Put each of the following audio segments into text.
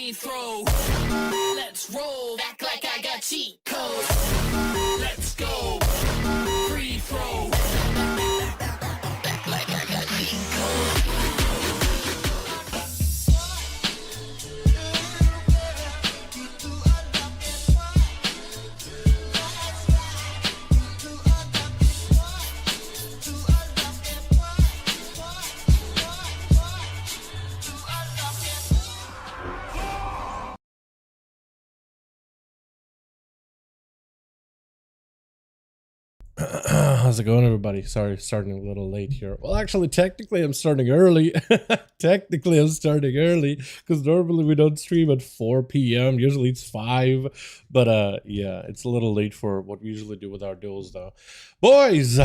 free throw. Let's roll. Act like I got cheat code. Let's go. Free throw. Act like I got cheat code. How's it going, everybody? Sorry, starting a little late here. Well, actually, technically, I'm starting early. Technically, I'm starting early because normally we don't stream at 4 p.m. Usually it's 5. But yeah, it's a little late for what we usually do with our duels, though. Boys,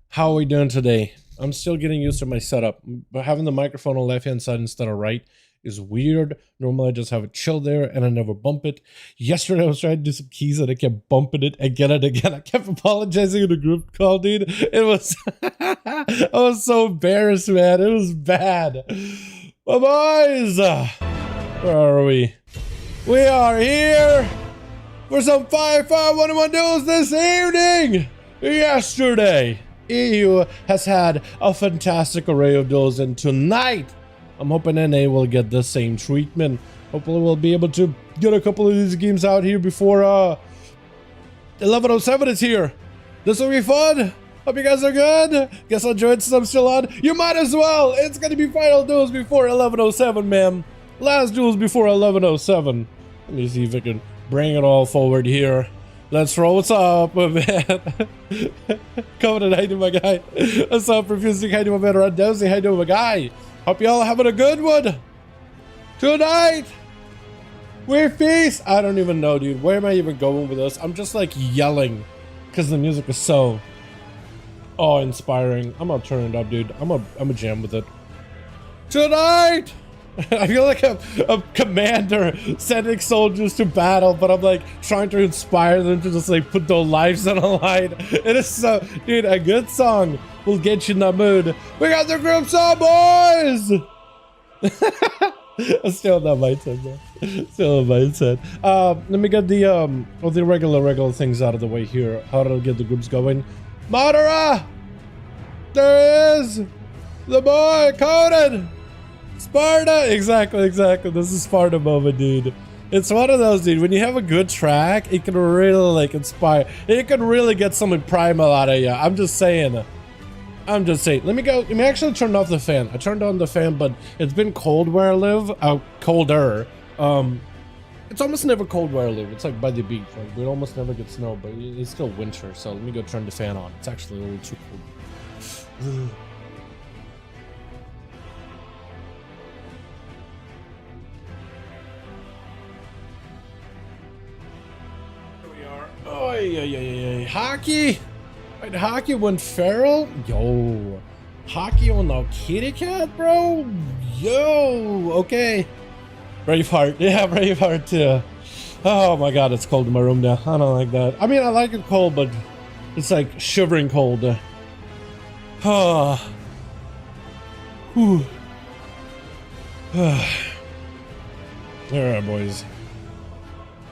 how are we doing today? I'm still getting used to my setup. But having the microphone on left-hand side instead of right is weird. Normally I just have it chill there and I never bump it. Yesterday I was trying to do some keys and I kept bumping it again and again. I kept apologizing in the group call, dude. It was I was so embarrassed, man. It was bad. But boys, where are we? We are here for some 5V5 1v1 duels this evening. Yesterday EU has had a fantastic array of duels, and tonight I'm hoping NA will get the same treatment. Hopefully we'll be able to get a couple of these games out here before 11:07 is here. This will be fun. Hope you guys are good. Guess I'll join since I'm still on. You might as well. It's gonna be final duels before 11:07, man. Last duels before 11:07. Let me see if I can bring it all forward here. Let's roll. What's up, man? Coming and hiding my guy. What's up, Refusing hiding my man? Red Dowsy hiding my guy. Hope y'all having a good one. Tonight, we feast. I don't even know, dude. Where am I even going with this? I'm just like yelling because the music is so inspiring. I'm gonna turn it up, dude. I'm a jam with it. Tonight, I feel like a commander sending soldiers to battle, but I'm like trying to inspire them to just like put their lives on the line. It is so, dude, a good song will get you in the mood. We got the group song, boys! I'm still in that mindset, man. Still in that mindset. Let me get the all the regular things out of the way here. How to get the groups going. Madara! There is the boy coded! Sparta! Exactly. This is Sparta moment, dude. It's one of those, dude. When you have a good track, it can really like inspire. It can really get something primal out of you. I'm just saying. Let me actually turn off the fan. I turned on the fan, but it's been cold where I live. Colder. It's almost never cold where I live. It's like by the beach. Like we almost never get snow, but it's still winter. So let me go turn the fan on. It's actually a little too cold. Oh, yeah. Hockey! Wait, Hockey went feral? Yo. Hockey on the kitty cat, bro? Yo, okay. Braveheart. Yeah, Braveheart too. Oh my god, it's cold in my room now. I don't like that. I mean, I like it cold, but it's like shivering cold. Whew. Alright, boys.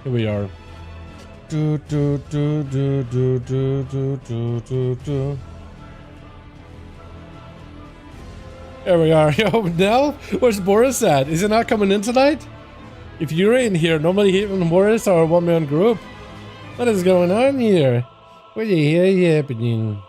Here we are. Here we are. Yo, Nell, where's Boris at? Is he not coming in tonight? If you're in here, normally him and Boris are a one-man group. What is going on here? What the hell is happening?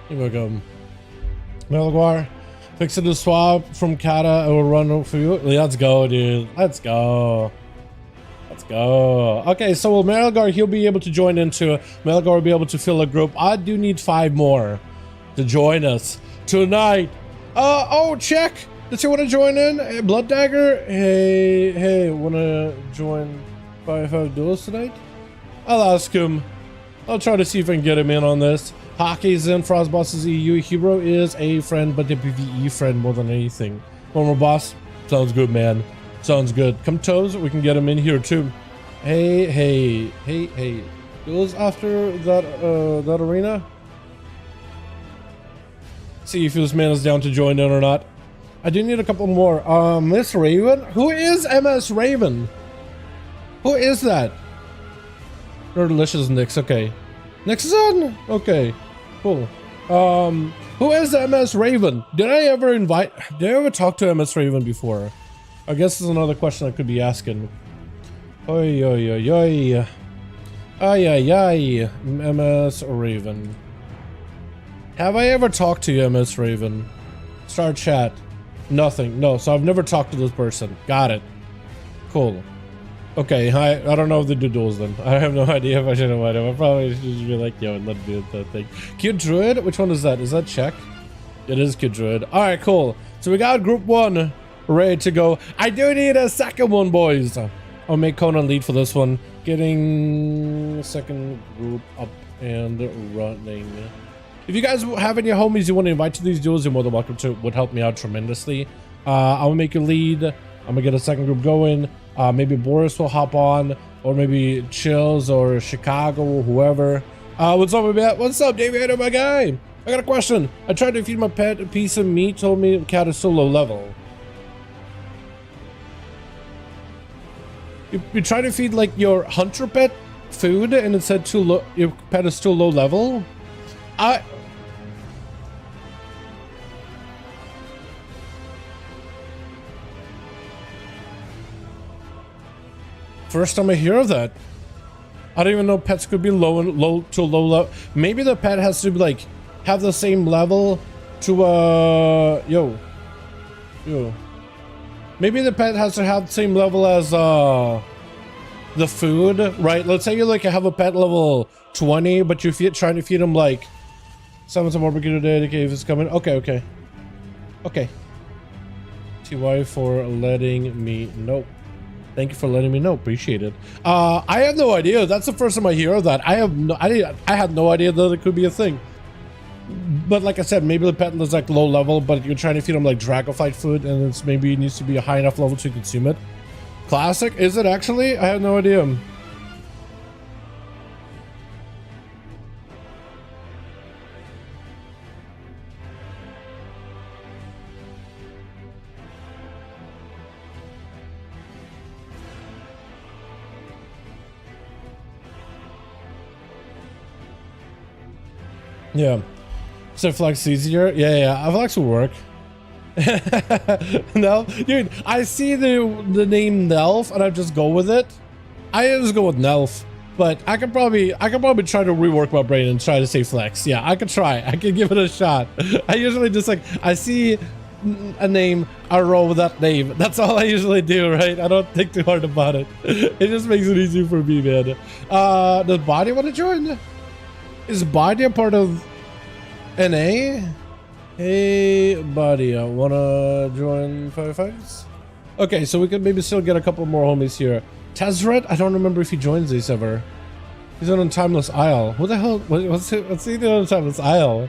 Here we go. Melguar, fixing the swap from Kata. I will run for you. Let's go, dude. Let's go. Okay, so will Melgar, he'll be able to join into. Melgar will be able to fill a group. I do need 5 more to join us tonight Oh, check. Does he want to join in? Hey, Blood Dagger? Hey, want to join 5V5 Duels tonight? I'll ask him. I'll try to see if I can get him in on this. Hockey's in, Frostboss is EU. Hero is a friend, but the PvE friend more than anything. One more boss. Sounds good, man. Sounds good. Come Toes, we can get him in here too. Hey. Duels after that arena? See if this man is down to join in or not. I do need a couple more. Miss Raven? Who is MS Raven? Who is that? No delicious Nix, okay. Nixon? Okay, cool. Who is MS Raven? Did I ever talk to MS Raven before? I guess this is another question I could be asking. Oi. Ay, MS Raven. Have I ever talked to you, MS Raven? Start chat. Nothing. No, so I've never talked to this person. Got it. Cool. Okay, I don't know if they do duels then. I have no idea if I should know what I probably should just be like, yo, let's do that thing. Cute Druid? Which one is that? Is that check? It is Cute Druid. Alright, cool. So we got group 1 ready to go. I do need a second one, boys. I'll make Conan lead for this one. Getting second group up and running. If you guys have any homies you want to invite to these duels, you're more than welcome to. Would help me out tremendously. I'll make a lead. I'm gonna get a second group going. Maybe Boris will hop on, or maybe Chills or Chicago or whoever. What's up, Matt? What's up, David? My guy. I got a question. I tried to feed my pet a piece of meat. Told me the cat is so low level. You try to feed like your hunter pet food, and it said too low. Your pet is too low level. First time I hear of that. I don't even know pets could be low level. Maybe the pet has to be like have the same level to yo. Maybe the pet has to have the same level as the food, right? Let's say you like have a pet level 20, but you're trying to feed him like some barbecue today. The cave is coming. Okay. TY for letting me know. Thank you for letting me know. Appreciate it. I have no idea. That's the first time I hear of that. I had no idea that it could be a thing. But like I said, maybe the pet is like low level, but you're trying to feed them like Dragonflight food, and it's maybe it needs to be a high enough level to consume it. Classic? Is it actually? I have no idea. Yeah. So flex easier? Yeah. Flex will work. No, dude, I see the name Nelf and I just go with it. I just go with Nelf, but I could probably try to rework my brain and try to say flex. Yeah, I could try. I could give it a shot. I usually just like I see a name, I roll with that name. That's all I usually do, right? I don't think too hard about it. It just makes it easy for me, man. Does Body want to join? Is Body a part of NA? Hey, buddy, I wanna join 5v5s? Okay, so we could maybe still get a couple more homies here. Tezret, I don't remember if he joins these ever. He's on Timeless Isle. What the hell? What's he doing on Timeless Isle?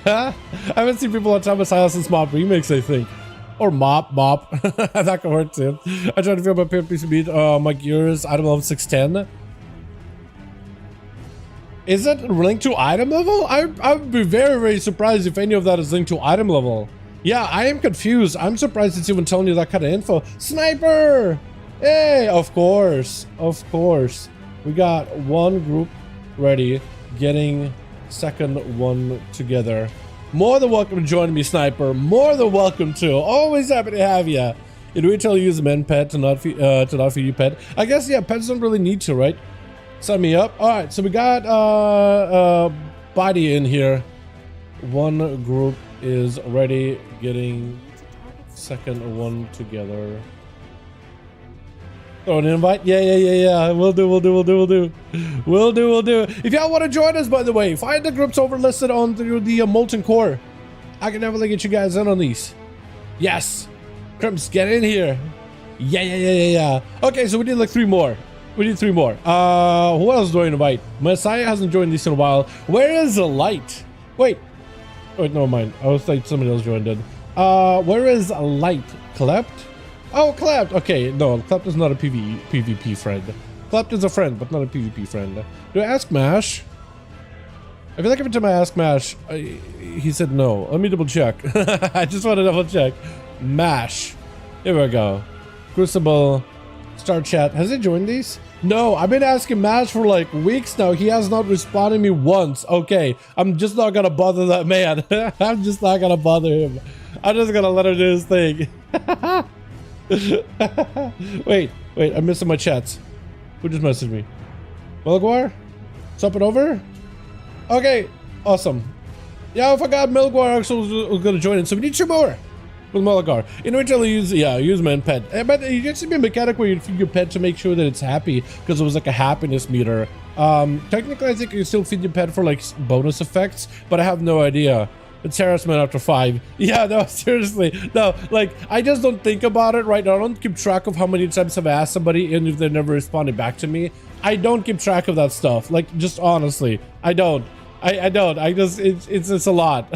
I haven't seen people on Timeless Isle since Mop Remix, I think. Or Mop. That could work too. I tried to feel my piece of meat. My gears, item level 610. Is it linked to item level? I would be very, very surprised if any of that is linked to item level. Yeah, I am confused. I'm surprised it's even telling you that kind of info. Sniper! Hey, of course. We got one group ready, getting second one together. More than welcome to join me, Sniper. More than welcome to. Always happy to have you. Do we tell you use men pet to not feed you pet? I guess, yeah, pets don't really need to, right? Sign me up. All right, so we got Body in here. One group is ready, getting second one together. Throw an invite. Yeah. We'll do. If y'all want to join us, by the way, find the groups over listed on the Molten Core. I can definitely get you guys in on these. Yes. Crimps, get in here. Yeah. Okay, so we need like 3 more. We need 3 more. Who else do I invite? Messiah hasn't joined this in a while. Where is the light? Wait, never mind. I was like somebody else joined it. Where is light? Klept? Oh, Klept. Okay, no, Klept is not a PvP friend. Klept is a friend, but not a PvP friend. Do I ask Mash? I feel like every time I ask Mash, he said no. Let me double check. I just want to double check. Mash. Here we go. Crucible. Start chat. Has he joined these? No, I've been asking Mash for like weeks now. He has not responded me once. Okay, I'm just not gonna bother that man. I'm just not gonna bother him. I'm just gonna let him do his thing. wait, I'm missing my chats. Who just messaged me? Melguar? Swap it over? Okay, awesome. Yeah, I forgot Melguar also was gonna join in, so we need 2 more. With Melgar. Individually use man pet. But it used to be a mechanic where you feed your pet to make sure that it's happy, because it was like a happiness meter. Technically, I think you still feed your pet for like bonus effects, but I have no idea. It's harassment after 5. Yeah, no, seriously. No, like, I just don't think about it right now. I don't keep track of how many times I've asked somebody, and if they're never responded back to me. I don't keep track of that stuff. Like, just honestly, I don't. I don't. I just, it's just a lot.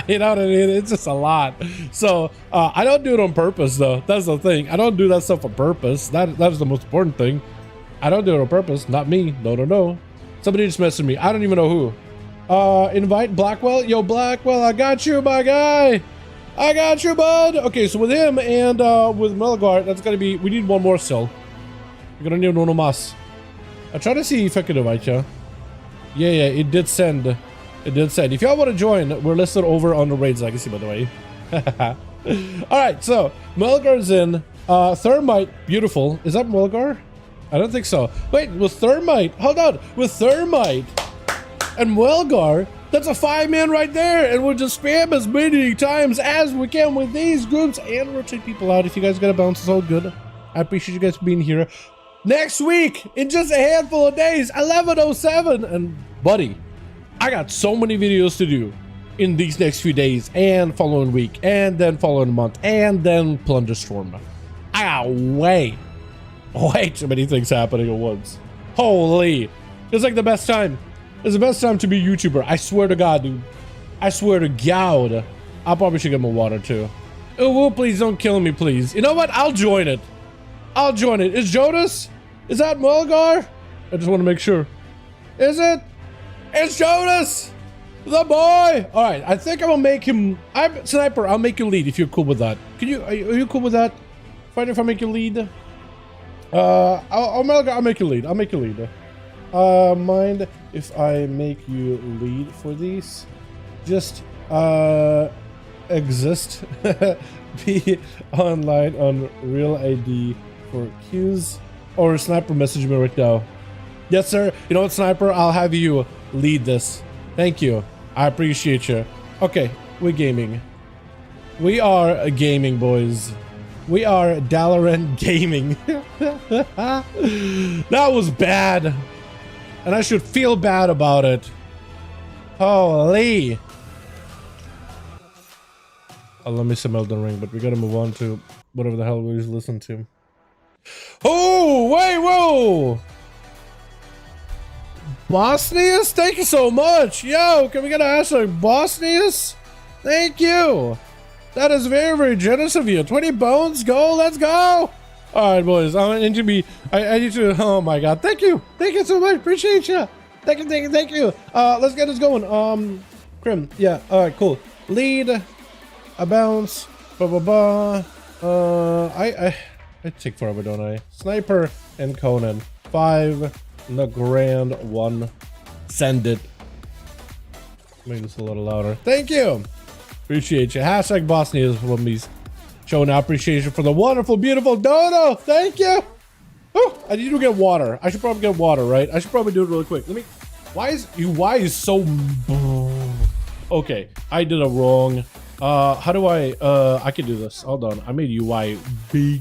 You know what I mean? It's just a lot. So, I don't do it on purpose, though. That's the thing. I don't do that stuff on purpose. That is the most important thing. I don't do it on purpose. Not me. No. Somebody just messaged me. I don't even know who. Invite Blackwell. Yo, Blackwell, I got you, my guy. I got you, bud. Okay, so with him and with Melgar, that's gonna be, we need 1 more still. We're gonna need 1 más. I try to see if I can invite you. Yeah, it did send. It did send. If y'all want to join, we're listed over on the Raids Legacy, by the way. Alright, so Melgar's in. Thermite, beautiful. Is that Melgar? I don't think so. Wait, with Thermite, hold on. With Thermite and Melgar, that's a 5-man right there, and we'll just spam as many times as we can with these groups and rotate people out. If you guys got a bounce, it's all good. I appreciate you guys being here. Next week, in just a handful of days, 11:07, and buddy, I got so many videos to do in these next few days, and following week, and then following month, and then Plunderstorm. I got way too many things happening at once. Holy, it's like the best time. It's the best time to be a YouTuber. I swear to God, dude. I swear to God. I probably should get my water too. Oh, please don't kill me, please. You know what? I'll join it. I'll join it. Is Jonas? Is that Melgar? I just want to make sure. Is it? It's Jonas! The boy! Alright, I think I'm gonna make him... I'm Sniper, I'll make you lead if you're cool with that. Can you... Are you cool with that? Fine if I make you lead? Melgar, I'll make you lead. I'll make you lead. Mind if I make you lead for these? Just, exist. Be online on real ID for queues. Or Sniper, message me right now. Yes, sir. You know what, Sniper? I'll have you lead this. Thank you. I appreciate you. Okay, we're gaming. We are gaming, boys. We are Dalaran gaming. That was bad. And I should feel bad about it. Holy. Oh, let me some Elden Ring, but we gotta move on to whatever the hell we just listened to. Oh, wait, whoa! Bosnius? Thank you so much! Yo, can we get a hashtag Bosnius? Thank you! That is very, very generous of you. 20 bones, go, let's go! Alright, boys, I need to be... I need to... Oh my god, thank you! Thank you so much, appreciate you! Thank you! Let's get this going. Crim, yeah, alright, cool. Lead, a bounce, I take forever, don't I? Sniper and Conan. 5, the grand 1. Send it. Make this a little louder. Thank you. Appreciate you. Hashtag Bosnia is what me's showing our appreciation for the wonderful, beautiful Dodo. Thank you. Oh, I need to get water. I should probably get water, right? I should probably do it really quick. Let me. Why is so? Okay, I did it wrong. How do I can do this. Hold on. I made UI big.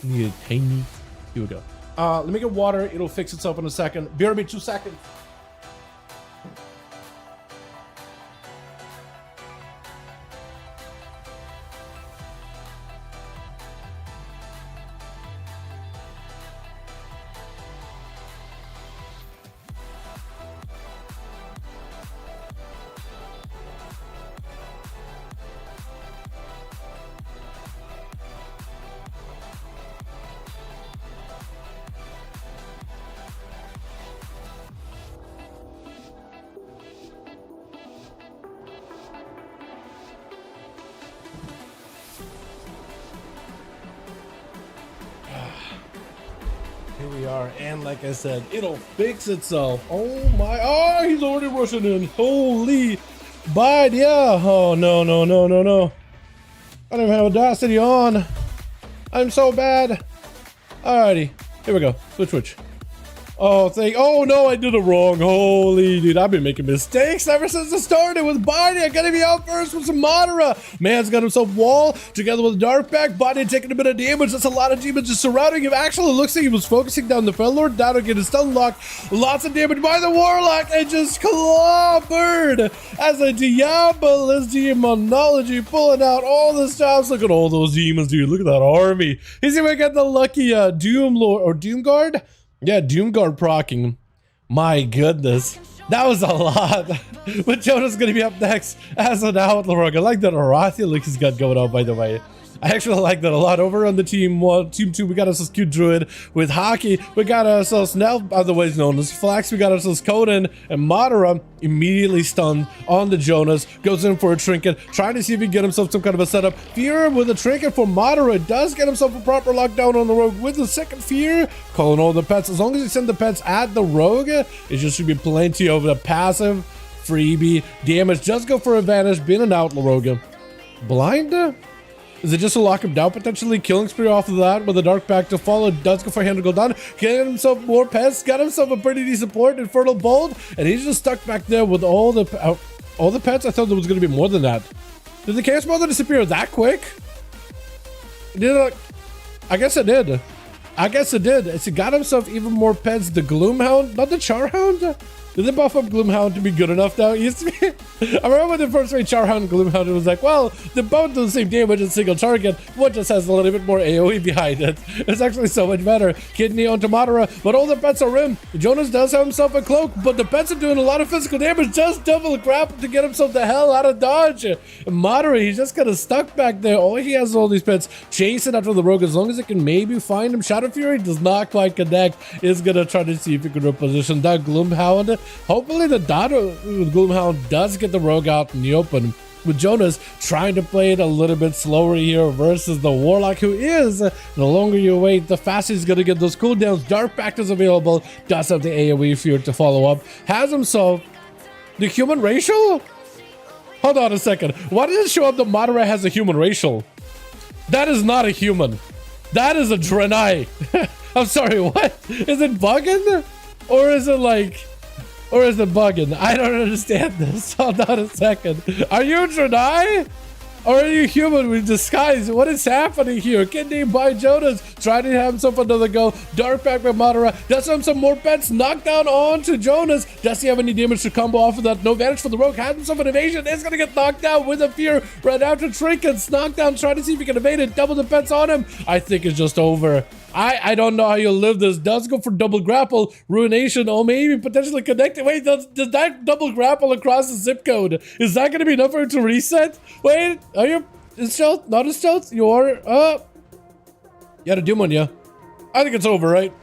Need a tiny. Here we go. Let me get water. It'll fix itself in a second. Bear me 2 seconds. here we are, and like I said, it'll fix itself. Oh my, oh, he's already rushing in. Holy, bide, yeah. Oh, no, no, no, no, no. I don't even have Audacity on. I'm so bad. Alrighty, here we go. Switch. Oh, oh no, I did it wrong. Holy dude, I've been making mistakes ever since it started with Biden. I gotta be out first with some Madara. Man's got himself wall together with Darkback. Biden taking a bit of damage. That's a lot of demons just surrounding him. Actually, it looks like he was focusing down the Fellord. That'll get his stun lock. Lots of damage by the Warlock and just clobbered as a Diabolist demonology pulling out all the stops. Look at all those demons, dude. Look at that army. He's even got the lucky Doom Lord or Doom Guard. Yeah, Doomguard procking. My goodness. That was a lot. But Jonah's gonna be up next as an Outlaw. I like that Arathia look he's got going on, by the way. I actually like that a lot. Over on the team 2, we got ourselves cute Druid with Hockey. We got ourselves Nell, otherwise known as Flax. We got ourselves Coden, and Madara immediately stunned on the Jonas. Goes in for a trinket, trying to see if he can get himself some kind of a setup. Fear with a trinket for Madara. Does get himself a proper lockdown on the rogue with the second Fear. Calling all the pets. As long as you send the pets at the rogue, it just should be plenty of the passive freebie damage. Just go for advantage, being an Outlaw rogue. Blind? Is it just to lock him down, potentially? Killing spree off of that with a dark back to follow. Does go for hand to go down. Get himself more pets. Got himself a pretty decent port. Infernal Bolt. And he's just stuck back there with all the pets. I thought there was going to be more than that. Did the Chaos Mother disappear that quick? Did it? I guess it did. I guess it did. He got himself even more pets. The Gloomhound, not the Charhound. Did they buff up Gloomhound to be good enough now? It used to be. I remember when the first way Charhound and Gloomhound, it was like, well, they both do the same damage in single target. One just has a little bit more AoE behind it. It's actually so much better. Kidney onto Madara, but all the pets are rim. Jonas does have himself a cloak, but the pets are doing a lot of physical damage. Just double grapple to get himself the hell out of dodge. And Madara, he's just kind of stuck back there. All he has is all these pets chasing after the rogue. As long as it can maybe find him. Shadow Fury does not quite connect. Is gonna try to see if he can reposition that Gloomhound. Hopefully the Gloomhound does get the rogue out in the open, with Jonas trying to play it a little bit slower here versus the Warlock, who is, the longer you wait, the faster he's going to get those cooldowns. Dark Pact is available, does have the AoE Fear to follow up, has himself the human racial? Hold on a second. Why does it show up that Madara has a human racial? That is not a human. That is a Draenei. I'm sorry, what? Is it bugging? Or is it like... Or is it bugging? I don't understand this. Hold on a second. Are you Draenei? Or are you human with disguise? What is happening here? Kidney by Jonas. Trying to have himself another go. Dark back by Madara. Does have some more pets. Knockdown on to Jonas. Does he have any damage to combo off of that? No advantage for the rogue. Has himself an evasion. Is going to get knocked down with a Fear. Right after Trinkets. Knockdown. Trying to see if he can evade it. Double the pets on him. I think it's just over. I don't know how you'll live this. Does go for double grapple. Ruination. Oh, maybe potentially connected. Wait, does that double grapple across the zip code? Is that going to be enough for it to reset? Wait, are you in stealth? Not in stealth? You are? You had a doom on you. I think it's over, right?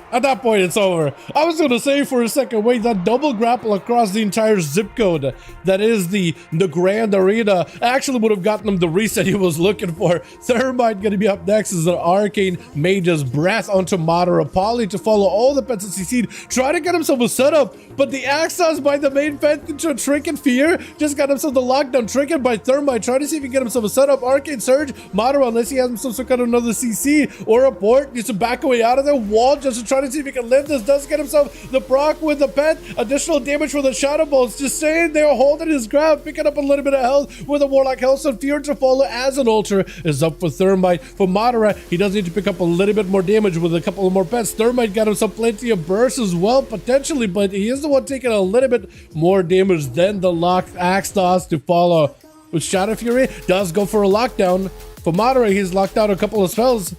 At that point, it's over. I was going to say for a second, wait, that double grapple across the entire zip code that is the Grand Arena actually would have gotten him the reset he was looking for. Thermite going to be up next as an Arcane Mage's Breath onto Madara. Poly to follow all the pets that CC'd. Try to get himself a setup, but the Axos by the main pet into a Trinket Fear. Just got himself the lockdown. Trinket by Thermite. Try to see if he can get himself a setup. Arcane Surge. Madara, unless he has himself some kind of another CC or a port, needs to back away out of there. Wall just to try to see if he can live this. Does get himself the proc with the pet. Additional damage for the Shadow Bolts. Just saying they are holding his ground, picking up a little bit of health with a Warlock health. So Fear to follow as an Ultra is up for Thermite. For Madara, he does need to pick up a little bit more damage with a couple of more pets. Thermite got himself plenty of bursts as well, potentially, but he is the one taking a little bit more damage than the locked Axos to follow. With Shadow Fury, does go for a lockdown. For Madara, he's locked out a couple of spells.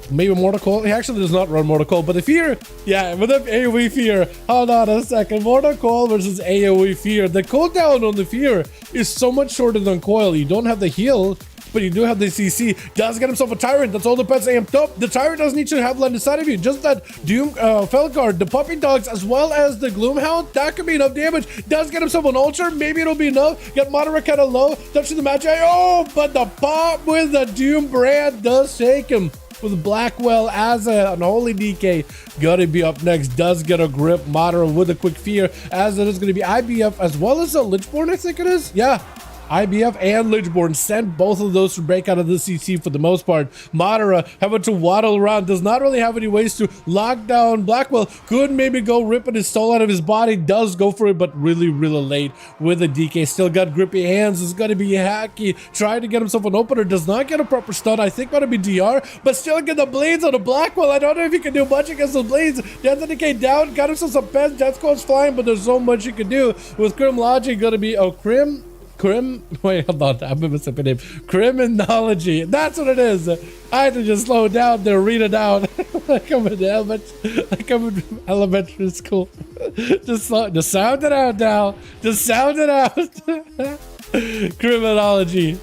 Maybe Mortal Coil. He actually does not run Mortal Coil, but the Fear, yeah, with the AoE Fear. Hold on a second. Mortal Coil versus AoE Fear. The cooldown on the Fear is so much shorter than Coil. You don't have the heal, but you do have the CC. Does get himself a Tyrant. That's all the pets amped up. The Tyrant doesn't need to have land inside of you. Just that Doom, Felguard, the Puppy Dogs, as well as the Gloomhound. That could be enough damage. Does get himself an Ultra. Maybe it'll be enough. Get Madara kind of low. Touching the Magi. Oh, but the pop with the Doom brand does take him. with Blackwell as an Holy DK. Gonna be up next. Does get a grip. Modern with a quick fear, as it is going to be IBF as well as a Lichborn, I think it is. Yeah. IBF and Lichborn sent both of those to break out of the CC for the most part. Madara having to waddle around, does not really have any ways to lock down Blackwell. Could maybe go ripping his soul out of his body, does go for it, but really late with the DK. Still got grippy hands, is going to be hacky, trying to get himself an opener, does not get a proper stun. I think going to be DR, but still get the blades on the Blackwell. I don't know if he can do much against the blades. Gets the DK down, got himself some pens, Death Squad's flying, but there's so much you can do. With Crim Logic going to be, wait, hold on, I'm missing the name. Criminology, that's what it is. I had to just slow down there, read it out. Like I'm in elementary school. Just sound it out now. Just sound it out. Criminology.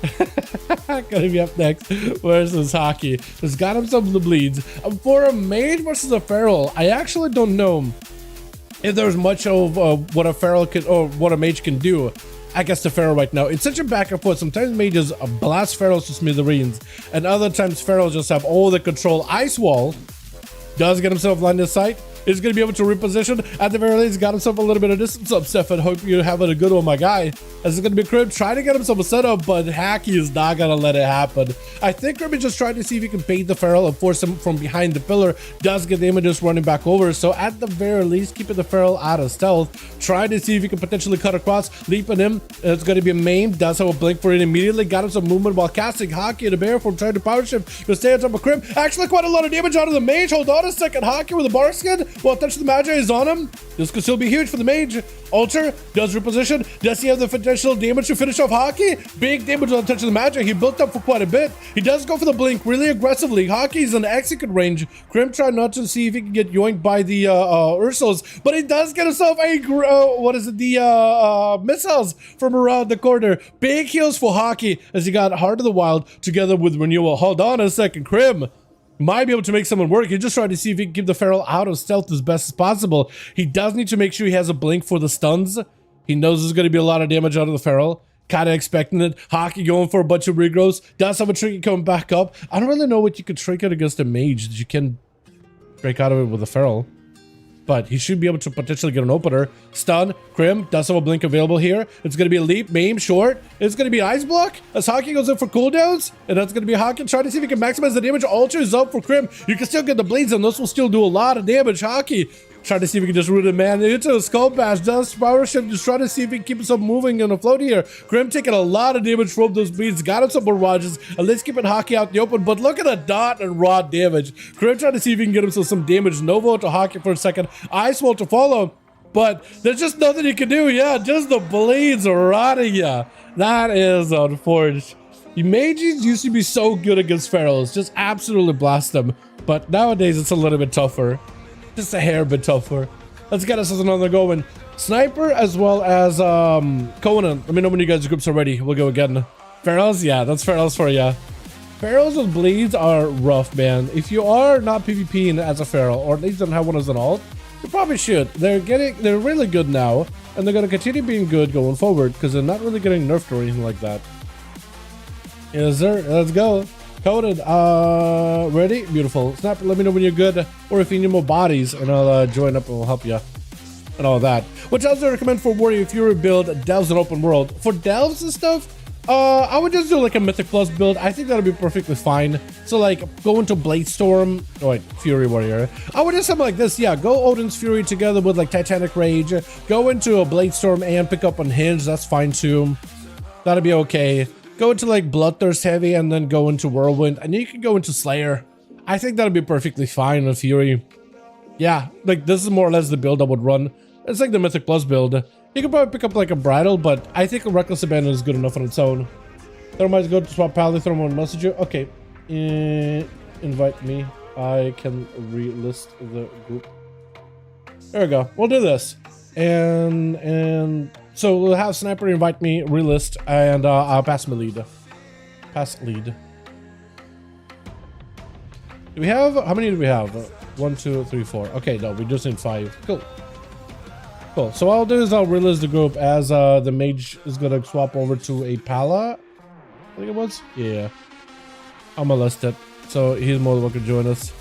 Gonna be up next versus Hockey. Has got himself the bleeds. For a mage versus a feral, I actually don't know if there's much of what a feral can or what a mage can do against the feral right now. It's such a back and forth. Sometimes mages blast ferals to smithereens, and other times ferals just have all the control. Ice Wall does get himself line of sight. Is going to be able to reposition. At the very least, got himself a little bit of distance up, Stefan. Hope you're having a good one, my guy. As it's going to be Crib trying to get himself a setup, but Hacky is not going to let it happen. I think Crib is just trying to see if he can bait the feral and force him from behind the pillar. Does get the images running back over. So at the very least, keeping the feral out of stealth. Trying to see if he can potentially cut across. Leaping him. It's going to be a maim. Does have a blink for it immediately. Got him some movement while casting Hockey in the bear from trying to power shift to stay on top of Crib. Actually, quite a lot of damage out of the mage. Hold on a second. Hockey with a bar skin. Well, touch the Magi is on him. This could still be huge for the mage. Ultra does reposition. Does he have the potential damage to finish off Hockey? Big damage on the touch of the Magi. He built up for quite a bit. He does go for the blink really aggressively. Hockey's in execute range. Crim trying not to see if he can get yoinked by the Ursos, but he does get himself a missiles from around the corner. Big heals for Hockey as he got Heart of the Wild together with Renewal. Hold on a second. Crim might be able to make someone work. He's just trying to see if he can keep the feral out of stealth as best as possible. He does need to make sure he has a blink for the stuns. He knows there's going to be a lot of damage out of the feral. Kind of expecting it. Hockey going for a bunch of regrowths. Does have a trinket coming back up. I don't really know what you could trinket against a mage that you can break out of it with a feral. But he should be able to potentially get an opener. Stun, Crim, does have a blink available here. It's going to be a leap, maim, short. It's going to be ice block as Hockey goes in for cooldowns. And that's going to be Hockey trying to see if he can maximize the damage. Ultra is up for Crim. You can still get the blades and those will still do a lot of damage. Hockey trying to see if he can just root a man into a skull bash. Does power shift, just trying to see if he can keep himself moving on the float here. Crim taking a lot of damage from those bleeds. Got him some barrages. At least keeping Hockey out in the open. But look at the dot and raw damage. Crim trying to see if he can get himself some damage. Nova to Hockey for a second. Ice Wall to follow. But there's just nothing you can do. Yeah, just the blades rotting ya. That is unfortunate. Mages used to be so good against ferals. Just absolutely blast them. But nowadays it's a little bit tougher. Just a hair bit tougher. Let's get us another going. Sniper as well as Conan. Let me know when you guys groups are ready. We'll go again. Ferals? Yeah, that's ferals for ya. Ferals with bleeds are rough, man. If you are not PvPing as a feral, or at least don't have one as an alt, you probably should. They're really good now, and they're gonna continue being good going forward because they're not really getting nerfed or anything like that. Yes, sir. Let's go. Coded. Ready? Beautiful. Snapper, let me know when you're good, or if you need more bodies, and I'll join up and we'll help you. And all that. Which else do I recommend for Warrior Fury build, Delves and Open World? For Delves and stuff, I would just do like a Mythic Plus build. I think that'll be perfectly fine. So like, go into Bladestorm, oh wait, Fury Warrior. I would do something like this, yeah. Go Odin's Fury together with like Titanic Rage. Go into a Bladestorm and pick up Unhinged, that's fine too. That'll be okay. Go into like Bloodthirst Heavy and then go into Whirlwind. And you can go into Slayer. I think that'll be perfectly fine with Fury. Yeah, like this is more or less the build I would run. It's like the Mythic Plus build. You can probably pick up like a Bridal, but I think a Reckless Abandon is good enough on its own. Thermite's good to swap Pally, throw one message you. Okay. Invite me. I can relist the group. There we go. We'll do this. And so we'll have Sniper invite me, relist, and I'll pass my lead. Pass lead. Do we have, how many do we have? 1, 2, 3, 4. Okay, no, we just need 5. Cool. Cool. So what I'll do is I'll relist the group as the mage is gonna swap over to a Pala. I think it was? Yeah. I'm gonna list it. So he's more than welcome to join us.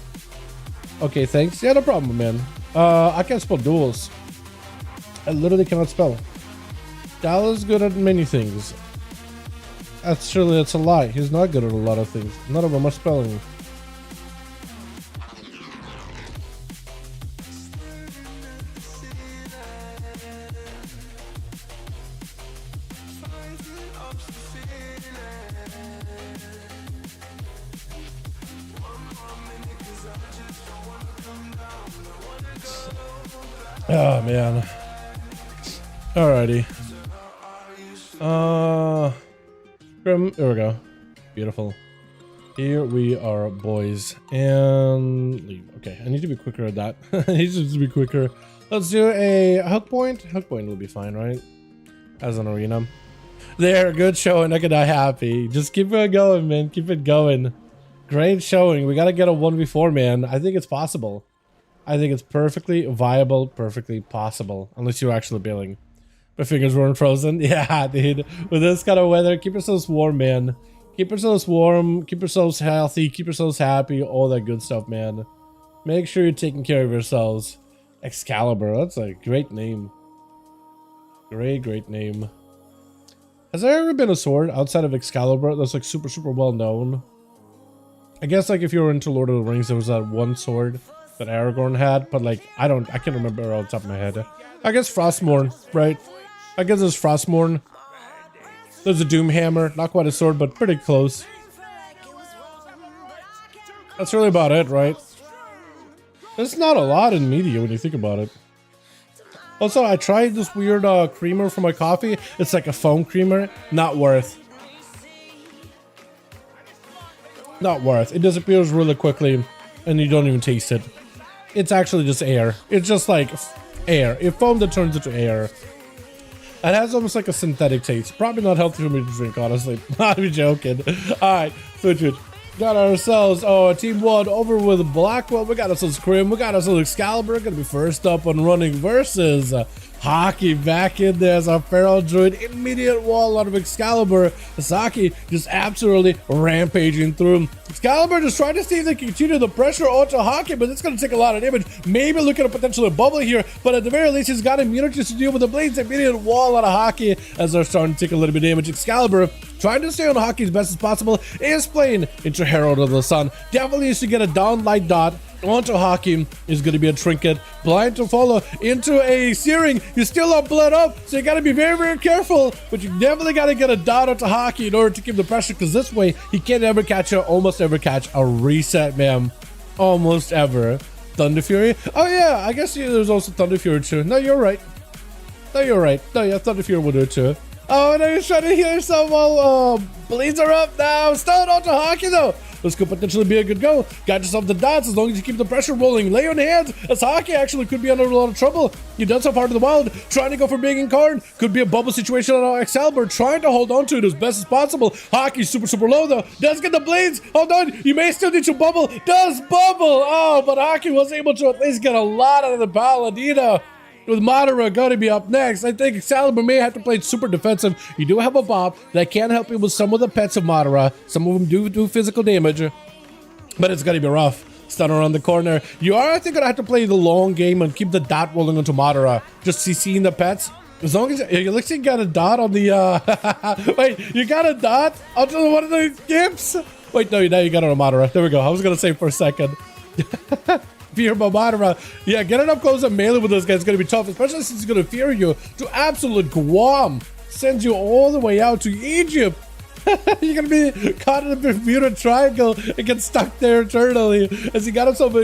Okay, thanks. Yeah, no problem, man. I can't spell duels. I literally cannot spell. Dal is good at many things. That's a lie. He's not good at a lot of things. None of them are spelling. Oh man. Alrighty. Grim, there we go. Beautiful. Here we are, boys. And leave. Okay, I need to be quicker at that. I need to be quicker. Let's do a hook point. Hook point will be fine, right? As an arena. There, good showing. Look at that, happy. Just keep it going, man. Keep it going. Great showing. We gotta get a 1v4, man. I think it's possible. I think it's perfectly viable, perfectly possible. Unless you're actually bailing. My fingers weren't frozen. Yeah, dude. With this kind of weather, keep yourselves warm, man. Keep yourselves warm, keep yourselves healthy, keep yourselves happy, all that good stuff, man. Make sure you're taking care of yourselves. Excalibur, that's a great name. Great name. Has there ever been a sword outside of Excalibur that's like super well known? I guess like if you were into Lord of the Rings, there was that one sword that Aragorn had, but like I can't remember off the top of my head. I guess Frostmourne, right? I guess it's Frostmourne. There's a Doom Hammer, not quite a sword, but pretty close. That's really about it, right? There's not a lot in media when you think about it. Also, I tried this weird creamer for my coffee. It's like a foam creamer. Not worth. Not worth. It disappears really quickly, and you don't even taste it. It's actually just air. It's just like air. It's foam that turns into air. It has almost like a synthetic taste. Probably not healthy for me to drink, honestly. Not even joking. Alright, switch. Got ourselves, team 1 over with Blackwell. We got ourselves Crim. We got ourselves Excalibur. Gonna be first up and running versus Hockey back in there as a feral druid. Immediate wall out of Excalibur. Saki just absolutely rampaging through him. Excalibur just trying to see if they can continue the pressure onto Hockey, but it's going to take a lot of damage. Maybe look at a potential bubble here, but at the very least, he's got immunity to deal with the blades. Immediate wall out of Hockey as they're starting to take a little bit of damage. Excalibur trying to stay on Hockey as best as possible, is playing into Herald of the Sun. Definitely needs to get a down light dot onto Hockey. Is going to be a trinket. Blind to follow into a searing. You still have blood up, so you got to be very careful, but you definitely got to get a dot onto Hockey in order to keep the pressure, because this way he can't ever catch almost ever catch a reset, man. Almost ever. Thunder Fury. Oh yeah, I guess there's also Thunder Fury too. No, you're right. No, yeah, Thunder Fury will do it too. Oh, no, you're trying to heal yourself while bleeds are up now. Still onto Hockey though. This could potentially be a good go. Got yourself the dots as long as you keep the pressure rolling. Lay on hands as Hockey actually could be under a lot of trouble. You've done so far to the wild. Trying to go for big incarn. Could be a bubble situation on Excalibur. Trying to hold on to it as best as possible. Hockey's super low though. Does get the blades. Hold on. You may still need to bubble. Does bubble. Oh, but Hockey was able to at least get a lot out of the Paladino. With Madara going to be up next, I think Excalibur may have to play super defensive. You do have a Bob that can help you with some of the pets of Madara. Some of them do physical damage, but it's going to be rough. Stun around the corner. You are, I think, going to have to play the long game and keep the dot rolling onto Madara. Just CCing the pets. As long as it looks like you got a dot on the, wait, you got a dot onto one of the gimps? Wait, no, now you got it on Madara. There we go. I was going to say for a second. Fear Madara. Yeah, getting up close and melee with this guy is going to be tough, especially since he's going to fear you to absolute Guam. Sends you all the way out to Egypt. You're going to be caught in a Bermuda Triangle and get stuck there eternally. As he got himself a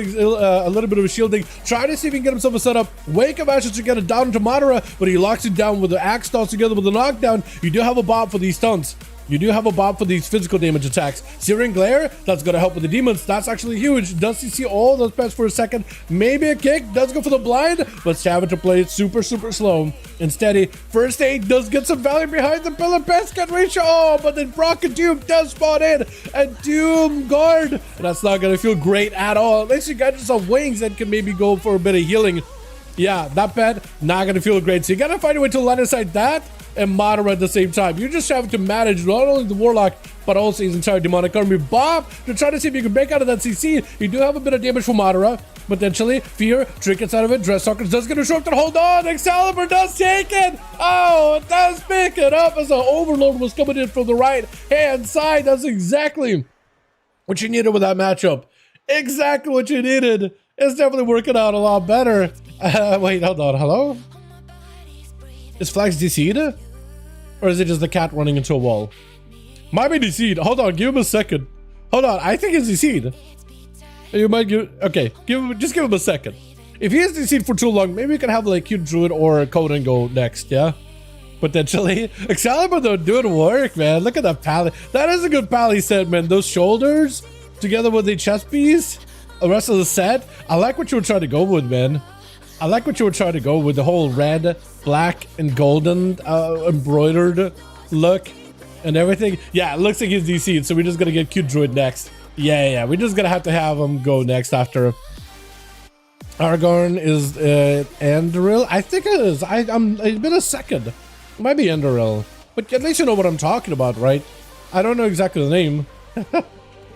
little bit of a shielding, trying to see if he can get himself a setup. Wake up Ashes to get it down to Madara, but he locks it down with the axe stunts together with the knockdown. You do have a Bob for these stunts. You do have a Bob for these physical damage attacks. Searing Glare, that's going to help with the demons. That's actually huge. Does he see all those pets for a second? Maybe a kick. Does go for the blind, but Savage to play it super slow and steady. First aid does get some value behind the pillar. Pets can reach. Oh, but then Brock and Doom does spawn in. And Doom guard. And that's not going to feel great at all. At least you got yourself wings that can maybe go for a bit of healing. Yeah, that pet, not going to feel great. So you got to find a way to line aside that. and Madara at the same time. You're just having to manage not only the Warlock, but also his entire demonic army. Bob, to try to see if you can break out of that CC. You do have a bit of damage for Madara, potentially. Fear, trinkets out of it. Dresstalkers does get a short to hold on. Excalibur does take it. Oh, it does pick it up as an Overlord was coming in from the right-hand side. That's exactly what you needed with that matchup. Exactly what you needed. It's definitely working out a lot better. Wait, hold on. Hello? Is Flax DC'd? Or is it just the cat running into a wall? Might be DC'd. Hold on, give him a second. Hold on, I think it's DC'd. You might give, okay, just give him a second. If he is DC'd for too long, maybe we can have like cute Druid or Conan go next, yeah? Potentially. Excalibur though, doing work, man. Look at that pally. That is a good pally set, man. Those shoulders, together with the chest piece, the rest of the set. I like what you were trying to go with, man. I like what you were trying to go with, the whole red, black, and golden embroidered look and everything. Yeah, it looks like he's DC'd, so we're just gonna get cute Druid next. Yeah, we're just gonna have to have him go next after. Aragorn is Enderil? I think it is. It's been a second. It might be Enderil, but at least you know what I'm talking about, right? I don't know exactly the name.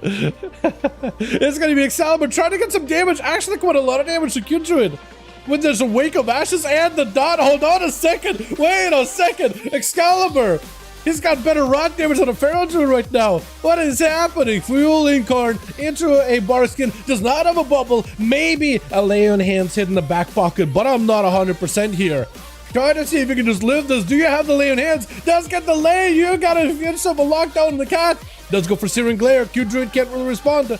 It's gonna be Excalibur trying to get some damage. Actually, quite a lot of damage to cute Druid. When there's a Wake of Ashes and the dot. Hold on a second. Wait a second. Excalibur. He's got better rot damage than a Feral Druid right now. What is happening? Fuel Incarn into a Barskin. Does not have a bubble. Maybe a Lay on Hands hid in the back pocket, but I'm not 100% here. Try to see if you can just live this. Do you have the Lay on Hands? Does get the lay. You gotta get yourself a lockdown in the cat. Does go for Searing Glare. Cute Druid can't really respond.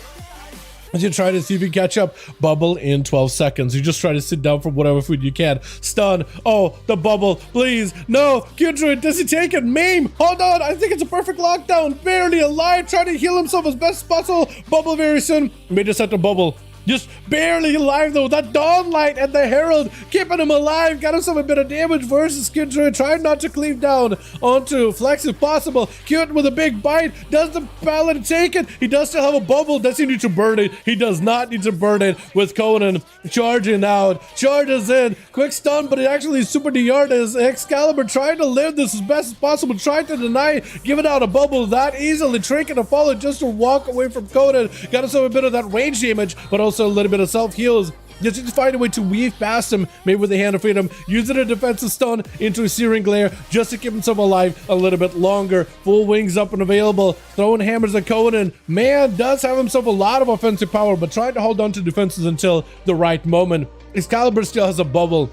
As you try to see if you can catch up, bubble in 12 seconds. You just try to sit down for whatever food you can. Stun. Oh, the bubble. Please. No. Cute Druid, does he take it? Maim. Hold on. I think it's a perfect lockdown. Barely alive. Trying to heal himself as best as possible. Bubble very soon. May just have to bubble. Just barely alive though. That Dawn Light and the Herald keeping him alive. Got himself a bit of damage versus Cute Druid. Trying not to cleave down onto Flex if possible. Cute with a big bite. Does the Paladin take it? He does still have a bubble. Does he need to burn it? He does not need to burn it with Conan charging out. Charges in. Quick stun, but it actually super DR'd as Excalibur trying to live this as best as possible. Trying to deny giving out a bubble that easily. Trinket to follow just to walk away from Conan. Got himself a bit of that range damage, but also a little bit of self-heals. Just to find a way to weave past him, maybe with the Hand of Freedom, using a defensive stun into a Searing Glare just to keep himself alive a little bit longer. Full wings up and available, throwing hammers at Conan. Man does have himself a lot of offensive power, but trying to hold on to defenses until the right moment. Excalibur still has a bubble.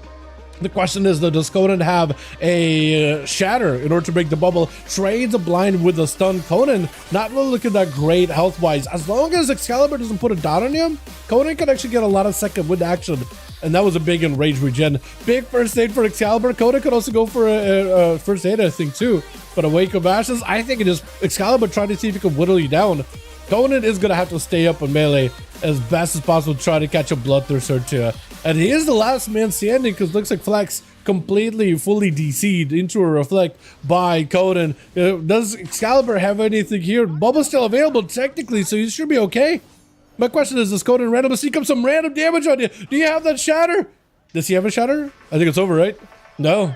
The question is though, does Conan have a shatter in order to break the bubble? Trades a blind with a stun. Conan not really looking that great health wise. As long as Excalibur doesn't put a dot on him, Conan can actually get a lot of second wind action. And that was a big enrage regen. Big first aid for Excalibur. Conan could also go for a first aid, I think, too. But a Wake of Ashes, I think it is Excalibur trying to see if he can whittle you down. Conan is going to have to stay up on melee as best as possible to try to catch a Bloodthirster too. And he is the last man standing because looks like Flex completely, fully DC'd into a reflect by Conan. Does Excalibur have anything here? Bubble's still available technically, so you should be okay. My question is, does Conan randomly sneak up some random damage on you? Do you have that shatter? Does he have a shatter? I think it's over, right? No.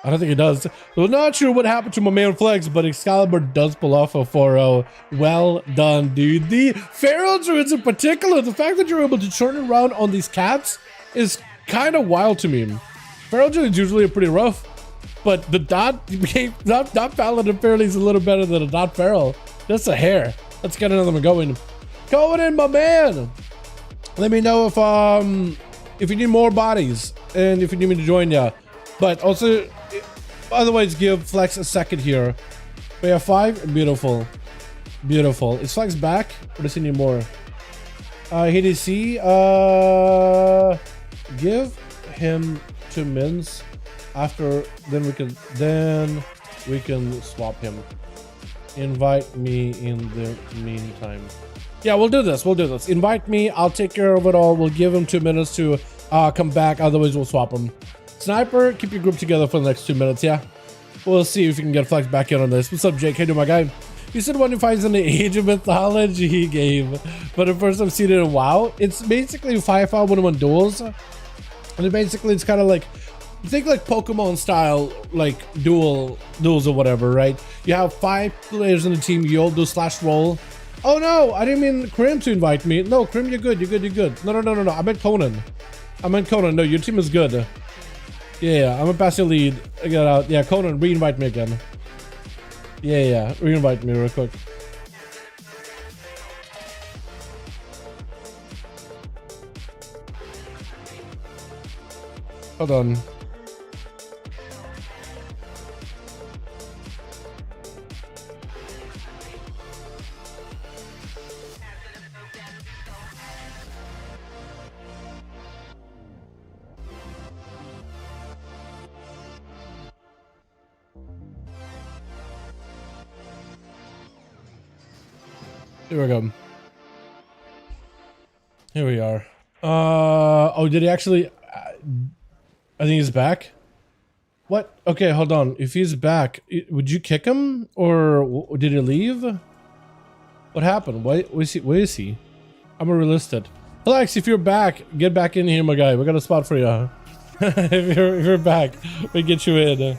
I don't think he does. We're not sure what happened to my man Flex, but Excalibur does pull off a 4-0. Well done, dude. The Feral Druids in particular, the fact that you're able to turn around on these cats is kind of wild to me. Feral Druids usually are pretty rough, but the dot Paladin apparently is a little better than a dot Feral. Just a hair. Let's get another one going. Conan, my man. Let me know if you need more bodies and if you need me to join ya. But also, otherwise, give Flex a second here. We have 5. Beautiful. Beautiful. Is Flex back? Or does he need more? HDC. Give him 2 mins. After, then we can swap him. Invite me in the meantime. Yeah, we'll do this. We'll do this. Invite me. I'll take care of it all. We'll give him 2 minutes to come back. Otherwise, we'll swap him. Sniper, keep your group together for the next 2 minutes, yeah? We'll see if you can get Flex back in on this. What's up, Jake? How you doing, my guy? You said one who finds in the Age of Mythology game, but at first I've seen it in WoW. It's basically 5V5 1v1 Duels. And basically, it's kind of like think like Pokemon style, like duels or whatever, right? You have 5 players in the team, you all do /roll. Oh no, I didn't mean Krim to invite me. No, Krim, you're good, you're good, you're good. No, I meant Conan. No, your team is good. Yeah, I'm gonna pass your lead. I got out. Yeah, Conan, re-invite me again. Yeah, re-invite me real quick. Hold on. Here we go. Here we are. Oh, did he actually? I think he's back. What? Okay, hold on. If he's back, would you kick him or did he leave? What happened? Where is he? I'm gonna relist it. Alex, if you're back, get back in here, my guy. We got a spot for you. if you're back, we get you in.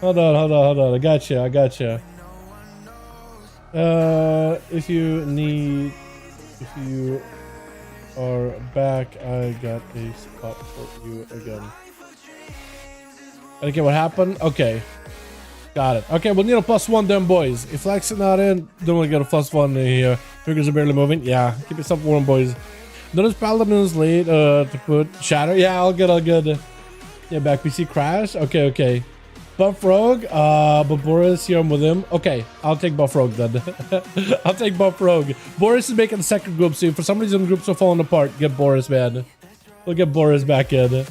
Hold on. I got you. If you are back, I got a spot for you again. Okay, what happened? Okay, got it. Okay, we'll need a +1 then, boys. If Flex is not in, then we'll get a +1 in here. Fingers are barely moving. Yeah, keep yourself warm, boys. Notice Paladin is late to put Shatter. Yeah, all good. Yeah, back PC crash. Okay. Buff Rogue, but Boris here, I'm with him. Okay, I'll take Buff Rogue then. I'll take Buff Rogue. Boris is making the second group, so if for some reason groups are falling apart, get Boris, man. We'll get Boris back in.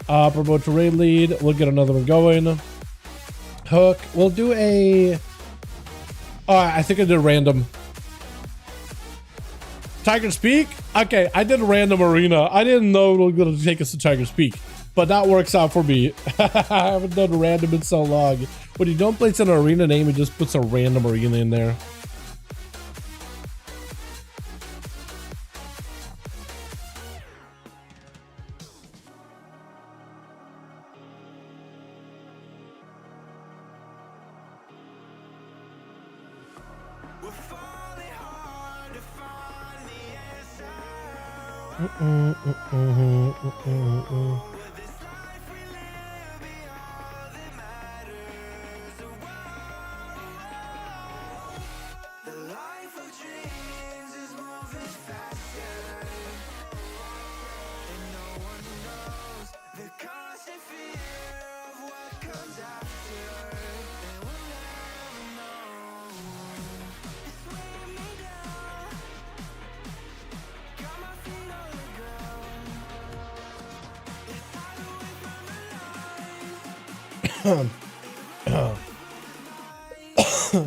Promote to raid lead. We'll get another one going. Hook. We'll do a... Oh, I think I did random. Tiger's Peak? Okay, I did random arena. I didn't know it was going to take us to Tiger's Peak. But that works out for me. I haven't done random in so long. When you don't place an arena name, it just puts a random arena in there.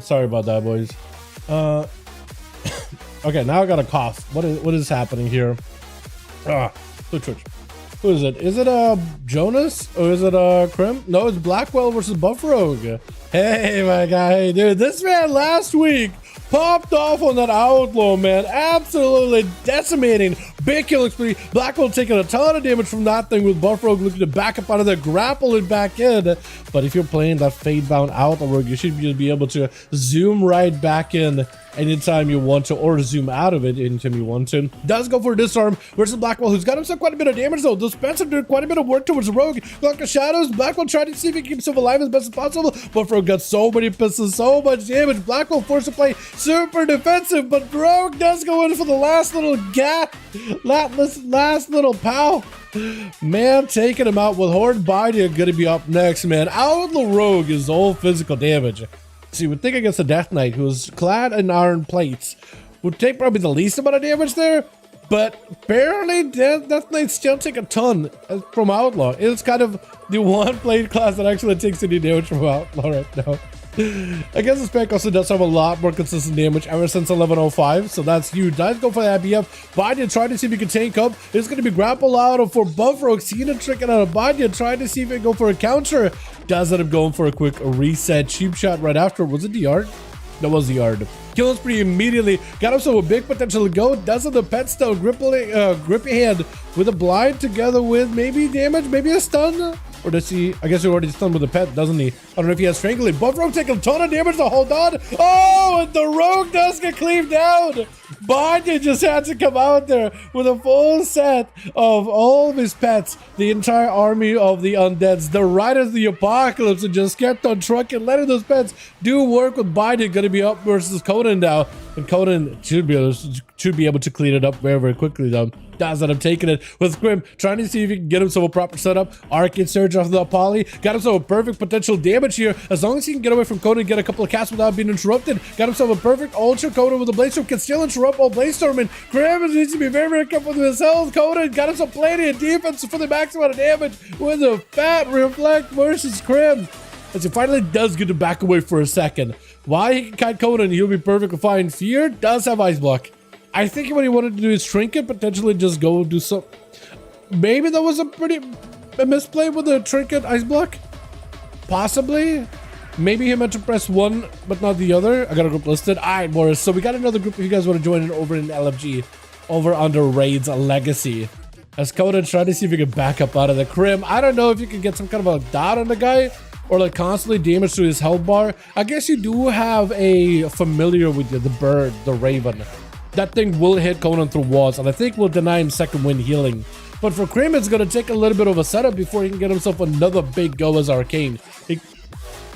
Sorry about that, boys. Okay, now I got a cough. What is happening here? Twitch. Who is it? Is it Jonas or is it Krim? No, it's Blackwell versus Buff Rogue. Hey, my guy, dude, this man last week popped off on that Outlaw, man. Absolutely decimating. Big killing spree. Blackwell taking a ton of damage from that thing with Buff Rogue looking to back up out of there, grapple it back in. But if you're playing that Fade-bound Outlaw Rogue, you should be able to zoom right back in anytime you want to, or zoom out of it anytime you want to. Does go for a disarm versus Blackwell, who's got himself quite a bit of damage though. Does Spencer did quite a bit of work towards the Rogue. Clock of Shadows. Blackwell tried to see if he can keep himself alive as best as possible. Buff Rogue got so many pistols, so much damage. Blackwell forced to play super defensive, but Rogue does go in for the last little gap. Last little pow. Man, taking him out with Horde Body gonna be up next, man. Outlaw Rogue is all physical damage. So you would think against the Death Knight, who's clad in iron plates, would take probably the least amount of damage there, but apparently Death Knight still take a ton from Outlaw. It's kind of the one plate class that actually takes any damage from Outlaw right now. I guess the spec also does have a lot more consistent damage ever since 1105, so that's huge. Does go for the IBF. Banya trying to see if he can tank up. It's going to be grapple out for Buff Rogue. Seeing him tricking out of Banya, trying to see if he can go for a counter. Does end up going for a quick reset. Cheap shot right after. Was it the yard? That was the yard. Kills pretty immediately. Got himself a big potential to go. Doesn't the pet stone grippy hand with a blind together with maybe damage, maybe a stun. Or does he? I guess he already stunned with a pet, doesn't he? I don't know if he has strangling. Buff Rogue taking a ton of damage to hold on. Oh, and the Rogue does get cleaved down. Biden just had to come out there with a full set of all of his pets, the entire army of the undeads, the Riders of the Apocalypse, and just kept on trucking, letting those pets do work with Biden. Going to be up versus Conan now, and Conan should be able to clean it up very, very quickly though. Does that. I'm taking it with Grim, trying to see if he can get himself a proper setup. Arcade Surge off the Poly, got himself a perfect potential damage here. As long as he can get away from Conan and get a couple of casts without being interrupted, got himself a perfect ultra. Conan with a Bladestorm can still interrupt while Bladestorming. Grim needs to be very, very careful with his health. Conan got himself plenty of defense for the max amount of damage with a fat reflect versus Grim. As he finally does get to back away for a second. Why he can kite Conan, he'll be perfectly fine. Fear does have Ice Block. I think what he wanted to do is Trinket, potentially just go do some. Maybe that was a misplay with the Trinket Ice Block. Possibly. Maybe he meant to press one, but not the other. I got a group listed. All right, Boris. So we got another group if you guys want to join in over in LFG, over under Raid's Legacy. As Conan trying to see if he can back up out of the Crim. I don't know if you can get some kind of a dot on the guy, or like constantly damage to his health bar. I guess you do have a familiar with you, the bird, the Raven. That thing will hit Conan through walls, and I think will deny him second wind healing. But for Krim, it's going to take a little bit of a setup before he can get himself another big go as Arcane. He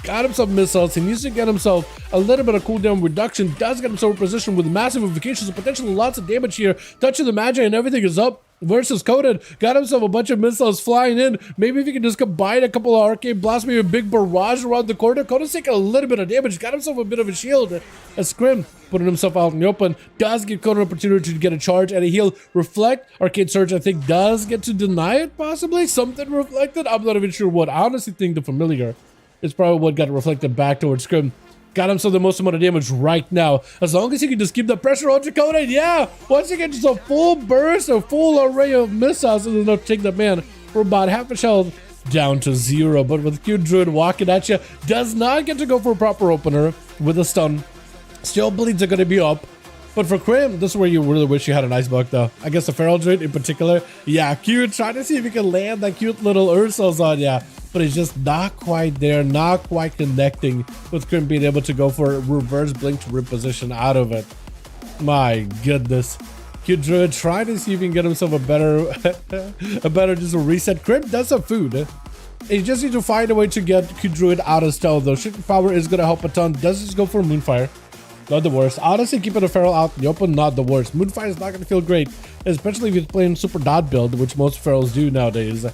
got himself missiles. He needs to get himself a little bit of cooldown reduction. Does get himself in position with massive invocations and potentially lots of damage here. Touch of the Magi and everything is up. Versus Conan, got himself a bunch of missiles flying in. Maybe if he can just combine a couple of arcane blasts, maybe a big barrage around the corner. Conan's taking a little bit of damage, got himself a bit of a shield. As Scrim putting himself out in the open, does give Conan an opportunity to get a charge and a heal. Reflect, Arcane Surge, I think, does get to deny it, possibly. Something reflected, I'm not even sure what. I honestly think the familiar is probably what got reflected back towards Scrim. Got himself the most amount of damage right now. As long as he can just keep the pressure on Conan, yeah! Once he gets just a full burst, a full array of missiles, it's enough to take the man for about half his health down to 0. But with Q Druid walking at you, does not get to go for a proper opener with a stun. Still bleeds are going to be up. But for Krim, this is where you really wish you had an Ice Block though. I guess the Feral Druid in particular. Yeah, Q trying to see if he can land that cute little Ursos on ya. But he's just not quite there, not quite connecting with Krim being able to go for a reverse blink to reposition out of it. My goodness. Cute Druid trying to see if he can get himself a better just a reset. Krim does have food. He just needs to find a way to get Cute Druid out of stealth though. Shooting power is going to help a ton. Does just go for Moonfire. Not the worst. Honestly, keeping a Feral out in the open, not the worst. Moonfire is not going to feel great, especially if he's playing super dot build, which most Ferals do nowadays.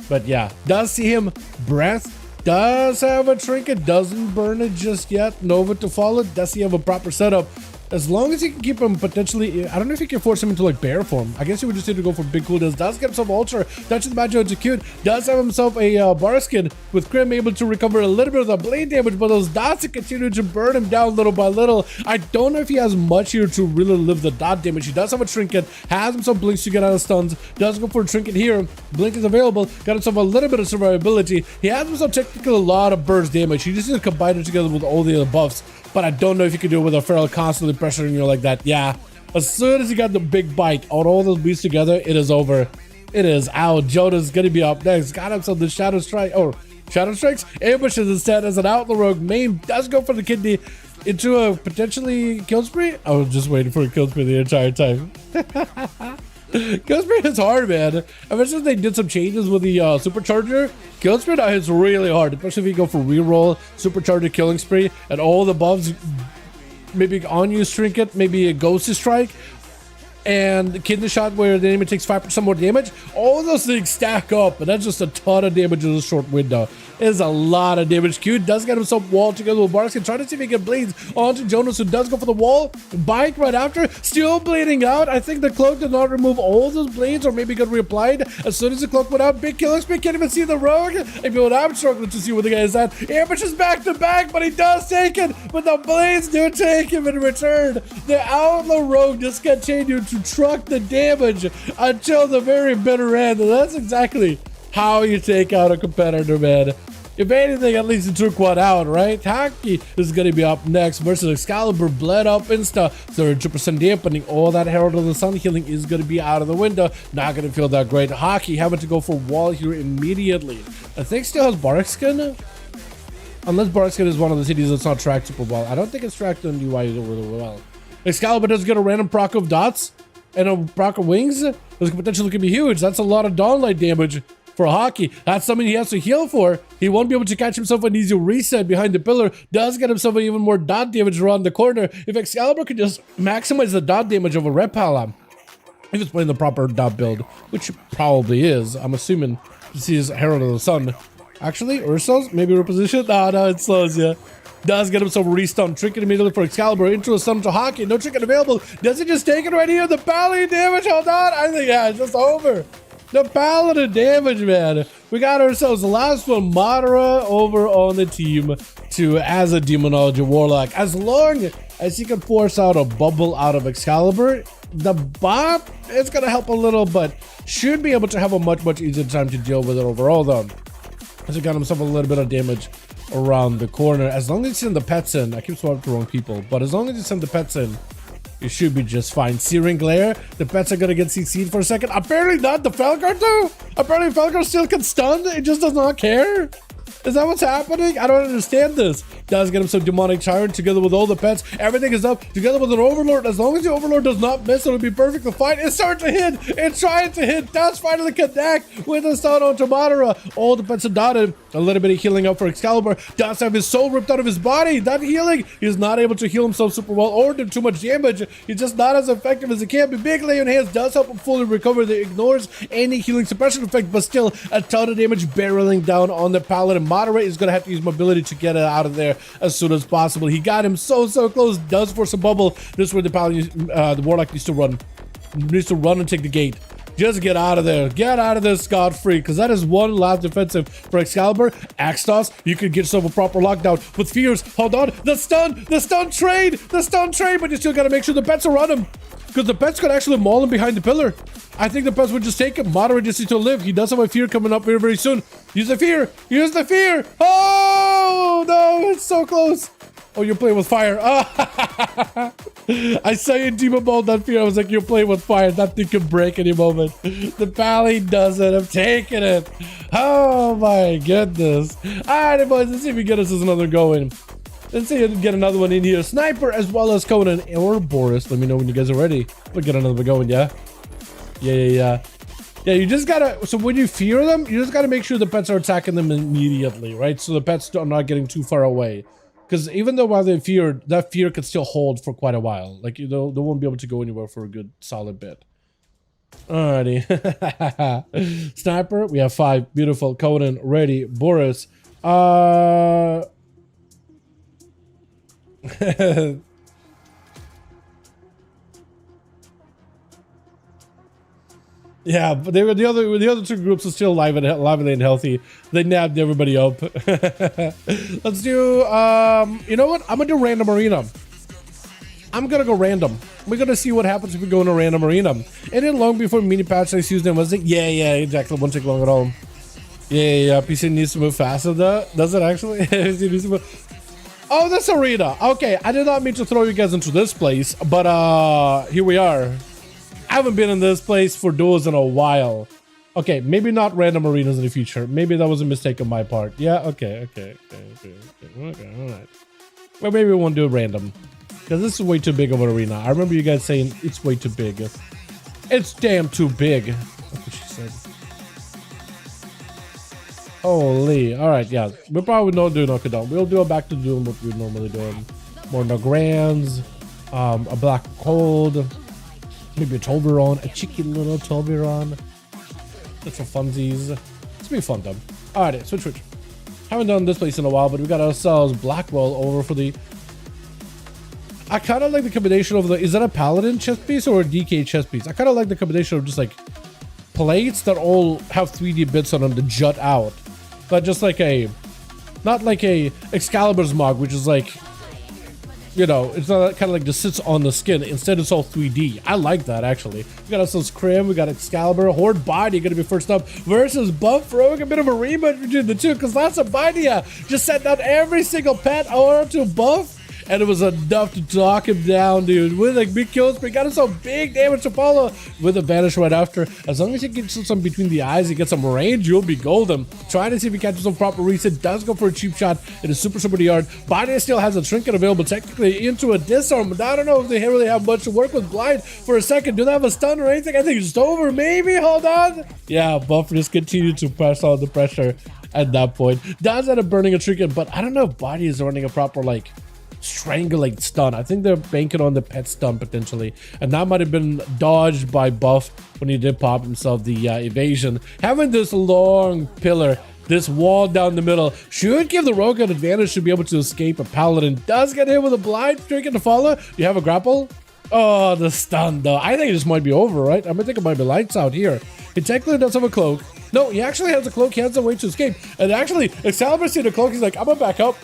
But yeah, does see him. Breath does have a trinket, doesn't burn it just yet. Nova to follow. Does he have a proper setup? As long as he can keep him potentially, I don't know if he can force him into like bear form. I guess he would just need to go for big cooldowns. Does get himself ultra, touches the Magi to cute. Does have himself a bar skin with Krim able to recover a little bit of the blade damage, but those dots continue to burn him down little by little. I don't know if he has much here to really live the dot damage. He does have a trinket, has himself blinks to get out of stuns, does go for a trinket here. Blink is available, got himself a little bit of survivability. He has himself technically a lot of burst damage. He just needs to combine it together with all the other buffs. But I don't know if you can do it with a Feral constantly pressuring you like that. Yeah, as soon as you got the big bite on all those beasts together, it is over. It is out. Jonah's gonna be up next. Got himself the Shadow Strike. Oh, Shadow Strikes. Ambushes instead as an Outlaw Rogue. Main does go for the kidney into a potentially kill spree. I was just waiting for a kill spree the entire time. Kill spree is hard, man. Ever since they did some changes with the supercharger, kill spree now hits really hard, especially if you go for reroll, supercharger, killing spree, and all the buffs. Maybe on you trinket, maybe a ghost strike, and kidney shot where the enemy takes 5% more damage. All those things stack up, and that's just a ton of damage in a short window. It is a lot of damage. Q does get himself walled together with Barskin, trying to see if he can bleed onto Jonas, who does go for the wall. Bite right after, still bleeding out. I think the cloak did not remove all those blades, or maybe got reapplied. As soon as the cloak went out, big killing spree, can't even see the rogue. I mean, I'm struggling to see where the guy is at. Ambushes back to back, but he does take it. But the blades do take him in return. The Outlaw Rogue just continued to truck the damage until the very bitter end. And that's exactly how you take out a competitor, man. If anything, at least it took one out, right? Hockey is going to be up next versus Excalibur. Bled up insta. 32% dampening. All that Herald of the Sun healing is going to be out of the window. Not going to feel that great. Hockey having to go for wall here immediately. I think still has Bark Skin. Unless Bark Skin is one of the cities that's not tracked super well. I don't think it's tracked on UI really well. Excalibur does get a random proc of dots and a proc of wings. This potentially could be huge. That's a lot of dawnlight damage for Hockey. That's something he has to heal for. He won't be able to catch himself an easy reset behind the pillar. Does get himself even more dot damage around the corner. If Excalibur could just maximize the dot damage of a Repala, if it's playing the proper dot build, which probably is, I'm assuming to see his Herald of the Sun. Actually, Ursos, maybe reposition? No, it slows you. Does get himself a restun. Trinket immediately for Excalibur. Into a stun to Hockey. No trinket available. Does he just take it right here? The Paladin damage. Hold on. I think, yeah, it's just over. The Paladin damage, man. We got ourselves the last one. Madara over on the team to as a Demonology Warlock. As long as he can force out a bubble out of Excalibur, the bot is going to help a little, but should be able to have a much easier time to deal with it overall, though. As he got himself a little bit of damage around the corner. As long as you send the pets in, I keep swapping the wrong people, but as long as you send the pets in, you should be just fine. Searing Glare, the pets are gonna get CC'd for a second. Apparently not the Felgar though. Apparently Felgar still can stun, it just does not care. Is that what's happening? I don't understand this. Does get him some Demonic Tyrant together with all the pets. Everything is up together with an Overlord. As long as the Overlord does not miss, it'll be perfectly fine. It's starting to hit. It's trying to hit. Does finally connect with a stun onto Madara. All the pets are dotted. A little bit of healing up for Excalibur. Does have his soul ripped out of his body. Not healing. He's not able to heal himself super well or do too much damage. He's just not as effective as he can be. Big Lay on Hands does help him fully recover. That ignores any healing suppression effect, but still a ton of damage barreling down on the Paladin. Madara is going to have to use mobility to get it out of there as soon as possible. He got him so close. Does force a bubble. This is where the Paladin, the Warlock needs to run. Needs to run and take the gate. Just get out of there. Get out of there scot-free, because that is one last defensive for Excalibur. Axtos, you could get yourself a proper lockdown. With Fears, hold on. The stun trade, but you still got to make sure the pets are on him, because the pets could actually maul him behind the pillar. I think the pets would just take him. Moderate just needs to live. He does have a fear coming up very soon. Use the fear. Use the fear. Oh, no, it's so close. Oh, you're playing with fire. I saw you demon ball that fear. I was like, you're playing with fire. That thing could break any moment. The Pally does it. I'm taking it. Oh, my goodness. All right, boys. Let's see if we get us another going. Let's see if we can get another one in here. Sniper as well as Conan or Boris. Let me know when you guys are ready. We'll get another one going, yeah? Yeah, you just gotta, so when you fear them, you just gotta make sure the pets are attacking them immediately, right? So the pets are not getting too far away. Because even though while they fear, that fear could still hold for quite a while. Like, you know, they won't be able to go anywhere for a good solid bit. Alrighty. Sniper, we have 5. Beautiful. Conan, ready. Boris. Yeah, but they were the other two groups are still lively and healthy. They nabbed everybody up. Let's do you know what? I'm gonna do random arena. I'm gonna go random. We're gonna see what happens if we go in a random arena. And then long before mini patch I used them, was it? Yeah, exactly. It won't take long at all. Yeah. PC needs to move faster though. Does it actually? PC needs to move. Oh, this arena. Okay, I did not mean to throw you guys into this place, but here we are. I haven't been in this place for duels in a while. Okay, maybe not random arenas in the future. Maybe that was a mistake on my part. Yeah, okay, all right. Well, maybe we won't do random, because this is way too big of an arena. I remember you guys saying it's way too big. It's damn too big. That's what she said. Holy. All right, yeah. We'll probably not do Knockdown. We'll do it back to doing what we normally do. More Nogrands, a Black Cold. Maybe a Tolveron, a cheeky little Tolveron. Just for funsies. It's be fun though. Alright, switch. Haven't done this place in a while, but we got ourselves Blackwell over for the... I kind of like the combination of the... Is that a Paladin chest piece or a DK chest piece? I kind of like the combination of just like plates that all have 3D bits on them to jut out. But just like a... Not like a Excalibur's Mog, which is like you know, it's not kind of like just sits on the skin. Instead, it's all 3D. I like that, actually. We got ASUS Crim, we got Excalibur, Horde Body going to be first up versus Buff Rogue. A bit of a rematch between the two, because lots of Body just sent down every single pet over to Buff. And it was enough to talk him down, dude. With like big kills, but he got him some big damage to follow with a vanish right after. As long as he gets some between the eyes, he gets some range, you'll be golden. Trying to see if he catches some proper reset. Does go for a cheap shot. It is super yard. Body still has a trinket available technically into a disarm, but I don't know if they really have much to work with. Blind for a second. Do they have a stun or anything? I think it's over. Maybe. Hold on. Yeah, Buff just continued to press on the pressure at that point. Does end up burning a trinket, but I don't know if Body is running a proper like strangulate stun. I think they're banking on the pet stun potentially, and that might have been dodged by Buff when he did pop himself the evasion. Having this long pillar, this wall down the middle, should give the Rogue an advantage to be able to escape. A Paladin does get hit with a blind trinket to follow. You have a grapple. Oh, the stun though. I think this might be over, right? I think it might be lights out here. He technically does have a cloak. No, he actually has a cloak. He has a way to escape. And actually, Excalibur see the cloak. He's like, I'm gonna back up.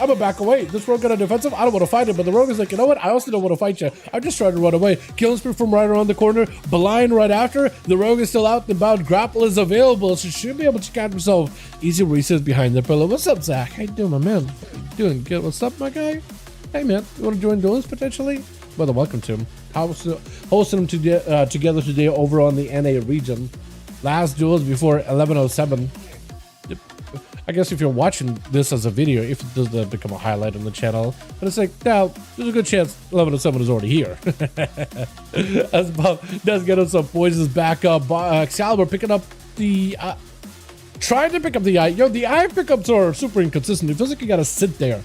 I'm gonna back away. This Rogue got a defensive. I don't want to fight it, but the Rogue is like, you know what? I also don't want to fight you. I'm just trying to run away. Killing spree from right around the corner. Blind right after. The Rogue is still out and about. Grapple is available, so should be able to catch himself. Easy resets behind the pillow. What's up, Zach? How you doing, my man? Doing good. What's up, my guy? Hey, man. You want to join Duels potentially? Well, welcome to him. Hosting them together today over on the NA region. Last Duels before 11:07. I guess if you're watching this as a video, if it does become a highlight on the channel, but it's like, now there's a good chance 11:07 is already here. As Bob does get him some poisons back up. Excalibur picking up the trying to pick up the eye. Yo, the eye pickups are super inconsistent. It feels like you gotta sit there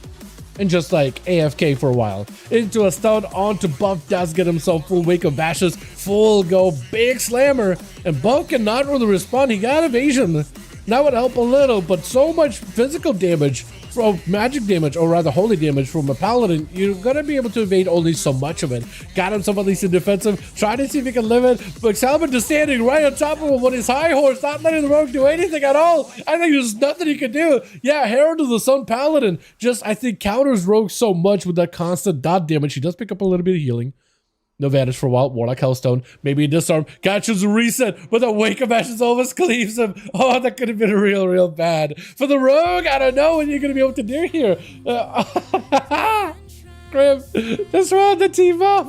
and just like AFK for a while. Into a stun, onto Buff, does get himself full wake of bashes, full go, big slammer, and Buff cannot really respond. He got evasion. That would help a little, but so much physical damage from magic damage, or rather holy damage from a Paladin, you're gonna be able to evade only so much of it. Got himself at least in defensive, trying to see if he can live it, but Excalibur just standing right on top of him on his high horse, not letting the Rogue do anything at all. I think there's nothing he can do. Yeah, Herald of the Sun Paladin just, I think, counters Rogue so much with that constant dot damage. He does pick up a little bit of healing. No vanish for a while. Warlock Hellstone. Maybe a disarm. Catches a reset, but the wake of ashes almost cleaves him. Oh, that could have been real bad. For the Rogue, I don't know what you're going to be able to do here. Grim, just round the team up.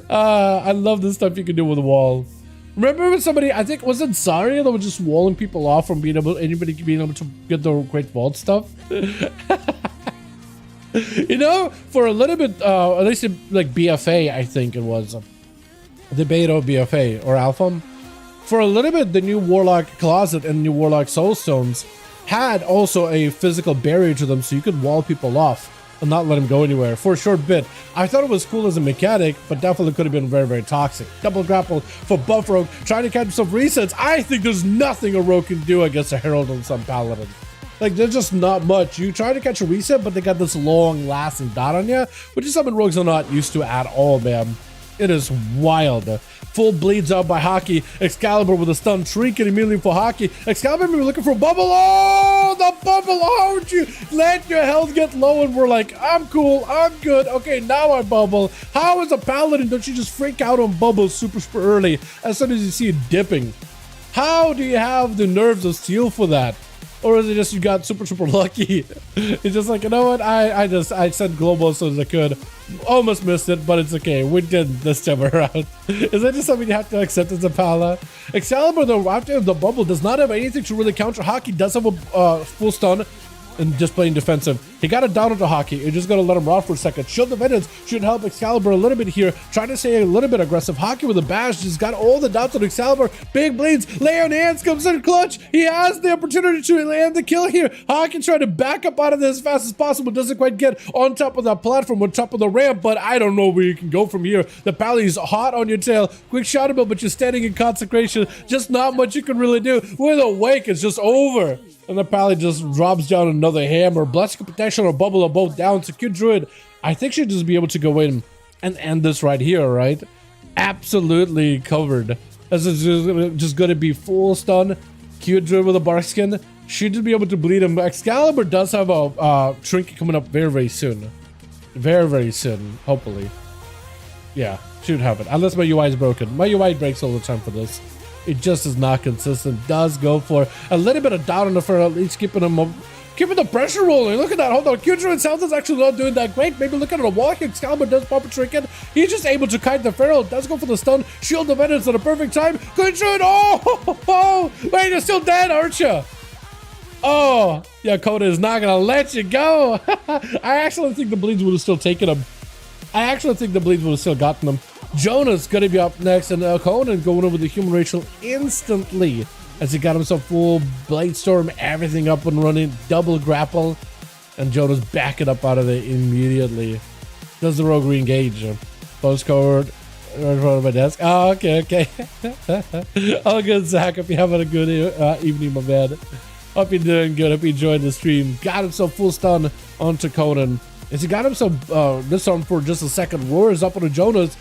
I love the stuff you can do with the wall. Remember when somebody, I think, was it Zarya that was just walling people off from anybody being able to get the Great Vault stuff? You know, for a little bit, at least like BFA, I think it was the beta of BFA or Alpha. For a little bit, the new Warlock Closet and new Warlock Soulstones had also a physical barrier to them, so you could wall people off and not let them go anywhere for a short bit. I thought it was cool as a mechanic, but definitely could have been very toxic. Double grapple for Buff Rogue, trying to catch some resets. I think there's nothing a Rogue can do against a Herald and some Paladin. Like, there's just not much. You try to catch a reset, but they got this long-lasting dot on you, which is something Rogues are not used to at all, man. It is wild. Full bleeds out by Hockey. Excalibur with a stun trinket immediately for Hockey. Excalibur maybe looking for a bubble. Oh, the bubble. Oh, would you let your health get low? And we're like, I'm cool. I'm good. Okay, now I bubble. How is a Paladin? Don't you just freak out on bubbles super early as soon as you see it dipping? How do you have the nerves of steel for that? Or is it just you got super lucky? It's just like, you know what? I said global as soon as I could. Almost missed it, but it's okay. We did this time around. Is that just something you have to accept as a Pala? Excalibur, though, after the bubble, does not have anything to really counter Hockey. Does have a full stun and just playing defensive. He got it down into Hockey. You're just gonna let him rot for a second. Shield of Vengeance should help Excalibur a little bit here. Trying to stay a little bit aggressive. Hockey with a bash just got all the dots on Excalibur. Big bleeds. Lay on hands comes in clutch. He has the opportunity to land the kill here. Hockey trying to back up out of this as fast as possible. Doesn't quite get on top of that platform, on top of the ramp, but I don't know where you can go from here. The Pally's hot on your tail. Quick shot him, but you're standing in consecration. Just not much you can really do. With a wake, it's just over. And the Pally just drops down another hammer. Blessing Protection or Bubble are both down. Secure Druid, I think should just be able to go in and end this right here, right? Absolutely covered. This is just going to be full stun. Cute Druid with a bark skin. Should just be able to bleed him. Excalibur does have a trinket coming up very soon. very, very soon, hopefully. Yeah, should happen. Unless my UI is broken. My UI breaks all the time for this. It just is not consistent. Does go for a little bit of down on the front, at least keeping the pressure rolling. Look at that. Hold on. Q itself is actually not doing that great. Maybe look at the wall. Excalibur does pop a trinket. He's just able to kite the Feral. Does go for the stun. Shield the Venus at a perfect time. Good shot. Oh, wait, you're still dead, aren't you? Oh, yeah, Coda is not going to let you go. I actually think the bleeds would have still taken him. I actually think the bleeds would have still gotten him. Jonas going to be up next, and Conan going over the human racial instantly as he got himself full blade storm, everything up and running, double grapple, and Jonas backing up out of there immediately. Does the rogue re-engage? Postcode right in front of my desk. Oh, okay. All good, Zach. Hope you're having a good evening, my man. Hope you're doing good. Hope you enjoyed the stream. Got himself full stun onto Conan. As he got himself disarmed for just a second, roars up onto Jonas.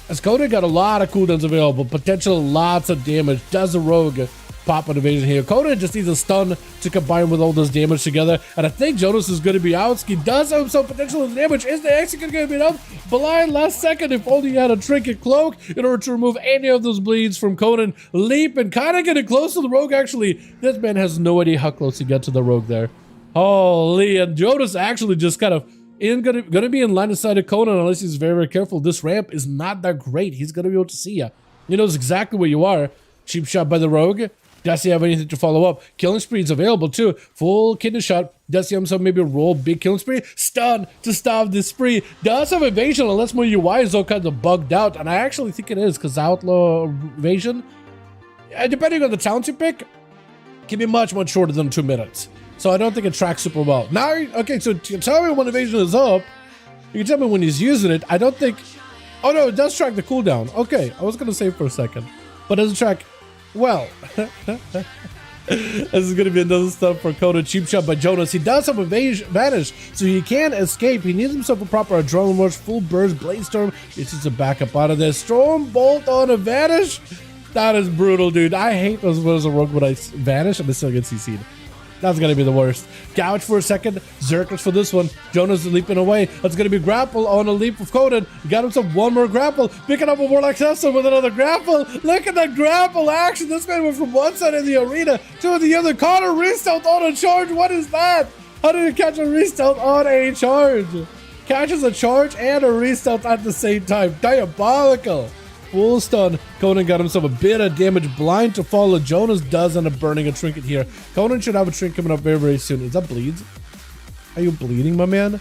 As Conan got a lot of cooldowns available, potential lots of damage. Does the rogue pop an evasion here? Conan just needs a stun to combine with all this damage together. And I think Jonas is going to be out. He does have some potential damage. Is the execute going to be enough? Blind last second. If only he had a trinket cloak in order to remove any of those bleeds from Conan. Leap and kind of getting close to the rogue, actually. This man has no idea how close to get to the rogue there. Holy, and Jonas actually just kind of gonna be in line of sight of Conan unless he's very, very careful. This ramp is not that great. He's gonna be able to see you. He knows exactly where you are. Cheap shot by the rogue. Does he have anything to follow up? Killing spree is available too. Full kidney shot. Does he himself maybe roll big killing spree? Stun to stop this spree. Does have evasion unless my UI is all kind of bugged out. And I actually think it is because outlaw evasion, depending on the talent you pick, can be much, much shorter than 2 minutes. So I don't think it tracks super well. Now, okay, so tell me when evasion is up. You can tell me when he's using it. I don't think... Oh, no, it does track the cooldown. Okay, I was going to say for a second. But it doesn't track... Well. This is going to be another stuff for Coda. Cheap shot by Jonas. He does have vanish, so he can escape. He needs himself a proper adrenaline rush. Full burst, blade storm. He needs to back up out of there. Storm bolt on a vanish. That is brutal, dude. I hate those as a rogue when I vanish and I still get CC'd. That's going to be the worst. Gouge for a second. Zerkers for this one. Jonas is leaping away. That's going to be grapple on a leap with Conan. Got himself one more grapple. Picking up a Warlock Cessna with another grapple. Look at that grapple action. This man went from one side of the arena to the other. Caught a restart on a charge. What is that? How did he catch a restart on a charge? Catches a charge and a restart at the same time. Diabolical. Full stun. Conan got himself a bit of damage. Blind to follow. Jonas does end up burning a trinket here. Conan should have a trinket coming up very, very soon. Is that bleeds? Are you bleeding, my man?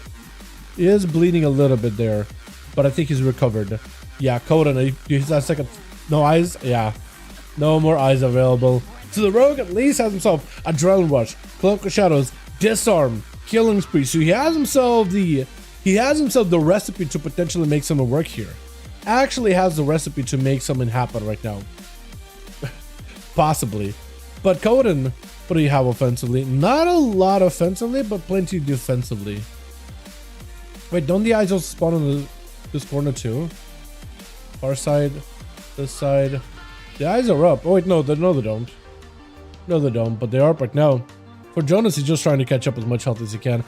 He is bleeding a little bit there, but I think he's recovered. Yeah, Conan, he's that second. No eyes? Yeah. No more eyes available. So the rogue at least has himself adrenaline rush, cloak of shadows, disarm, killing spree. So he has himself the recipe to potentially make something work here. Actually has the recipe to make something happen right now. Possibly. But Conan, what do you have offensively? Not a lot offensively, but plenty defensively. Wait, don't the eyes also spawn on this corner too? Far side, this side. The eyes are up. Oh wait, no, they don't. No, they don't, but they are up right now. For Jonas, he's just trying to catch up as much health as he can.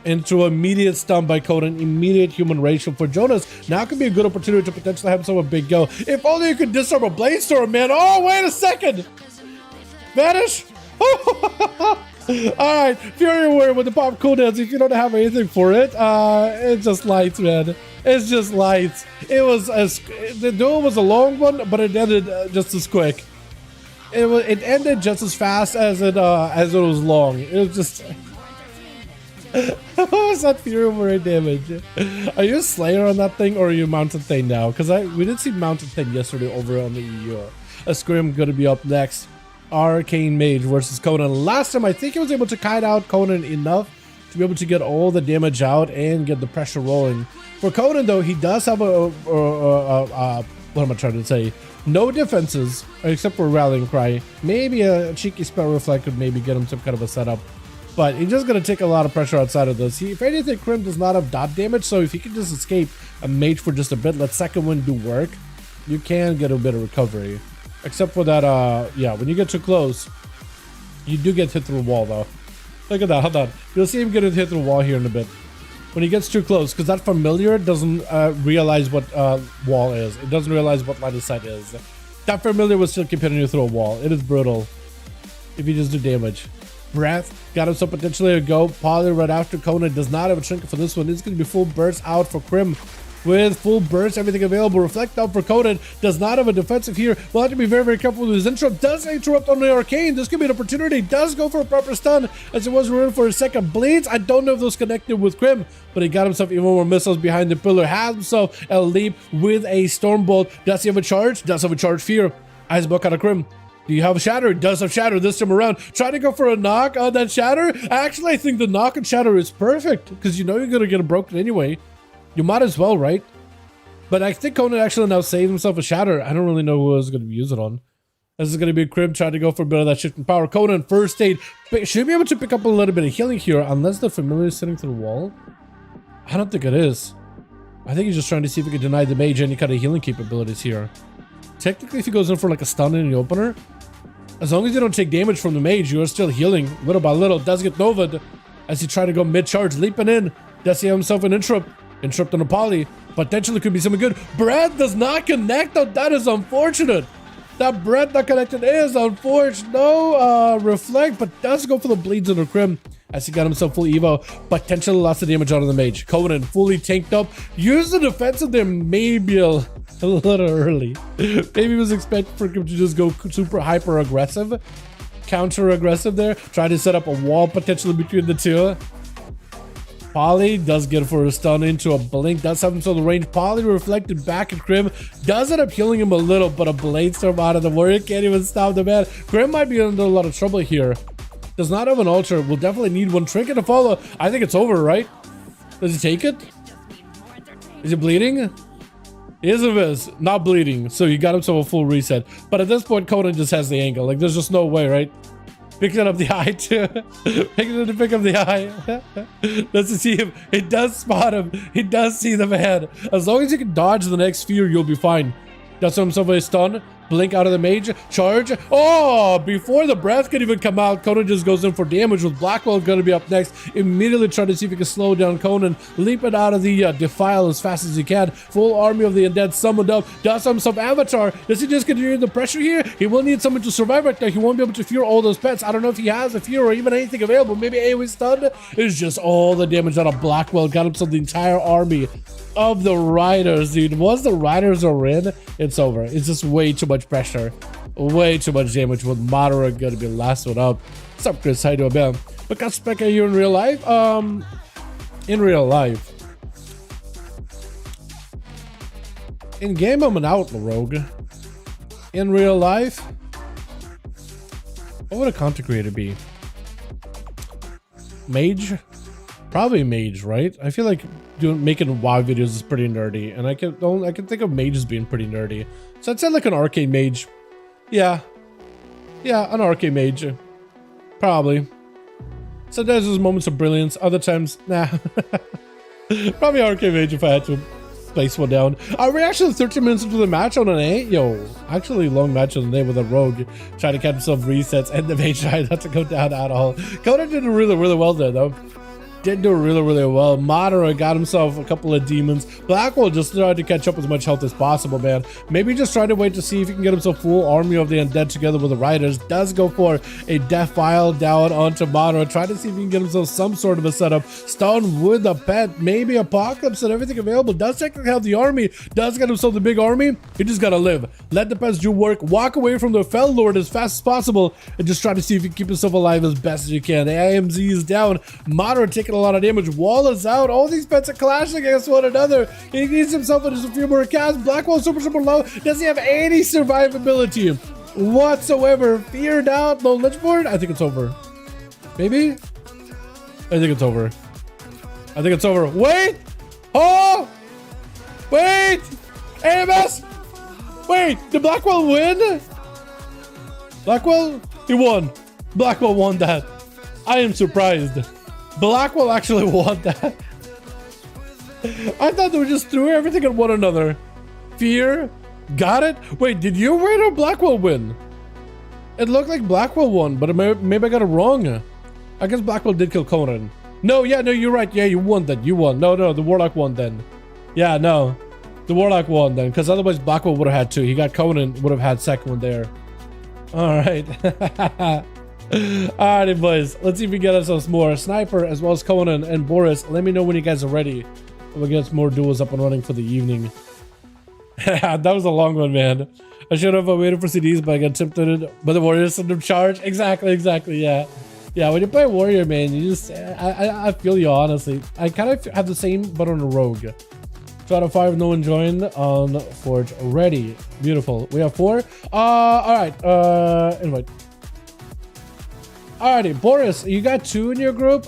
Into immediate stun by Conan, immediate human racial for Jonas. Now could be a good opportunity to potentially have himself a big go. If only you could disarm a blade storm, man. Oh, wait a second. Vanish. Alright, Fury Warrior with the pop cooldowns. If you don't have anything for it, it's just lights, man. It's just lights. The duel was a long one, but it ended just as quick. It ended just as fast as it was long. It was just... What was that Fury Warrior damage? Are you a Slayer on that thing, or are you Mountain Thane now? Because we did see Mountain Thane yesterday over on the EU. A Scrim going to be up next. Arcane Mage versus Conan. Last time, I think he was able to kite out Conan enough to be able to get all the damage out and get the pressure rolling. For Conan, though, he does have what am I trying to say? No defenses, except for Rallying Cry. Maybe a cheeky Spell Reflect could maybe get him some kind of a setup. But he's just going to take a lot of pressure outside of this. If anything, Crim does not have dot damage, so if he can just escape a mage for just a bit, let second wind do work, you can get a bit of recovery. Except for that, yeah, when you get too close, you do get hit through the wall, though. Look at that, hold on. You'll see him get hit through the wall here in a bit. When he gets too close, because that familiar doesn't realize what wall is. It doesn't realize what line of sight is. That familiar will still keep hitting you through a wall. It is brutal if you just do damage. Breath got himself potentially a go. Poly right after Conan does not have a trinket for this one. It's going to be full burst out for Crim. With full burst, everything available. Reflect out for Conan. Does not have a defensive here. Will have to be very, very careful with his intro. Does interrupt on the arcane. This could be an opportunity. Does go for a proper stun as it was running for a second. Bleeds. I don't know if those connected with Crim, but he got himself even more missiles behind the pillar. Has himself a leap with a Stormbolt. Does he have a charge? Does have a charge. Fear. Icebox out of Crim. Do you have a shatter? It does have shatter this time around. Try to go for a knock on that shatter. Actually, I think the knock and shatter is perfect because you know you're going to get it broken anyway. You might as well, right? But I think Conan actually now saved himself a shatter. I don't really know who I was going to use it on. This is going to be a Crib trying to go for a bit of that shifting power. Conan, first aid. Should be able to pick up a little bit of healing here unless the familiar is sitting through the wall. I don't think it is. I think he's just trying to see if he can deny the mage any kind of healing capabilities here. Technically, if he goes in for like a stun in the opener, as long as you don't take damage from the mage, you are still healing little by little. Does get Nova'd as he try to go mid-charge, leaping in. Does he have himself an interrupt? Interrupt on a poly. Potentially could be something good. Breath does not connect though. That is unfortunate. That breath not connected is unfortunate. No reflect, but does go for the bleeds on the Crim as he got himself full evo. Potentially lots of damage out of the mage. Conan fully tanked up. Use the defensive there maybe a little early. Maybe he was expecting for him to just go super hyper aggressive. Counter aggressive there. Try to set up a wall potentially between the two. Poly does get for a stun into a blink. Does have himself the range. Poly reflected back at Crim. Does end up healing him a little, but a blade storm out of the warrior can't even stop the man. Crim might be under a lot of trouble here. Does not have an altar. Will definitely need one trinket to follow. I think it's over, right? Does he take it? Is he bleeding? He is not bleeding, so he got himself a full reset. But at this point, Conan just has the angle. Like, there's just no way, right? Picking up the eye too. Picking to pick up the eye. Let's see him. He does spot him. He does see the man. As long as you can dodge the next fear, you'll be fine. Does himself a stun. Blink out of the mage. Charge. Oh, before the breath can even come out, Conan just goes in for damage with Blackwell going to be up next. Immediately trying to see if he can slow down Conan. Leap it out of the defile as fast as he can. Full army of the undead summoned up. Does himself avatar. Does he just continue the pressure here? He will need someone to survive right there. He won't be able to fear all those pets. I don't know if he has a fear or even anything available. Maybe AoE stun. It's just all the damage out of Blackwell. Got himself the entire army of the riders, dude. Once the riders are in, it's over. It's just way too much pressure, way too much damage with Moderate gonna be last one up. What's up, Chris? How you doing, man? Look at Specca here in real life. In game, I'm an outlaw rogue. In real life, what would a content creator be? Mage? Probably mage, right? I feel like making WoW videos is pretty nerdy, and I can think of mages being pretty nerdy. So I'd say like an arcade mage. Yeah, an arcade mage, probably. Sometimes there's moments of brilliance, other times, nah. Probably arcade mage if I had to place one down. Are we actually 13 minutes into the match on an A? Yo, actually long match on an A with a rogue trying to catch himself resets and the mage tried not to go down at all. Conan did really, really well there though. Did do really, really well. Madara got himself a couple of demons. Blackwell just tried to catch up as much health as possible, man. Maybe just try to wait to see if he can get himself full army of the undead together with the riders. Does go for a death file down onto Madara. Try to see if he can get himself some sort of a setup. Stun with a pet. Maybe Apocalypse and everything available. Does technically have the army. Does get himself the big army. He just gotta live. Let the pets do work. Walk away from the Fell Lord as fast as possible. And just try to see if you can keep yourself alive as best as you can. The AMZ is down. Madara taking a lot of damage. Wall is out. All these pets are clashing against one another. He needs himself into a few more casts. Blackwell super low. Does he have any survivability whatsoever? Feared out. No Lichboard. I think it's over. Maybe? I think it's over. I think it's over. Wait! Oh! Wait! AMS! Wait! Did Blackwell win? Blackwell? He won. Blackwell won that. I am surprised. Blackwell actually won that. I thought they just threw everything at one another. Fear. Got it? Wait, did you win or Blackwell win? It looked like Blackwell won, but maybe I got it wrong. I guess Blackwell did kill Conan. No, yeah, no, you're right. Yeah, you won then. You won. No, the Warlock won then. Yeah, no. The Warlock won then, because otherwise Blackwell would have had two. He got Conan, would have had second one there. All right. Alrighty, boys. Let's see if we get ourselves more. Sniper, as well as Conan and Boris. Let me know when you guys are ready. We'll get some more duels up and running for the evening. That was a long one, man. I should have waited for CDs, but I got tempted by the Warrior Syndrome charge. Exactly, yeah. Yeah, when you play Warrior, man, you just... I feel you, honestly. I kind of have the same, but on a Rogue. 2 out of 5, no one joined on Forge. Ready. Beautiful. We have 4. Alright. Invite. Alrighty, Boris, you got 2 in your group?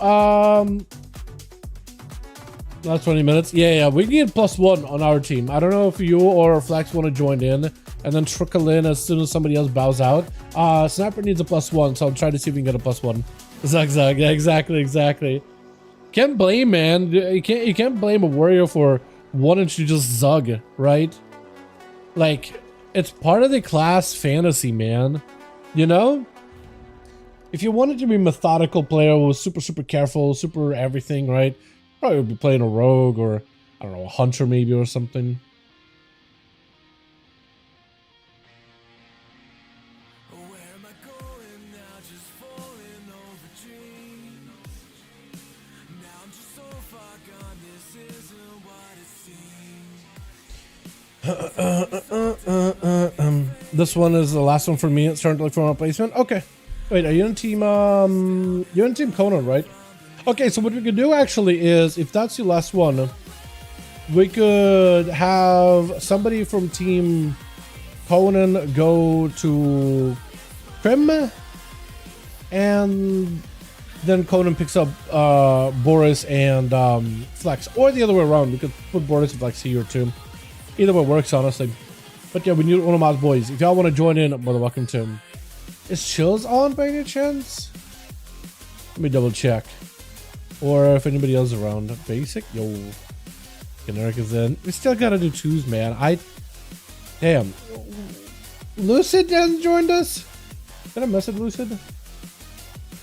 Last 20 minutes. Yeah, we need +1 on our team. I don't know if you or Flex want to join in and then trickle in as soon as somebody else bows out. Sniper needs a +1, so I'm trying to see if we can get a +1. Zug. Yeah, exactly. Can't blame, man. You can't blame a warrior for wanting to just zug, right? Like, it's part of the class fantasy, man. You know? If you wanted to be a methodical player who was super careful, super everything, right? Probably would be playing a rogue or, I don't know, a hunter maybe or something. Where am I going now? Just falling over dreams. Now I'm just so far gone, this isn't what it seems. This one is the last one for me. It's starting to look for a replacement. Okay. Wait, are you in team, you're in team Conan, right? Okay, so what we could do actually is, if that's your last one, we could have somebody from team Conan go to Prim, and then Conan picks up Boris and Flex, or the other way around. We could put Boris and Flex here too. Either way works, honestly. But yeah, we need one of my boys. If y'all want to join in, more than welcome to. Is Chills on by any chance? Let me double check. Or if anybody else is around. Basic? Yo. Generic is in. We still gotta do 2s, man. Damn. Lucid hasn't joined us? Did I message Lucid?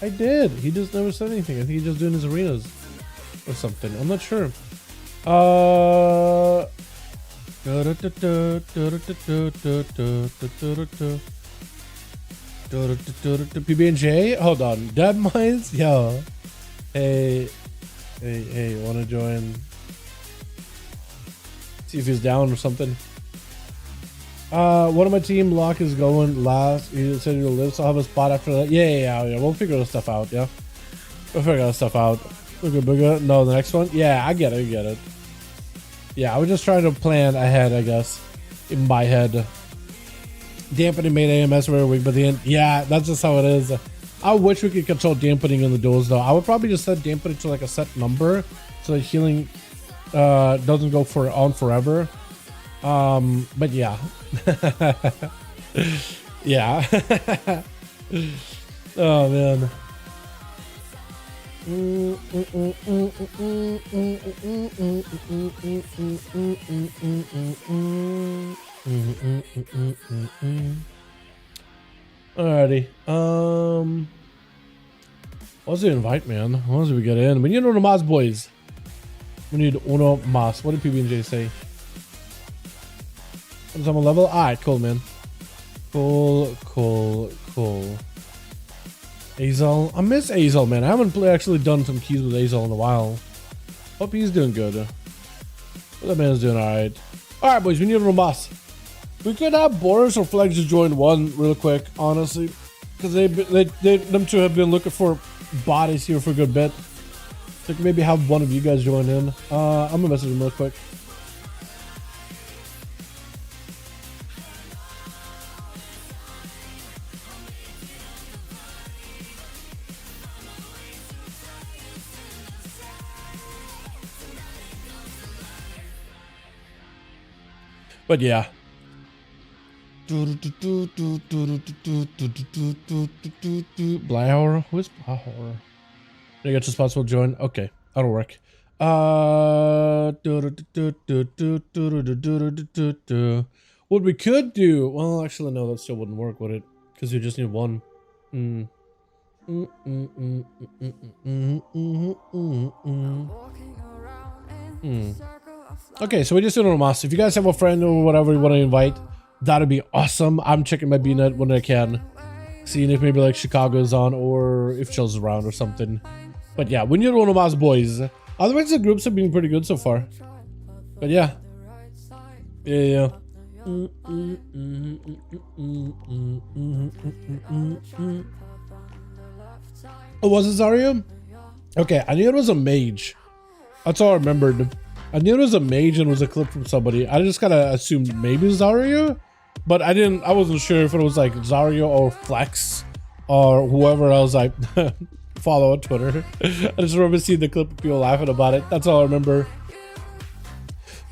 I did. He just never said anything. I think he's just doing his arenas. Or something. I'm not sure. PB&J? Hold on. Dead Minds? Yo. Hey, wanna join? See if he's down or something. One of my team, Locke, is going last. He said he'll live, so I'll have a spot after that. Yeah. We'll figure this stuff out, yeah. We'll figure that stuff out. Booga. No, the next one? Yeah, I get it. Yeah, I was just trying to plan ahead, I guess. In my head. Dampening made AMS very weak, but the end, yeah, that's just how it is. I wish we could control dampening in the duels, though. I would probably just set dampening to like a set number so that healing doesn't go on forever. But yeah. Yeah. Oh, man. Alrighty. What's the invite, man? Once we get in, we need uno mas, boys. We need uno mas. What did PB&J say? I'm on level. Alright, cool, man. Cool. Azel. I miss Azel, man. I haven't actually done some keys with Azel in a while. Hope he's doing good. That man's doing alright. Alright, boys, we need uno mas. We could have Boris or Flex just join one real quick, honestly, because them two have been looking for bodies here for a good bit. So we can maybe have one of you guys join in. I'm gonna message him real quick. But yeah. Blauer? Who is Blauer? Did I get your spots will join? Okay, that'll work. What we could do, well, actually no, that still wouldn't work, would it? Because you just need one. Okay, so we just doing a If you guys have a friend or whatever you want to invite, that'd be awesome. I'm checking my BNet when I can, seeing if maybe like Chicago's on or if Chill's around or something. But yeah, we need one of us boys. Otherwise, the groups have been pretty good so far. But yeah, yeah. Oh, was it Zarya? Okay, I knew it was a mage. That's all I remembered. I knew it was a mage and it was a clip from somebody. I just kind of assumed maybe Zarya, but I wasn't sure if it was like Zarya or Flex or whoever else I follow on Twitter. I just remember seeing the clip of people laughing about it. That's all I remember.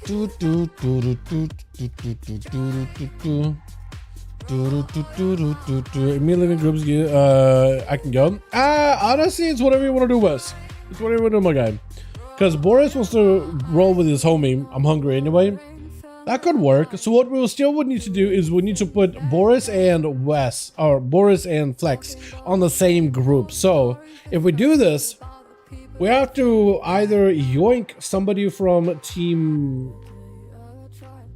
Me living groups, I can go. Honestly, it's whatever you want to do, Wes. It's whatever you want to do, my guy. Because Boris wants to roll with his homie. I'm hungry anyway. That could work. So what we still would need to do is we need to put Boris and Wes, or Boris and Flex, on the same group. So if we do this, we have to either yoink somebody from Team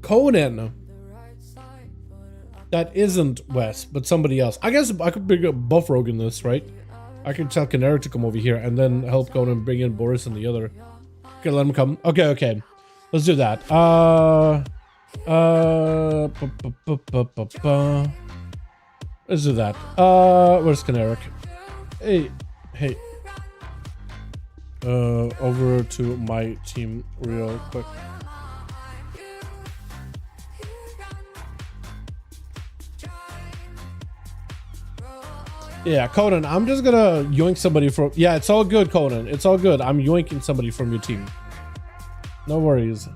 Conan that isn't Wes, but somebody else. I guess I could bring up Buff Rogue in this, right? I can tell Canary to come over here and then help Conan bring in Boris and the other. Okay, let him come. Okay. Let's do that. Let's do that. Where's Canaric? Hey. Over to my team real quick. Yeah, Conan, I'm just gonna yoink somebody from... Yeah, it's all good, Conan. It's all good. I'm yoinking somebody from your team. No worries.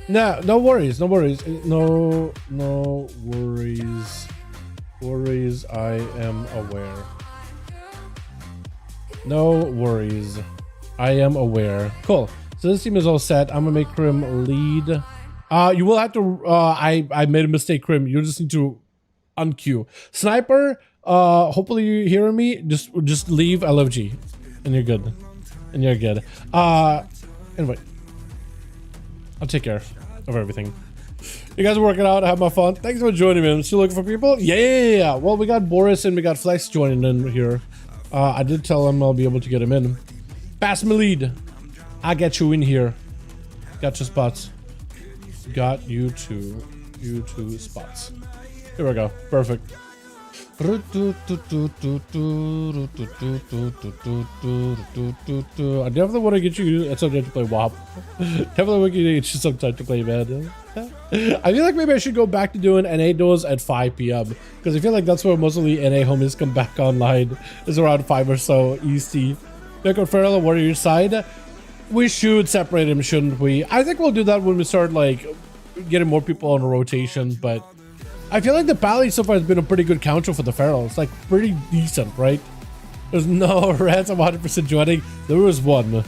Nah, no worries. No worries. No worries. Worries, I am aware. No worries. I am aware. Cool. So this team is all set. I'm gonna make Krim lead. You will have to... I made a mistake, Krim. You just need to unqueue. Sniper... hopefully you hearing me. Just leave LFG and you're good. Anyway, I'll take care of everything. You guys are working out. Have my fun. Thanks for joining me. I'm still looking for people. Yeah. Well, we got Boris and we got Flex joining in here. I did tell him I'll be able to get him in. Pass me lead. I get you in here. Got your spots. Got you two spots. Here we go. Perfect. I definitely want to get you sometime to play WoW. Definitely want to get you sometime to play, man. I feel like maybe I should go back to doing NA duels at 5 p.m. because I feel like that's where most of the NA homies come back online. Is around 5 or so EST. Back on Feral, what are your side? We should separate him, shouldn't we? I think we'll do that when we start like getting more people on a rotation, but I feel like the Pally so far has been a pretty good counter for the Feral. It's like pretty decent, right? There's no rats. I'm 100% joining. There was one. We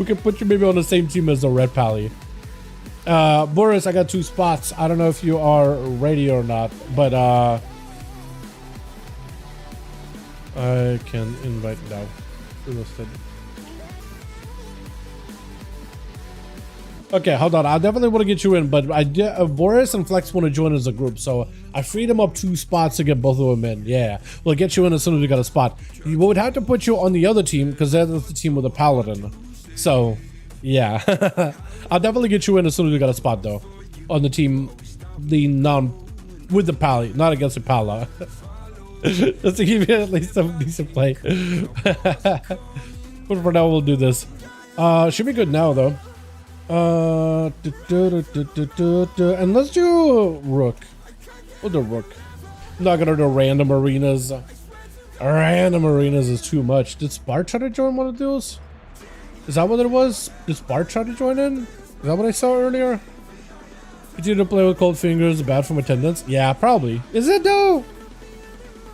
can put you maybe on the same team as the Red Pally. Boris, I got 2 spots. I don't know if you are ready or not, but I can invite now. Listed. Okay, hold on. I definitely want to get you in, but Boris and Flex want to join as a group, so I freed them up 2 spots to get both of them in. Yeah, we'll get you in as soon as we got a spot. We would have to put you on the other team because that's the team with the Paladin. So, yeah, I'll definitely get you in as soon as we got a spot, though, on the team, with the Pally, not against the Pala. Just to give you at least some decent play. But for now, we'll do this. Should be good now, though. And let's do Rook. We'll do Rook. I'm not gonna do random arenas. Random arenas is too much. Did Spart try to join one of those? Is that what it was? Did Spart try to join in? Is that what I saw earlier? Continue to play with cold fingers, bad from attendance? Yeah, probably. Is it though?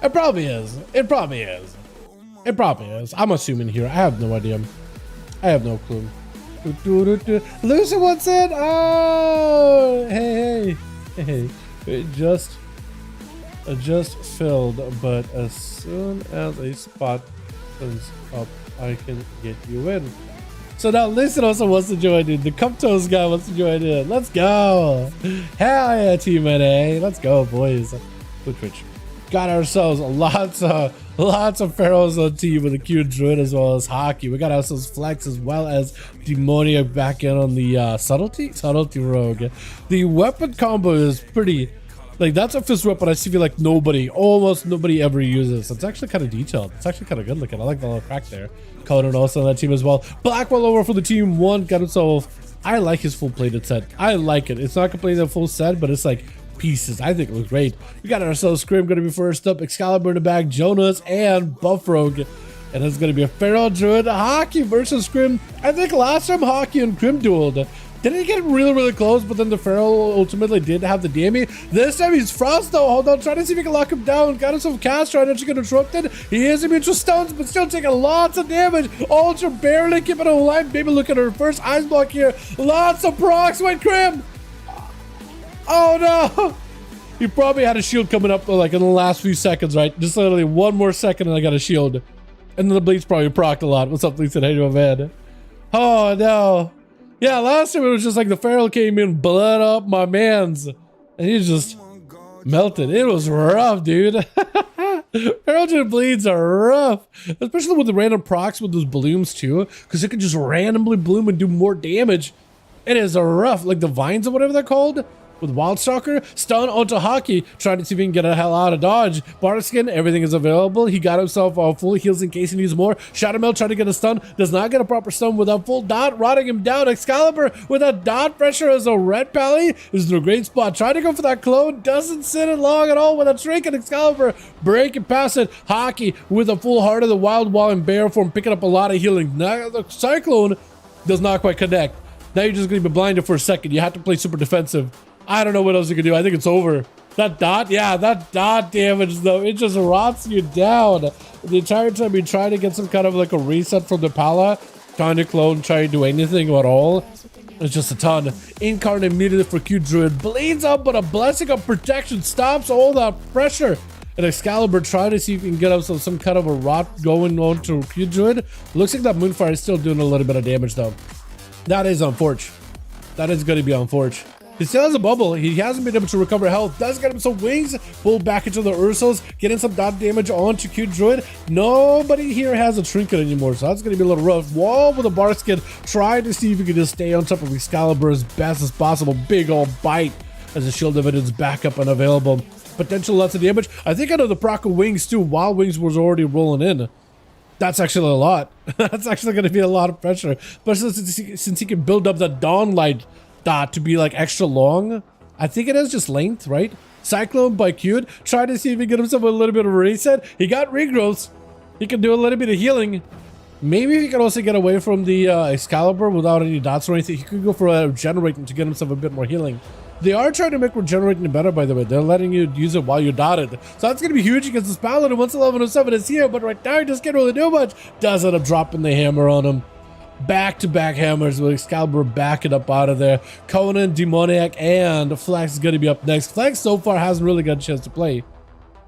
It probably is. It probably is. It probably is. I'm assuming here. I have no idea. I have no clue. Lucy, what's it? Oh, hey. Just just filled, but as soon as a spot comes up, I can get you in. So now Listen also wants to join in. The Cup Toast guy wants to join in. Let's go. Hell yeah, Team NA. Let's go, boys. Good Twitch. Got ourselves lots of pharaohs on team with a cute druid as well as hockey. We got ourselves flex as well as demoniac back in on the subtlety rogue. The weapon combo is pretty, like, that's a fist weapon I feel like almost nobody ever uses. It's actually kind of detailed. It's actually kind of good looking. I like the little crack there. Conan also on that team as well. Blackwell over for the team one. Got himself, I like his full plated set. I like it. It's not completely a full set, but it's like pieces. I think it looks great. We got ourselves Scream going to be first up. Excalibur in the back. Jonas and Buff Rogue. And it's going to be a Pharaoh Druid Hockey versus Scream. I think last time Hockey and Grim dueled. Didn't he get really close, but then the Pharaoh ultimately did have the DME. This time he's Frost though. Hold on, trying to see if he can lock him down. Got himself cast, trying to get interrupted. He is immune to stuns, but still taking lots of damage. Ultra barely keeping it alive. Maybe look at her first ice block here. Lots of procs. Wait, Crim. Oh no. He probably had a shield coming up like in the last few seconds, right? Just literally one more second and I got a shield. And then the Bleach probably procced a lot. What's up, Lisa? Hey, my man. Oh no. Yeah, last time it was just like the Pharaoh came in, blood up my mans, and he just melted. It was rough, dude. Pharaoh Druid bleeds are rough, especially with the random procs with those blooms too, because it can just randomly bloom and do more damage. It is rough, like the vines or whatever they're called. With Wildstalker, stun onto Hockey, trying to see if he can get a hell out of dodge. Bardskin, everything is available. He got himself full heals in case he needs more. Shadowmeld trying to get a stun, does not get a proper stun without full dot, rotting him down. Excalibur with a dot pressure as a red pally is in a great spot. Trying to go for that clone, doesn't sit it long at all with a Drake and Excalibur breaking past it. Hockey with a full heart of the Wild Wall in bear form, picking up a lot of healing. Now the Cyclone does not quite connect. Now you're just going to be blinded for a second. You have to play super defensive. I don't know what else you can do. I think it's over. That dot, yeah, that dot damage though, it just rots you down. The entire time you try to get some kind of like a reset from the Pala, trying to clone, trying to do anything at all. It's just a ton. Incarnate immediately for Q Druid. Bleeds up, but a blessing of protection stops all that pressure. And Excalibur trying to see if he can get up some kind of a rot going on to Q Druid. Looks like that Moonfire is still doing a little bit of damage though. That is unfortunate. That is going to be unfortunate. He still has a bubble. He hasn't been able to recover health. Does get him some wings. Pull back into the Ursos. Getting some dot damage onto Q Druid. Nobody here has a trinket anymore, so that's going to be a little rough. Wall with a Barskin. Trying to see if he can just stay on top of Excalibur as best as possible. Big old bite as the shield evidence back up and available. Potential lots of damage. I think I know the proc of wings too. Wild Wings was already rolling in. That's actually a lot. That's actually going to be a lot of pressure. But since he can build up the Dawn Light dot to be like extra long. I think it is just length, right? Cyclone by Q'd. Try to see if he can get himself a little bit of a reset. He got regrowths. He can do a little bit of healing. Maybe he can also get away from the Excalibur without any dots or anything. He could go for regenerating to get himself a bit more healing. They are trying to make regenerating better, by the way. They're letting you use it while you're dotted. So that's going to be huge against this Paladin. Once 1107 is here, but right now he just can't really do much. Does end up dropping the hammer on him. Back-to-back hammers with Excalibur backing up out of there. Conan, Demoniac, and Flex is going to be up next. Flex so far hasn't really got a chance to play.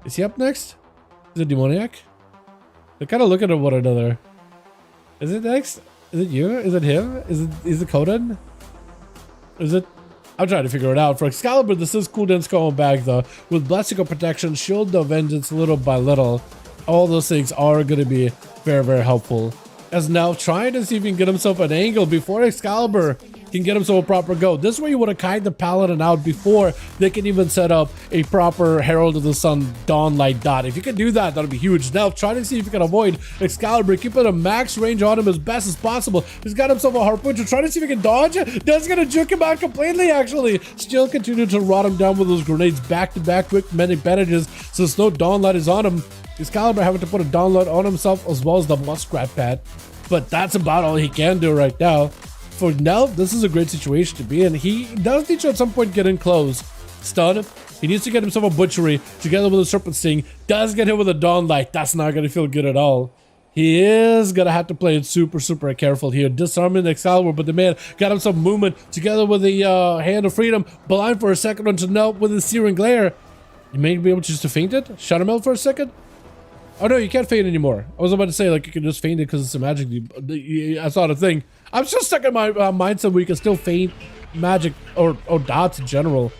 Is he up next? Is it Demoniac? They're kind of looking at one another. Is it next? Is it you? Is it him? Is it Conan? Is it? I'm trying to figure it out. For Excalibur, this is cooldowns going back though. With Blessing of Protection, Shield of Vengeance little by little. All those things are going to be very helpful. As now trying to see if he can get himself an angle before Excalibur can get himself a proper go. This way you want to kite the Paladin out before they can even set up a proper Herald of the Sun Dawn Light dot. If you can do that, that'll be huge. Now try to see if you can avoid Excalibur, keeping a max range on him as best as possible. He's got himself a Harpoon to try to see if he can dodge. That's gonna juke him out completely actually. Still continue to rot him down with those grenades back to back with many bandages since no Dawn Light is on him. Excalibur having to put a Dawn Light on himself as well as the Muskrat Pad. But that's about all he can do right now. For now, this is a great situation to be in. He does need to at some point get in close. Stun. He needs to get himself a Butchery together with a Serpent Sting. Does get hit with a Dawn Light. That's not going to feel good at all. He is going to have to play it super careful here. Disarming Excalibur, but the man got him some movement together with the Hand of Freedom. Blind for a second onto Nelp with his Searing Glare. You may be able to just feint it? Shadow Meld for a second? Oh no, you can't feint anymore. I was about to say, like, you can just feint it because it's a magic. That's not a thing. I'm still stuck in my mindset where you can still feint magic or dots in general.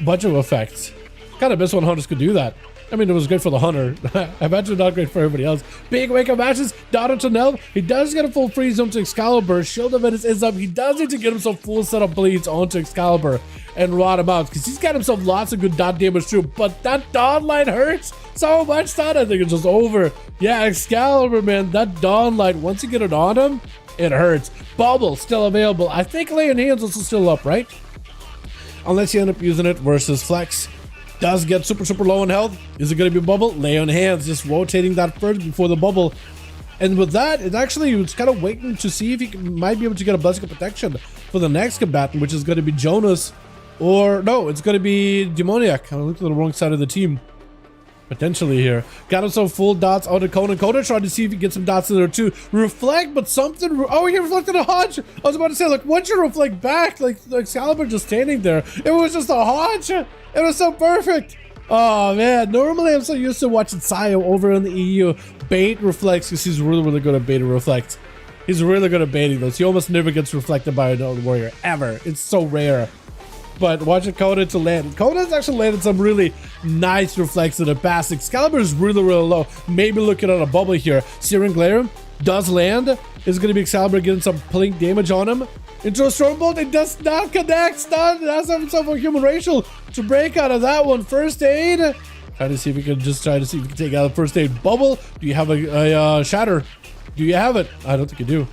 Bunch of effects. Kind of miss when hunters could do that. I mean, it was great for the hunter. I imagine not great for everybody else. Big wake-up matches. Dot onto Nell. He does get a full freeze onto Excalibur. Shield of Menace is up. He does need to get himself full set of bleeds onto Excalibur and rot him out because he's got himself lots of good dot damage too. But that dawn light hurts so much that I think it's just over. Yeah, Excalibur, man. That dawn light, once you get it on him, it hurts. Bubble still available. I think Lay on Hands also still up, right? Unless you end up using it versus Flex. Does get super low on health. Is it going to be Bubble? Lay on Hands, just rotating that first before the Bubble. And with that, it's kind of waiting to see if he might be able to get a Blessing of Protection for the next combatant, which is going to be Jonas. Or, no, it's going to be Demoniac. I looked at the wrong side of the team. Potentially here. Got himself full dots out of Conan. Conan tried to see if he gets some dots in there too. Reflect, but something... Oh, he reflected a Hodge. I was about to say, like, once you reflect back, like Excalibur just standing there, it was just a Hodge. It was so perfect. Oh, man. Normally, I'm so used to watching Sayo over in the EU bait reflects because he's really good at bait and reflect. He's really good at baiting those. He almost never gets reflected by another warrior, ever. It's so rare. But watching Conan to land. Conan's actually landed some really nice reflects in the past. Excalibur is really low. Maybe looking at a bubble here. Searing Glare does land. Is going to be Excalibur getting some blink damage on him. Into a Stormbolt. It does not connect. Stun. That's himself a human racial to break out of that one. First aid. Trying to see if we can take out the first aid bubble. Do you have a shatter? Do you have it? I don't think you do.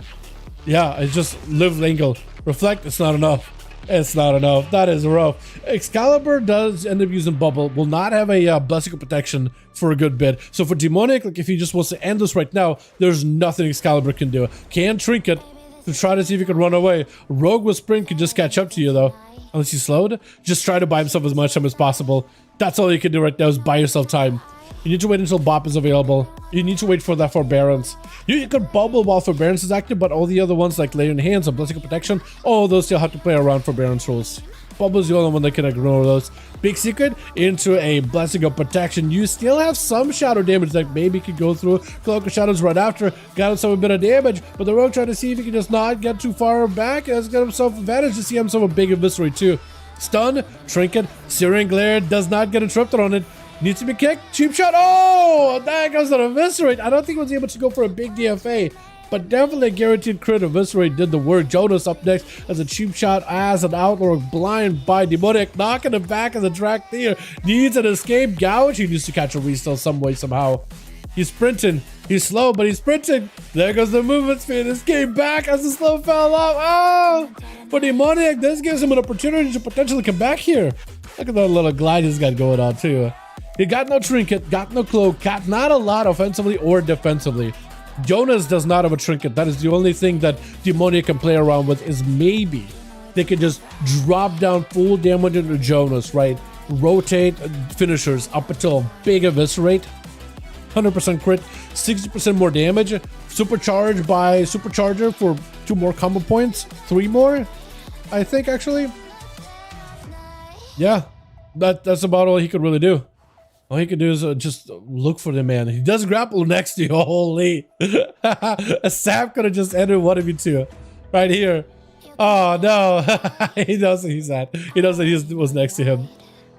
Yeah, it's just live angle. Reflect. It's not enough. It's not enough. That is rough. Excalibur does end up using Bubble. Will not have a Blessing of Protection for a good bit. So for Demonic, like if he just wants to end this right now, there's nothing Excalibur can do. Can Trinket to try to see if he can run away. Rogue with Sprint can just catch up to you though. Unless he's slowed. Just try to buy himself as much time as possible. That's all you can do right now is buy yourself time. You need to wait until Bop is available. You need to wait for that Forbearance. You could bubble while Forbearance is active, but all the other ones like Lay on Hands or Blessing of Protection, all those still have to play around Forbearance rules. Bubble's the only one that can ignore those. Big secret, into a Blessing of Protection. You still have some shadow damage that maybe could go through. Cloak of Shadows right after. Got himself a bit of damage, but the Rogue trying to see if he can just not get too far back. Has got himself advantage to see himself a big Eviscerate too. Stun, Trinket, Searing Glare does not get interrupted on it. Needs to be kicked. Cheap shot. Oh, that goes to Eviscerate. I don't think he was able to go for a big DFA, but definitely a guaranteed crit. Eviscerate did the work. Jonas up next as a cheap shot as an Outlaw. Blind by Demonic. Knocking him back as a Drakthir. Needs an escape. Gouge. He needs to catch a resell some way, somehow. He's sprinting. He's slow, but he's sprinting. There goes the movement speed. Escape back as the slow fell off. Oh, for Demonic, this gives him an opportunity to potentially come back here. Look at that little glide he's got going on, too. He got no Trinket, got no Cloak, got not a lot offensively or defensively. Jonas does not have a Trinket. That is the only thing that Demonic can play around with is maybe they can just drop down full damage into Jonas, right? Rotate finishers up until a big Eviscerate. 100% crit, 60% more damage. Supercharge by Supercharger for 2 more combo points. 3 more, I think, actually. Yeah, that's about all he could really do. All he could do is just look for the man. He does grapple next to you. Holy. A sap could have just ended one of you two. Right here. Oh, no. He knows that he's at. He knows that he was next to him.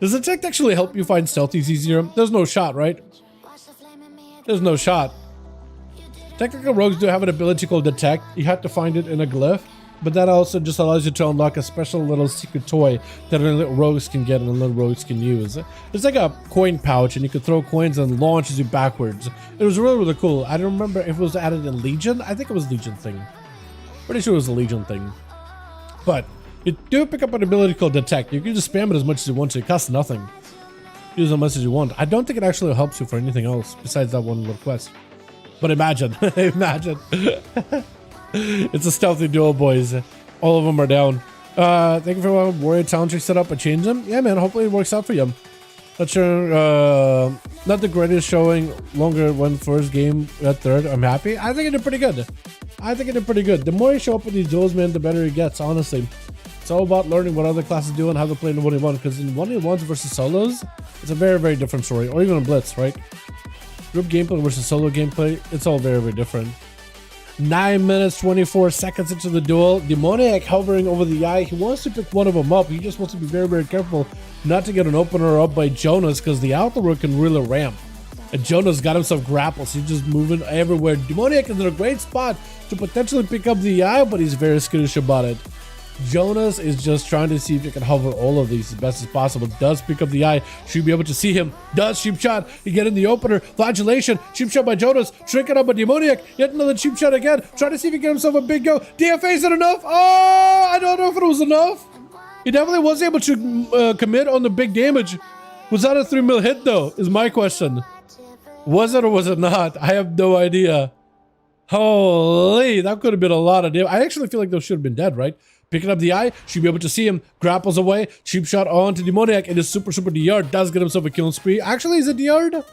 Does the tech actually help you find stealthies easier? There's no shot, right? There's no shot. Technical rogues do have an ability called Detect. You have to find it in a glyph. But that also just allows you to unlock a special little secret toy that only rogues can get and only rogues can use. It's like a coin pouch and you can throw coins and it launches you backwards. It was really cool. I don't remember if it was added in Legion. I think it was Legion thing. Pretty sure it was a Legion thing. But you do pick up an ability called Detect. You can just spam it as much as you want to. It costs nothing. Use as much as you want. I don't think it actually helps you for anything else besides that one little quest. But imagine. Imagine. It's a stealthy duel, boys. All of them are down. Thank you for my warrior talent tree set up and change them. Yeah, man. Hopefully it works out for you. Not sure. Not the greatest showing. Longer one first game at third. I'm happy. I think it did pretty good. The more you show up with these duels, man, the better it gets, honestly. It's all about learning what other classes do and how to play in 1v1, because in 1v1s versus solos, it's a very, very different story. Or even a blitz, right? Group gameplay versus solo gameplay, it's all very, very different. 9 minutes, 24 seconds into the duel. Demoniac hovering over the eye. He wants to pick one of them up. He just wants to be very, very careful not to get an opener up by Jonas, because the outlaw can really ramp. And Jonas got himself grappled, so he's just moving everywhere. Demoniac is in a great spot to potentially pick up the eye, but he's very skittish about it. Jonas is just trying to see if he can hover all of these as best as possible. Does pick up the eye. Should be able to see him. Does cheap shot. He get in the opener. Flagellation. Cheap shot by Jonas. Shrink it up by Demoniac. Yet another cheap shot again. Trying to see if he get himself a big go. DFA, is it enough? Oh, I don't know if it was enough. He definitely was able to commit on the big damage. Was that a 3 mil hit though? Is my question. Was it or was it not? I have no idea. Holy, that could have been a lot of damage. I actually feel like those should have been dead, right? Picking up the eye, should be able to see him, grapples away, cheap shot on to Demoniac, and his super DR does get himself a killing spree. Actually, is it DR?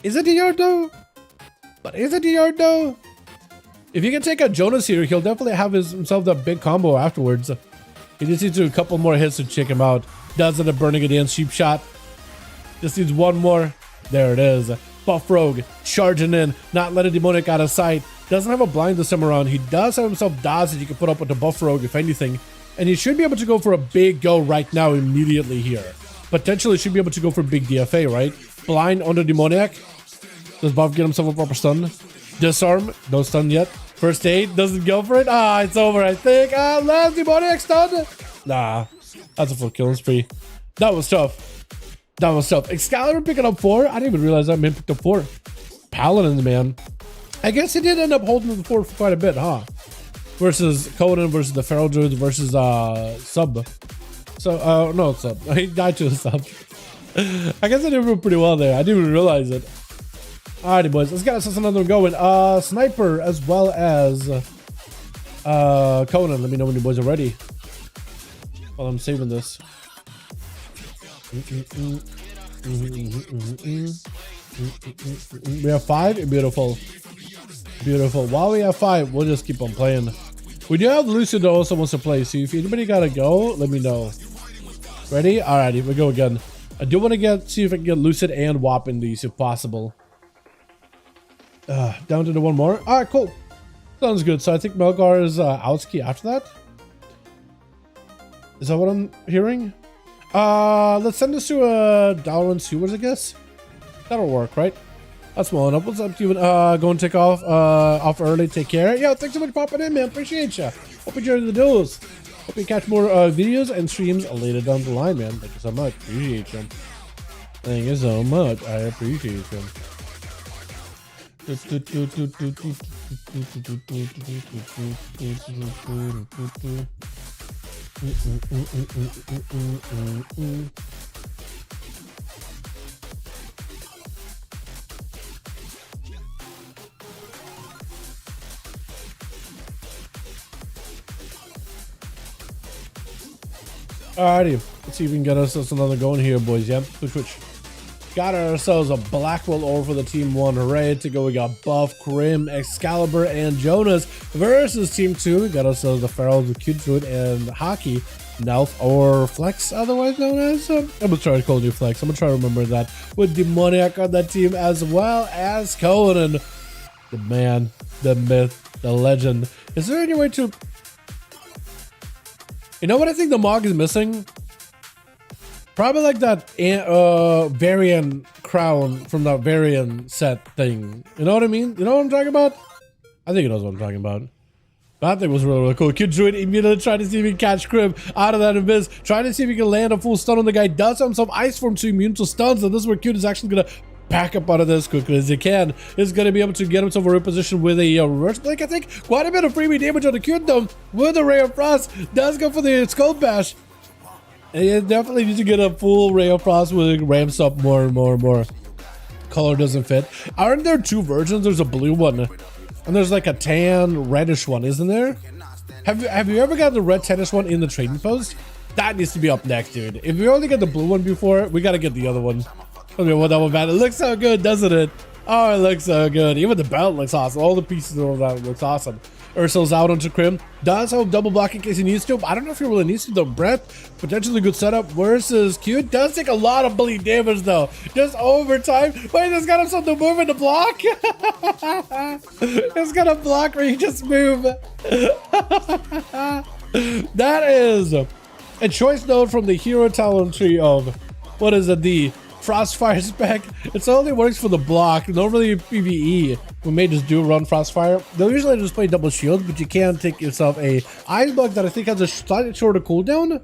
Is it DR though? But is it DR though? If you can take out Jonas here, he'll definitely have himself that big combo afterwards. He just needs to do a couple more hits to check him out. Does end up burning it in, cheap shot. Just needs one more. There it is. Buff Rogue charging in, not letting Demoniac out of sight. Doesn't have a blind this time around. He does have himself dodge that you can put up with the Buff Rogue, if anything. And he should be able to go for a big go right now, immediately here. Potentially should be able to go for big DFA, right? Blind on the Demoniac. Does Buff get himself a proper stun? Disarm, no stun yet. First aid, doesn't go for it. Ah, it's over, I think. Ah, last Demoniac stun. Nah, that's a full killing spree. That was tough. That was tough. Excalibur picking up 4. I didn't even realize that man picked up 4. Paladins, man. I guess he did end up holding the fort for quite a bit, huh? Versus Conan versus the Feral Druids versus Sub. So, no, Sub. He died to the Sub. I guess I did pretty well there. I didn't even realize it. Alrighty, boys. Let's get us another one going. Sniper as well as Conan. Let me know when you boys are ready. While I'm saving this. We have 5. Beautiful. Beautiful. While we have 5, we'll just keep on playing. We do have Lucid that also wants to play, so if anybody gotta go, let me know. Ready? Alrighty, we go again. I do want to see if I can get Lucid and WAP in these if possible. Down to the one more. Alright, cool. Sounds good. So I think Melgar is outski after that. Is that what I'm hearing? Let's send this to Dalaran Sewers, I guess. That'll work, right? That's small enough. What's up, Steven? Go and take off early. Take care. Yo, thanks so much for popping in, man. Appreciate ya. Hope you enjoyed the duels. Hope you catch more videos and streams later down the line, man. Thank you so much. Appreciate you. Thank you so much. I appreciate you. Alrighty, let's see if we can get ourselves another going here, boys. Yeah, switch. Got ourselves a Blackwell over for the team 1. Hooray to go. We got Buff, Krim, Excalibur, and Jonas versus team 2. We got ourselves the Feral, the Cute Druid, and Hockey, Nelf, or Flex, otherwise known as. I'm gonna try to call you Flex. I'm gonna try to remember that. With Demoniac on that team, as well as Conan, the man, the myth, the legend. Is there any way to... You know what I think the Mog is missing? Probably like that Varian crown from that Varian set thing. You know what I mean? You know what I'm talking about? I think he knows what I'm talking about. That thing was really, really cool. Kid Druid immediately trying to see if he can catch Crib out of that Invis. Trying to see if he can land a full stun on the guy. Does have some Ice Form to immune to stuns. And this is where Cute is actually going to back up out of this quickly as he can. Is going to be able to get himself a reposition with a reverse blink, I think. Quite a bit of freebie damage on the Cute though. With a Ray of Frost. Does go for the Skull Bash. And you definitely need to get a full Ray of Frost with it ramps up more and more and more. Color doesn't fit. Aren't there 2 versions? There's a blue one. And there's like a tan reddish one, isn't there? Have you ever got the red tannish one in the trading post? That needs to be up next, dude. If we only got the blue one before, we gotta get the other one. Okay, well, that one bad. It looks so good, doesn't it? Oh, it looks so good. Even the belt looks awesome. All the pieces of that looks awesome. Ursul's out onto Crim. Does have double block in case he needs to. I don't know if he really needs to though. Breath, potentially good setup versus Q. Does take a lot of bleed damage though. Just over time. Wait, this got himself to move in the block. It's got a block where you just move. That is a choice note from the hero talent tree of, what is it, the Frostfire spec. It only works for the block, normally PvE. We may just do run Frostfire. They'll usually just play double shield, but you can take yourself a ice block that I think has a slightly shorter cooldown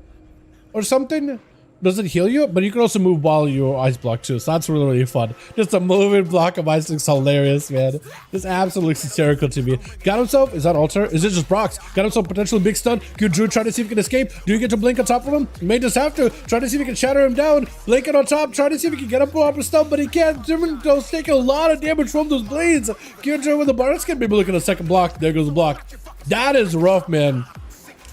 or something. Does it heal you? But you can also move while you ice block too, so that's really, really fun. Just a moving block of ice looks hilarious, man. This absolutely looks hysterical to me. Got himself, is that altar? Is it just Brox? Got himself potentially big stun. Good Druid trying to see if he can escape. Do you get to blink on top of him? You may just have to. Try to see if he can shatter him down. Blink it on top, try to see if he can get up off the stun, but he can't. Does take a lot of damage from those blades. Good Druid with the bar skin, maybe looking at a second block. There goes the block. That is rough, man.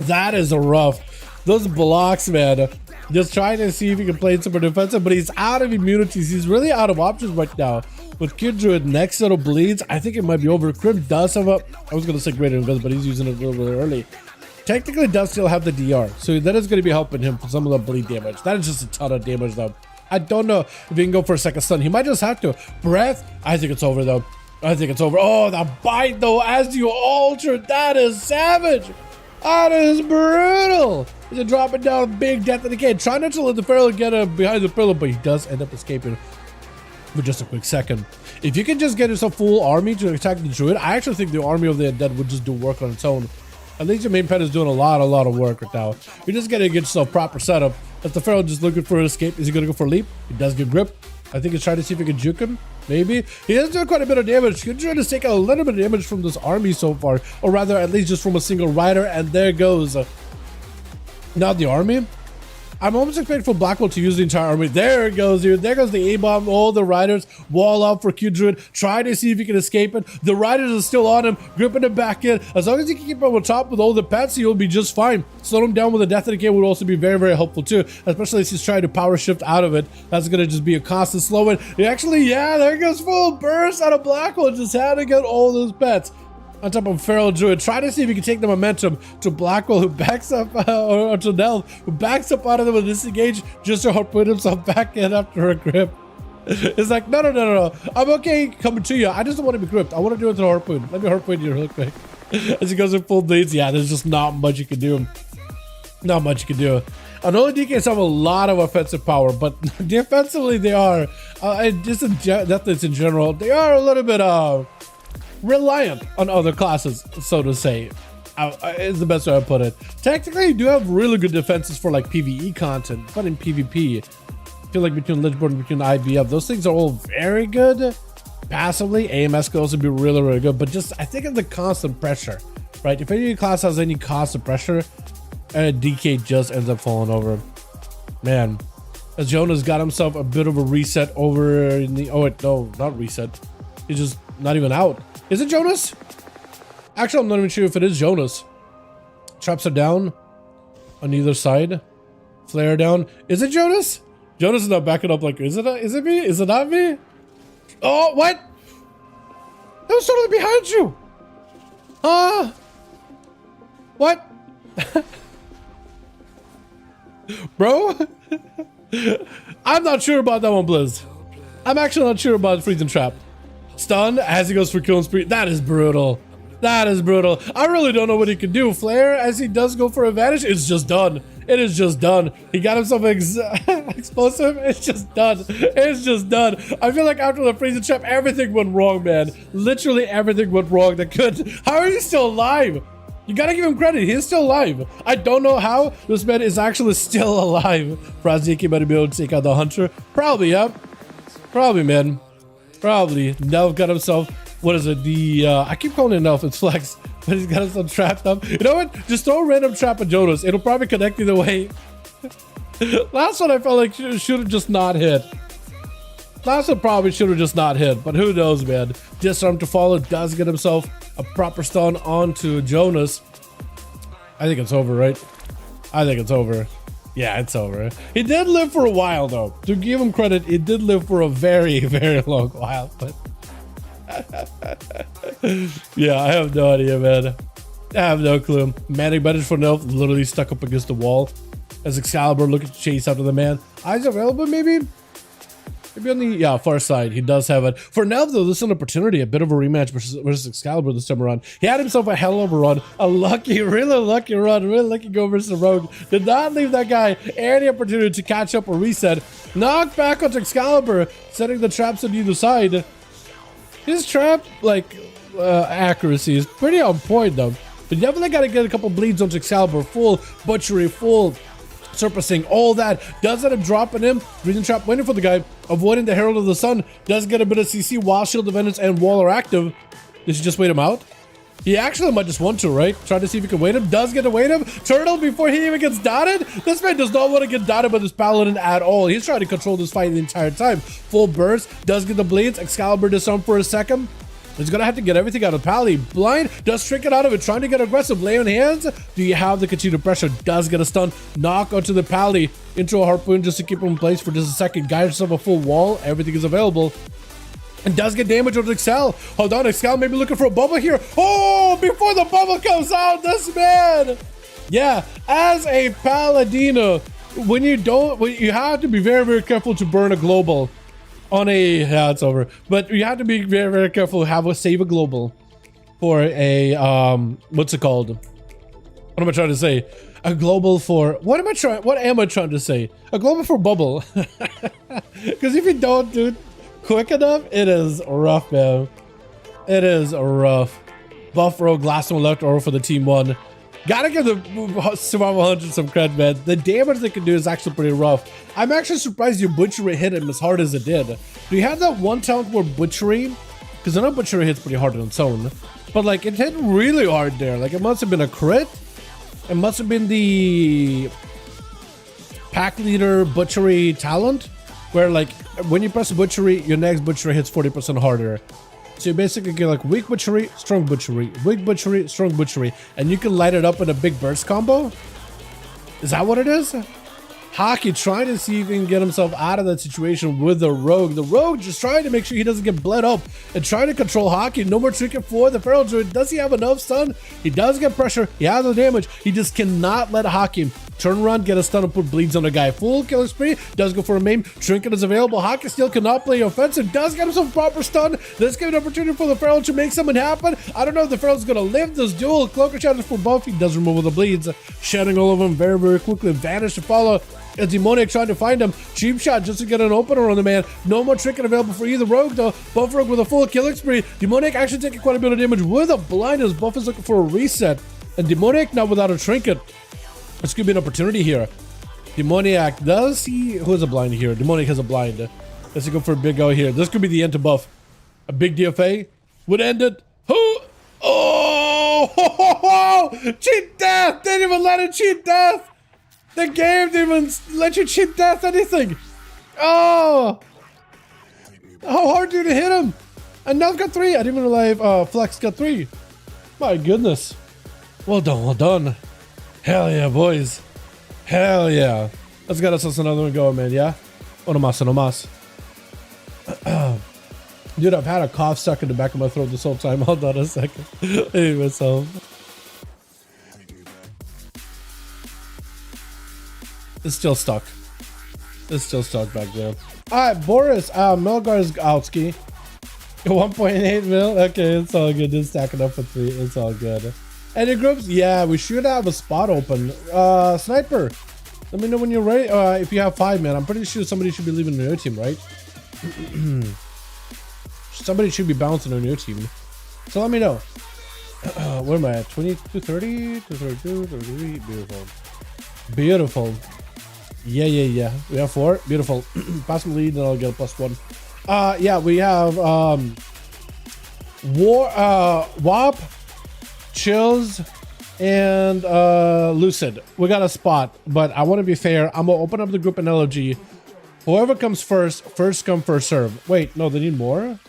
That is rough. Those blocks, man. Just trying to see if he can play super defensive, but he's out of immunities. He's really out of options right now. With Kid Druid next little bleeds, I think it might be over. Crim does have a, I was going to say greater invis, but he's using it a little bit early. Technically does still have the DR, so that is going to be helping him for some of the bleed damage. That is just a ton of damage though. I don't know if he can go for a second stun. He might just have to. Breath, I think it's over though. I think it's over. Oh, the bite though as you alter, that is savage. That is brutal. He's dropping down big death and decay. Try not to let the Pharaoh get behind the pillar, but he does end up escaping for just a quick second. If you can just get yourself full army to attack the Druid, I actually think the army of the undead would just do work on its own. At least your main pet is doing a lot of work right now. You're just gonna get yourself proper setup. If the Pharaoh just looking for an escape, is he gonna go for a leap? He does get grip. I think he's trying to see if he can juke him. Maybe. He is doing quite a bit of damage. He's trying to take a little bit of damage from this army so far. Or rather, at least just from a single rider. And there goes. Not the army. I'm almost expecting for Blackwell to use the entire army. There it goes, dude. There goes the A-bomb. All the riders. Wall up for Q-Druid. Try to see if he can escape it. The riders are still on him. Gripping him back in. As long as he can keep him on top with all the pets, he'll be just fine. Slow him down with a Death and Decay would also be very, very helpful too. Especially as he's trying to power shift out of it. That's going to just be a constant slowing. Actually, yeah, there goes full burst out of Blackwell. Just had to get all those pets. On top of Feral Druid, try to see if he can take the momentum to Blackwell, who backs up, or to Nell, who backs up out of them with disengage just to put himself back in after a grip. It's like, no. I'm okay coming to you. I just don't want to be gripped. I want to do it to the harpoon. Let me harpoon you real quick. As he goes in full bleeds, yeah, there's just not much you can do. Not much you can do. And only DKs have a lot of offensive power, but defensively they are, just in general, they are a little bit, reliant on other classes, so to say, is the best way to put it. Technically, you do have really good defenses for like PvE content, but in PvP, I feel like between Lichborn and between IBF, those things are all very good. Passively, AMS could also be really, really good, but just I think of the constant pressure, right? If any class has any constant pressure, DK just ends up falling over. Man, as Jonas got himself a bit of a reset over in the, oh wait, no, not reset. He's just not even out. Is it Jonas? Actually, I'm not even sure if it is Jonas. Traps are down on either side. Flare down. Is it Jonas? Jonas is not backing up like, is it me? Is it not me? Oh, what? That was totally behind you. What? Bro? I'm not sure about that one, Blizz. I'm actually not sure about Freezing Trap. Stun as he goes for killing spree. That is brutal. That is brutal. I really don't know what he can do. Flare as he does go for advantage. It's just done. It is just done. He got himself explosive. It's just done. It's just done. I feel like after the freezing trap, everything went wrong, man. Literally everything went wrong that could. How are you still alive? You gotta give him credit. He's still alive. I don't know how this man is actually still alive. Fraziki might be able to take out the hunter. Probably, yeah. Probably, man. Probably. Nelf got himself, what is it? The, I keep calling it Nelf, it's Flex, but he's got himself trapped up. You know what? Just throw a random trap at Jonas. It'll probably connect either way. Last one I felt like should have just not hit. Last one probably should have just not hit, but who knows, man. Disarm to follow does get himself a proper stun onto Jonas. I think it's over, right? I think it's over. Yeah, it's over. He did live for a while, though. To give him credit, he did live for a very, very long while. But yeah, I have no idea, man. I have no clue. Manic Bandage for Nelf literally stuck up against the wall. As Excalibur looking to chase after the man. Eyes available, maybe? Maybe on the far side. He does have it. For Nelf, though, this is an opportunity. A bit of a rematch versus Excalibur this time around. He had himself a hell of a run. A lucky, really lucky run. Really lucky go versus the Rogue. Did not leave that guy any opportunity to catch up or reset. Knocked back onto Excalibur, setting the traps on either side. His trap, like, accuracy is pretty on point, though. But definitely got to get a couple bleeds onto Excalibur. Full butchery, full surfacing, all that. Does end up dropping him. Reason trap waiting for the guy. Avoiding the Herald of the Sun. Does get a bit of CC while Shield of Vengeance and Wall are active. Did she just wait him out? He actually might just want to, right? Try to see if he can wait him. Does get to wait him. Turtle before he even gets dotted. This man does not want to get dotted by this Paladin at all. He's trying to control this fight the entire time. Full burst. Does get the bleeds. Excalibur disarmed for a second. He's gonna have to get everything out of Pally. Blind does trick it out of it, trying to get aggressive. Lay on hands. Do you have the continued pressure? Does get a stun. Knock onto the Pally. Into a harpoon just to keep him in place for just a second. Guide yourself a full wall. Everything is available. And does get damage on Excel. Hold on, Excel maybe looking for a bubble here. Oh, before the bubble comes out, this man. Yeah, as a Paladino, when you have to be very, very careful to burn a global. On a, yeah, it's over. But you have to be very, very careful to have save a global for a, what's it called? What am I trying to say? A global for, what am I trying to say? A global for bubble. Because if you don't do it quick enough, it is rough, man. It is rough. Buff row, glass one left over for the team one. Gotta give the Survival 100 some credit, man. The damage they can do is actually pretty rough. I'm actually surprised your Butchery hit him as hard as it did. Do you have that one talent where Butchery? Because I know Butchery hits pretty hard on its own. But like, it hit really hard there. Like, it must have been a crit. It must have been the Pack Leader Butchery talent. Where like, when you press Butchery, your next Butchery hits 40% harder. So you basically get like weak butchery, strong butchery, weak butchery, strong butchery, and you can light it up in a big burst combo. Is that what it is? Hockey trying to see if he can get himself out of that situation with the Rogue. The Rogue just trying to make sure he doesn't get bled up and trying to control Hockey. No more tricking for the Feral Druid. Does he have enough stun? He does get pressure. He has the damage. He just cannot let Hockey turn around, get a stun, and put bleeds on the guy. Full killing spree. Does go for a maim. Trinket is available. Hockey still cannot play offensive. Does get himself proper stun. This gives an opportunity for the Feral to make something happen. I don't know if the Feral's going to live this duel. Cloaker shatters for buff. He does remove the bleeds. Shedding all of them very, very quickly. Vanish to follow. As Demonic trying to find him. Cheap shot just to get an opener on the man. No more Trinket available for either Rogue though. Buff Rogue with a full killing spree. Demonic actually taking quite a bit of damage with a blind as Buff is looking for a reset. And Demonic now without a Trinket. This could be an opportunity here. Demoniac does he? Who has a blind here? Demonic has a blind. Let's go for a big go here. This could be the end to buff. A big DFA would end it. Oh! Cheat death! They didn't even let it cheat death! The game didn't even let you cheat death anything! Oh! How hard did it hit him? And now I've got 3. I didn't even realize Flex got 3. My goodness. Well done, well done. Hell yeah, boys. Hell yeah. Let's get us another one going, man, yeah? Uno más, uno más. Dude, I've had a cough stuck in the back of my throat this whole time. Hold on a second. Anyway, so. It's still stuck. It's still stuck back there. Alright, Boris, Melgarzowski. 1.8 mil? Okay, it's all good. Just stacking up for 3. It's all good. Any groups? Yeah, we should have a spot open. Sniper, let me know when you're ready. If you have 5, man. I'm pretty sure somebody should be leaving your team, right? Somebody should be bouncing on your team. So let me know. Where am I at? 22, 30, 32, 33. Beautiful. Beautiful. Yeah. We have 4. Beautiful. Pass me lead, then I'll get a +1. Yeah, we have WAP, Chills, and Lucid. We got a spot, but I want to be fair. I'm gonna open up the group in LOG. Whoever comes first come, first serve. Wait, no, they need more?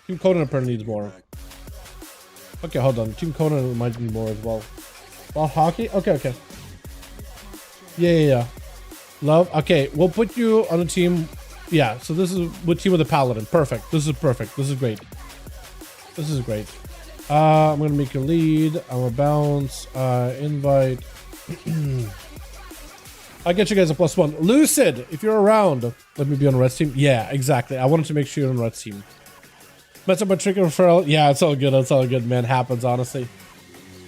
Team Conan apparently needs more. Okay, hold on. Team Conan might need more as well. Well, hockey? Okay. Yeah. Love. Okay, we'll put you on a team. Yeah, so this is with team with the Paladin. Perfect. This is perfect. This is great. I'm gonna make a lead. I'm gonna bounce. Invite. I'll get you guys a +1. Lucid, if you're around, let me be on red team. Yeah, exactly. I wanted to make sure you're on red team. Mess up my trick referral. Yeah, it's all good. It's all good, man. Happens, honestly.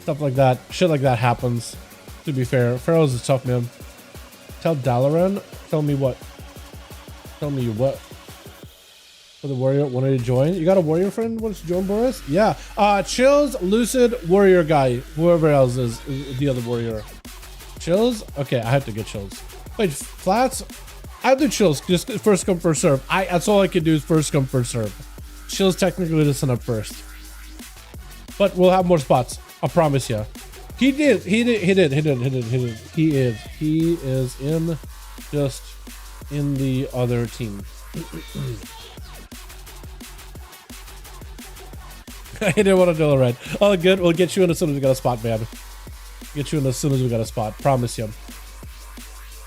Stuff like that. Shit like that happens. To be fair, Pharaoh's is tough, man. Tell Dalaran. Tell me what? Tell me what? For the warrior, wanted to join. You got a warrior friend? Wants to join, Boris? Yeah. Chills, Lucid, warrior guy. Whoever else is the other warrior. Chills? Okay, I have to get chills. Wait, flats? I'll do chills. Just first come, first serve. That's all I can do is first come, first serve. Chills technically doesn't up first. But we'll have more spots. I promise you. He is in just in the other team. I didn't want to do it right. Oh, good. We'll get you in as soon as we got a spot, man. Get you in as soon as we got a spot. Promise you.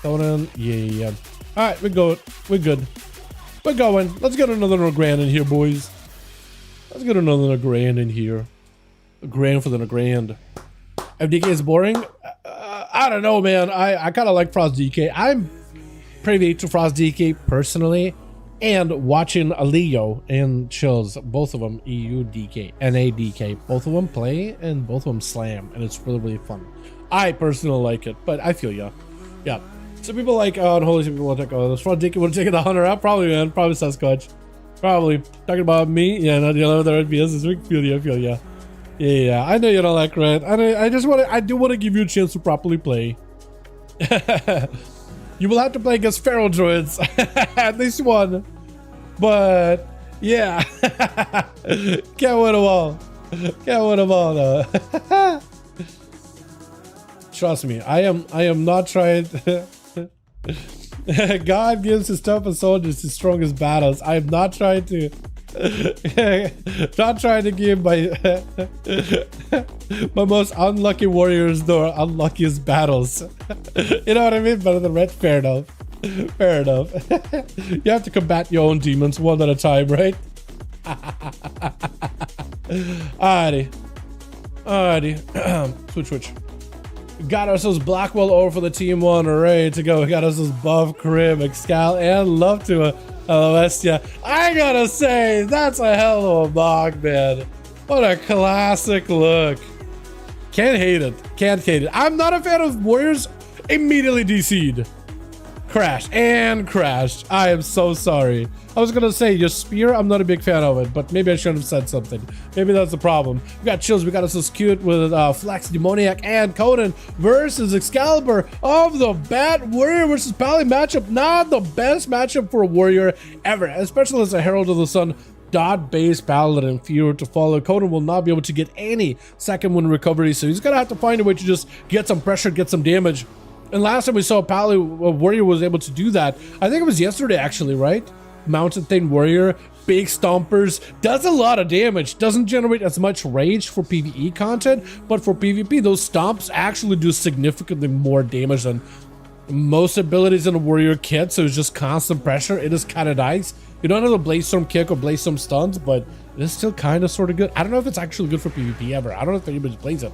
Going in. Yeah. All right, we're good. We're good. We're going. Let's get another grand in here, boys. Let's get another grand in here. A grand for the grand. FDK is boring. I don't know, man. I kind of like Frost DK. I'm privy to Frost DK personally, and watching Leo and Chills, both of them EU DK, NA DK, both of them play and both of them slam, and it's really, really fun. I personally like it, but I feel ya. Yeah. Some people like, oh, and holy shit, people want to take, oh, this Frost DK would have taken the hunter out. Probably, man. Probably Sasquatch. Probably. Talking about me? Yeah, not the other RBS. This week. Feel ya. Yeah, I know you don't like red. I do want to give you a chance to properly play. You will have to play against feral droids. At least one. But yeah. Can't win them all. Can't win them all though. Trust me, I am not trying to God gives his toughest soldiers his strongest battles. I am not trying to give my my most unlucky warriors the unluckiest battles. You know what I mean? Better than red. Fair enough. Fair enough. You have to combat your own demons one at a time, right? Alrighty. Switch. Got ourselves Blackwell over for the team one. Ready to go. We got ourselves Buff, Crib, Excal, and Love to ONYXIA. I gotta say, that's a hell of a mock, man. What a classic look. Can't hate it. I'm not a fan of Warriors. Immediately DC'd. Crashed. I am so sorry. I was gonna say, your spear, I'm not a big fan of it, but maybe I shouldn't have said something. Maybe that's the problem. We got Chills, we got us cute with Flex, Demoniac, and Conan versus Excalibur of the Bat Warrior versus Pally matchup. Not the best matchup for a Warrior ever, especially as a Herald of the Sun dot-based Paladin. If you were to follow, Conan will not be able to get any second win recovery, so he's gonna have to find a way to just get some pressure, get some damage. And last time we saw Pally, Warrior was able to do that. I think it was yesterday, actually, right? Mounted Thing Warrior, big stompers, does a lot of damage, doesn't generate as much rage for PvE content, but for PvP, those stomps actually do significantly more damage than most abilities in a Warrior kit, so it's just constant pressure. It is kind of nice. You don't have the Blaze Storm kick or Blaze Storm stuns, but it is still kind of sort of good. I don't know if it's actually good for PvP ever. I don't know if anybody plays it,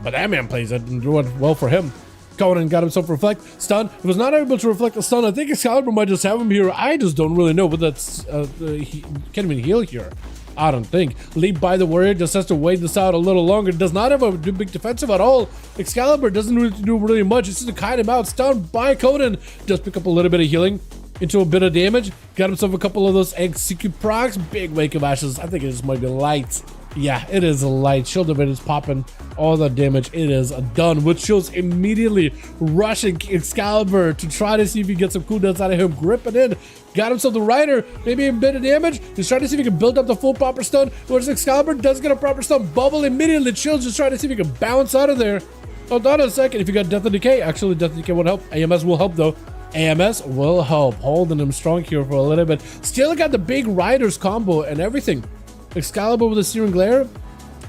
but that man plays it and do it well for him. Conan got himself reflect stun. He was not able to reflect the stun. I think Excalibur might just have him here. I just don't really know, but that's he can't even heal here. I don't think. Leap by the Warrior just has to wait this out a little longer. Does not have a big defensive at all. Excalibur doesn't really do really much. It's just to kite him out. Stunned by Conan. Just pick up a little bit of healing into a bit of damage. Got himself a couple of those execute procs. Big wake of ashes. I think it just might be light. Yeah, it is a light. Shield of it is popping all the damage. It is done, which shows immediately rushing Excalibur to try to see if he gets some cooldowns out of him. Gripping in. Got himself the Rider. Maybe a bit of damage. He's trying to see if he can build up the full proper stun. Whereas Excalibur does get a proper stun. Bubble immediately. Chills just trying to see if he can bounce out of there. Hold on a second. If you got Death and Decay, actually Death and Decay won't help. AMS will help though. AMS will help. Holding him strong here for a little bit. Still got the big Riders combo and everything. Excalibur with a Searing Glare.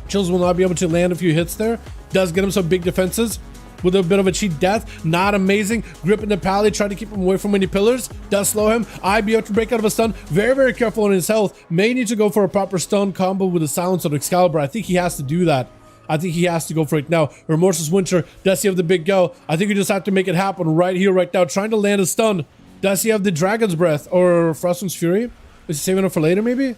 Chills will not be able to land a few hits there. Does get him some big defenses. with a bit of a cheat death. Not amazing. Gripping the pally, trying to keep him away from any pillars. Does slow him. IB out to break out of a stun. Very, very careful on his health. May need to go for a proper stun combo with the silence on Excalibur. I think he has to do that. I think he has to go for it now. Remorseless Winter. Does he have the big go? I think you just have to make it happen right here, right now. Trying to land a stun. Does he have the Dragon's Breath or Frostwing's Fury? Is he saving it for later, maybe?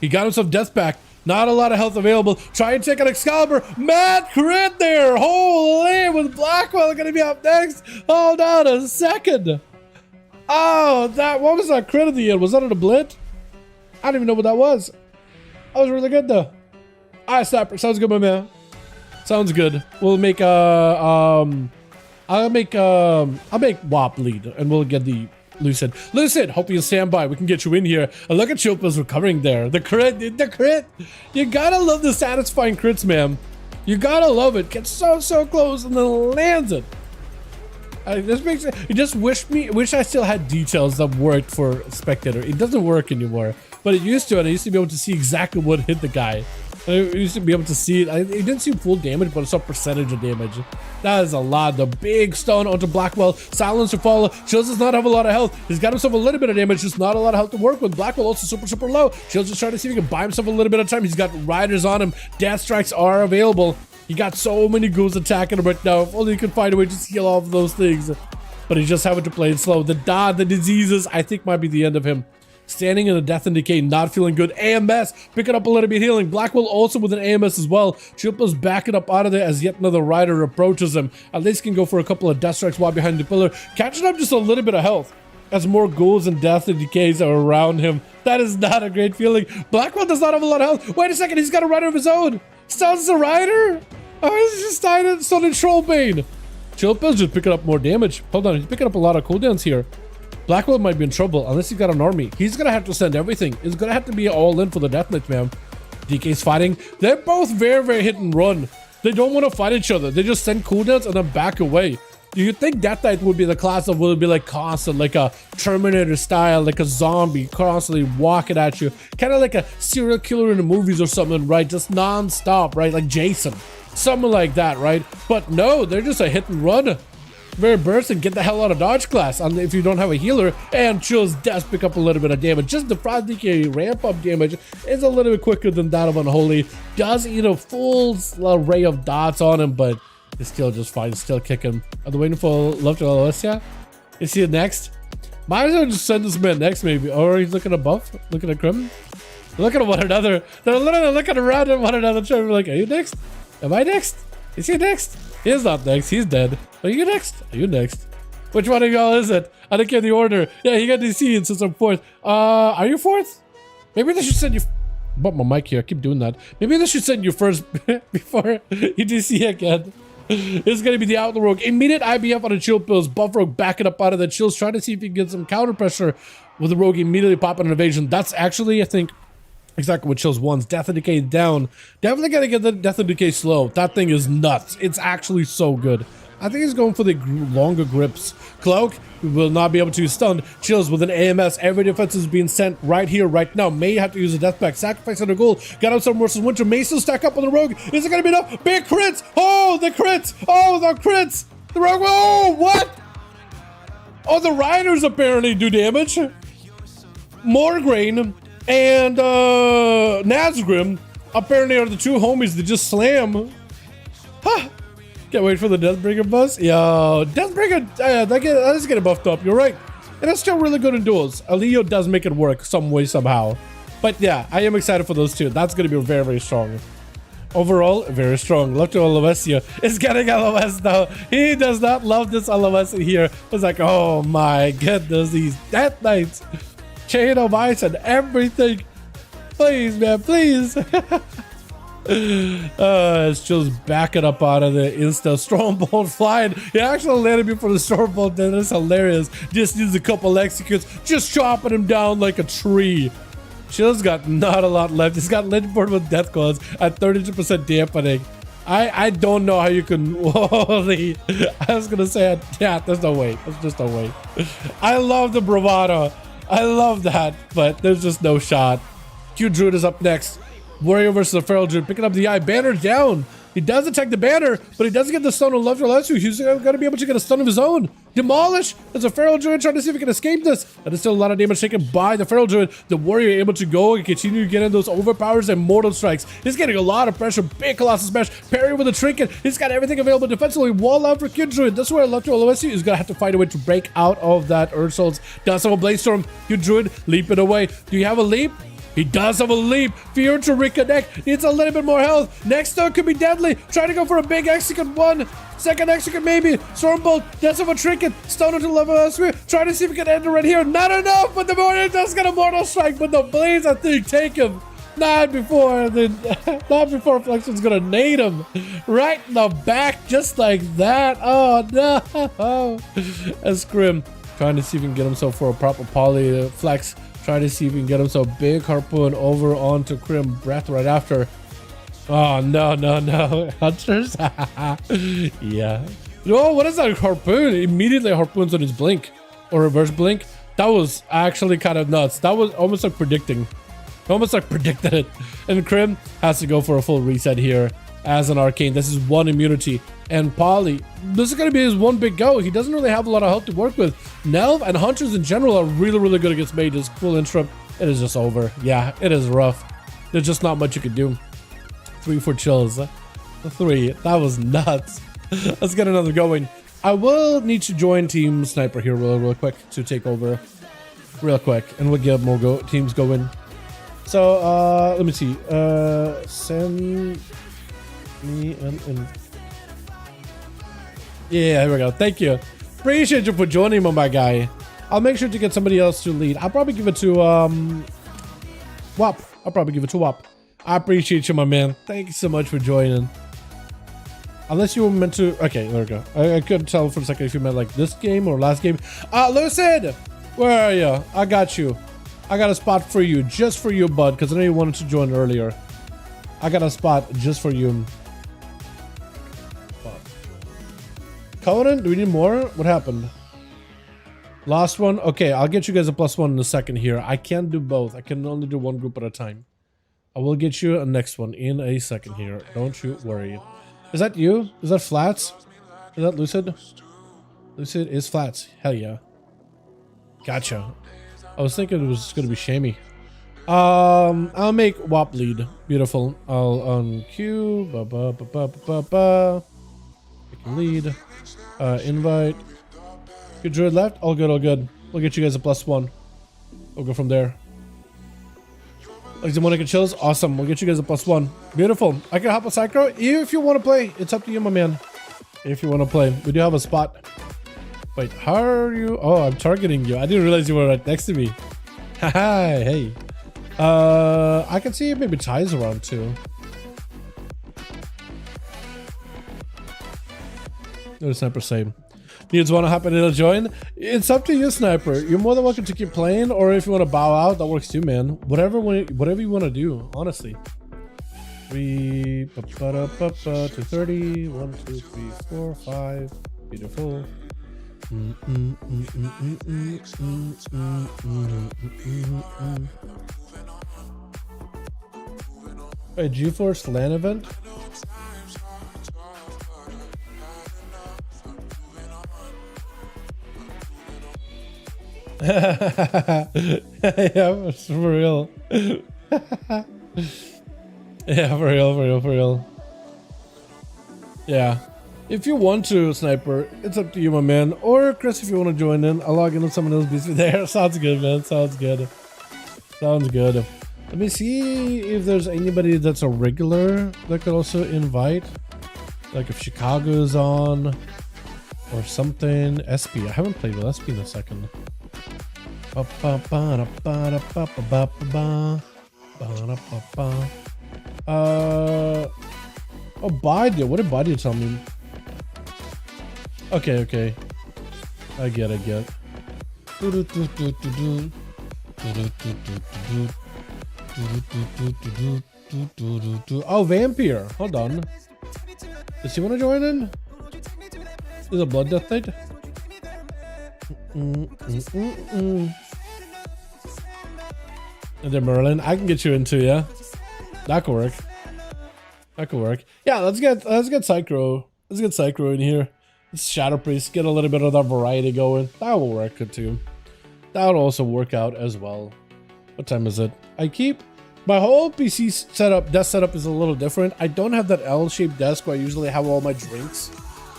He got himself death back. Not a lot of health available. Try and take an Excalibur. Mad crit there. Holy, with Blackwell going to be up next. Hold on a second. Oh, what was that crit at the end? Was that a blit? I don't even know what that was. That was really good though. Alright, Snapper. Sounds good, my man. Sounds good. We'll make I'll make WAP lead and we'll get the Lucid. Lucid, hope you stand by. We can get you in here. And look at Chilpa's recovering there. The crit. You gotta love the satisfying crits, man. You gotta love it. Gets so close and then lands it. This makes it. You just wish I still had details that worked for Spectator. It doesn't work anymore, but it used to, and I used to be able to see exactly what hit the guy. I used to be able to see it. It didn't seem full damage, but it's a percentage of damage. That is a lot. The big stun onto Blackwell. Silence to follow. Shields does not have a lot of health. He's got himself a little bit of damage, just not a lot of health to work with. Blackwell also super low. Shields just trying to see if he can buy himself a little bit of time. He's got riders on him. Death strikes are available. He got so many ghouls attacking him right now. If only he could find a way to heal all of those things. But he's just having to play it slow. The diseases, I think, might be the end of him. Standing in a death and decay, not feeling good. AMS picking up a little bit healing. Blackwell also with an AMS as well. Chilpa's backing up out of there as yet another rider approaches him. At least can go for a couple of death strikes while behind the pillar, catching up just a little bit of health as more ghouls and death and decays are around him. That is not a great feeling. Blackwell does not have a lot of health. Wait a second, he's got a rider of his own. Stuns the rider. Oh, he's just died in Stun and Trollbane. Chilpa's just picking up more damage. Hold on, he's picking up a lot of cooldowns here. Blackwell might be in trouble unless he's got an army. He's gonna have to send everything. It's gonna have to be all in for the Death Knight, man. DK's fighting. They're both very hit and run. They don't want to fight each other. They just send cooldowns and then back away. Do you think Death Knight would be the class that would be like constant, like a Terminator style, like a zombie constantly walking at you? Kind of like a serial killer in the movies or something, right? Just non-stop, right? Like Jason. Something like that, right? But no, they're just a hit and run. Very burst and get the hell out of dodge class if you don't have a healer, and Chills does pick up a little bit of damage. Just the Frost DK ramp up damage is a little bit quicker than that of Unholy. Does eat a full array of dots on him, but it's still just fine. Still kicking. Are they waiting for Love to ONYXIA? Is he next? Might as well just send this man next, maybe. Or he's looking at buff, looking at Crim. Looking at one another. They're literally looking around at one another, trying to be like, are you next? Am I next? Is he next? He's not next. He's dead. Are you next? Are you next? Which one of y'all is it? I don't get the order. Yeah, you got DC since I'm fourth. Are you fourth? Maybe they should send you. Bump my mic here. I keep doing that. Maybe they should send you first before you DC again. It's gonna be the Outlaw Rogue. Immediate IBF on the Chill Pills. Buff Rogue backing up out of the Chills, trying to see if he can get some counter pressure with the Rogue immediately popping an evasion. That's actually, I think, exactly what Chills wants. Death and Decay down. Definitely gotta get the Death and Decay slow. That thing is nuts. It's actually so good. I think he's going for the longer grips. Cloak will not be able to stun. Chills with an AMS. Every defense is being sent right here, right now. May have to use a death pack. Sacrifice on the goal. Got out some versus Winter. May still stack up on the Rogue. Is it gonna be enough? Big crits! Oh, the crits! Oh, the crits! The Rogue. Oh, what? Oh, the Riders apparently do damage. Morgraine and Nazgrim apparently are the two homies that just slam. Huh. Can't wait for the Deathbringer buzz. Yo, Deathbringer, that is getting buffed up. You're right. And it's still really good in duels. Alio does make it work some way, somehow. But yeah, I am excited for those two. That's going to be very strong. Overall, very strong. Look to ONYXIA. It's getting LOS though. He does not love this LOS in here. It's like, oh my goodness, these Death Knights. Chain of Ice and everything. Please, man, please. It's just backing up out of the insta Stormbolt flying. He actually landed before the Stormbolt did. That's hilarious. Just needs a couple executes, just chopping him down like a tree. Chill's got not a lot left. He's got Lindford with Death Claws at 32% dampening. I don't know how you can. Holy, I was gonna say, yeah, there's no way. There's just no way. I love the bravado. I love that, but there's just no shot. Q Druid is up next. Warrior versus the Feral Druid, picking up the eye. Banner down. He does attack the banner, but he doesn't get the stun on left or left. He's going to be able to get a stun of his own. Demolish. There's a Feral Druid trying to see if he can escape this. That is still a lot of damage taken by the Feral Druid. The Warrior able to go and continue getting those overpowers and mortal strikes. He's getting a lot of pressure. Big Colossus Smash. Parry with a Trinket. He's got everything available defensively. Wall out for Kid Druid. That's where left or ONYXIA is going to have to find a way to break out of that Earth Souls. Does have a Blaze Storm. Kid Druid leaping away. Do you have a leap? He does have a leap. Fear to reconnect. Needs a little bit more health. Next stun could be deadly. Trying to go for a big execute one. Second execute maybe. Stormbolt. Does have a Trinket. Stun into level elsewhere. Trying to see if we can end it right here. Not enough. But the Warrior does get a Mortal Strike. But the Blaze, I think, take him. Not before Flexion's gonna nade him right in the back, just like that. Oh no! As Grim trying to see if he can get himself for a proper poly flex. Trying to see if he can get himself big harpoon over onto Crim Breath right after. Oh no, Hunters. Yeah. Oh, what is that harpoon? Immediately harpoons on his blink or reverse blink. That was actually kind of nuts. That was almost like predicting. Almost like predicted it. And Crim has to go for a full reset here as an arcane. This is one immunity. And Poly, this is going to be his one big go. He doesn't really have a lot of health to work with. Nelv and Hunters in general are really good against mages. Full interrupt. It is just over. Yeah, it is rough. There's just not much you can do. 3 for chills. 3. That was nuts. Let's get another going. I will need to join Team Sniper here real quick to take over. Real quick. And we'll get more teams going. So, let me see. Send me an... Yeah, here we go. Thank you. Appreciate you for joining me, my guy. I'll make sure to get somebody else to lead. I'll probably give it to, WAP. I'll probably give it to WAP. I appreciate you, my man. Thank you so much for joining. Unless you were meant to... Okay, there we go. I couldn't tell for a second if you meant, like, this game or last game. Lucid! Where are you? I got you. I got a spot for you, just for you, bud, because I know you wanted to join earlier. I got a spot just for you. Conan, do we need more? What happened? Last one? Okay, I'll get you guys a +1 in a second here. I can't do both. I can only do one group at a time. I will get you a next one in a second here. Don't you worry. Is that you? Is that Flats? Is that Lucid? Lucid is Flats. Hell yeah. Gotcha. I was thinking it was going to be Shamey. I'll make WAP lead. Beautiful. I'll unqueue. Lead. Invite. Good Druid left. All good, all good. We'll get you guys a +1. We'll go from there. Like Monica chills. Awesome. We'll get you guys a +1. Beautiful. I can hop a Psycho if you want to play. It's up to you, my man. If you want to play. We do have a spot. Wait, how are you? Oh, I'm targeting you. I didn't realize you were right next to me. Hi, hey. I can see maybe Ty's around too. No, Sniper same. Needs want to happen to join? It's up to you, Sniper. You're more than welcome to keep playing, or if you want to bow out, that works too, man. Whatever you want to do, honestly. 230. 1, 2, 3, 4, 5. Beautiful. Wait, GeForce LAN event? Yeah, for real. Yeah, for real. Yeah. If you want to, Sniper, it's up to you, my man. Or Chris, if you want to join in, I'll log in with someone else busy there. Sounds good, man. Sounds good. Let me see if there's anybody that's a regular that could also invite. Like if Chicago is on or something. SP. I haven't played with SP in a second. Oh, Baidu. What did Baidu tell me? Okay. I get. Oh, Vampire. Hold on. Does he want to join in? Is a Blood Death Knight? And then Merlin. I can get you into, yeah? That could work. That could work. Yeah, let's get Psycho. Let's get Psycho in here. Let's Shadow Priest, get a little bit of that variety going. That will work good too. That would also work out as well. What time is it? I keep my whole PC setup, desk setup is a little different. I don't have that L-shaped desk where I usually have all my drinks,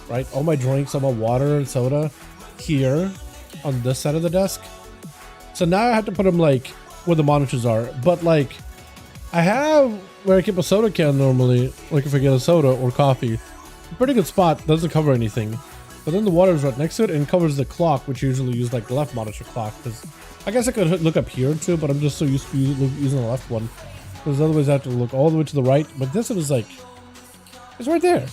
right? All my drinks, all my water and soda here on this side of the desk. So now I have to put them like where the monitors are. But like I have where I keep a soda can normally, like if I get a soda or coffee. A pretty good spot, doesn't cover anything. But then the water is right next to it and covers the clock, which you usually use like the left monitor clock. Because I guess I could look up here too, but I'm just so used to using the left one. Because otherwise I have to look all the way to the right. But this one is like, it's right there.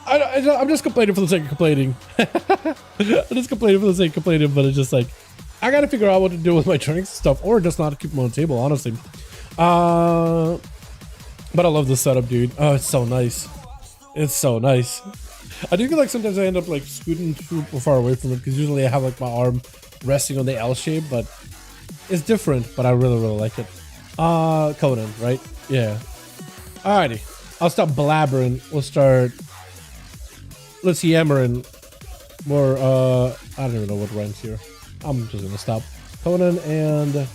I'm just complaining for the sake of complaining. I'm just complaining for the sake of complaining, but it's just like, I gotta figure out what to do with my drinks and stuff, or just not keep them on the table, honestly. But I love this setup, dude. Oh, it's so nice. It's so nice. I do feel like sometimes I end up like scooting too far away from it, because usually I have like my arm resting on the L shape, but it's different, but I really, really like it. Conan, right? Yeah. Alrighty. I'll stop blabbering. Let's yammering more. I don't even know what ranks here. I'm just gonna stop. Conan and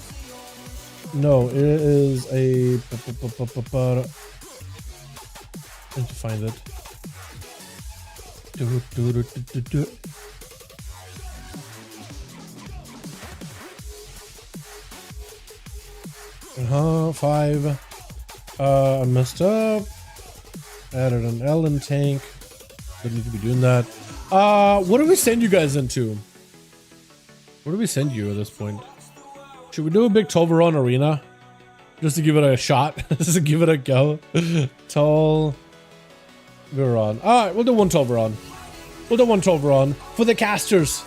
no, it is a. I need to find it. Five. I messed up. Added an L in tank. Don't need to be doing that. What do we send you guys into? Where do we send you at this point? Should we do a big Tolvaron arena? Just to give it a shot? Just to give it a go? Tolvaron. Alright, we'll do one Tolvaron. We'll do one Tolvaron. For the casters.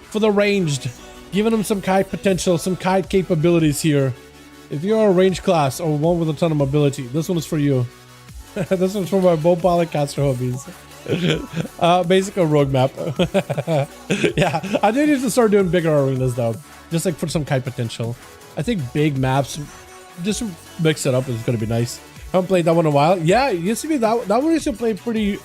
For the ranged. Giving them some kite potential, some kite capabilities here. If you're a range class or one with a ton of mobility, this one is for you. This one's for my mobile caster hobbies. Basic a rogue map. Yeah, I do need to start doing bigger arenas though, just like for some kite potential. I think big maps, just mix it up, is gonna be nice. Haven't played that one in a while. Yeah, it used to be that one used to play pretty.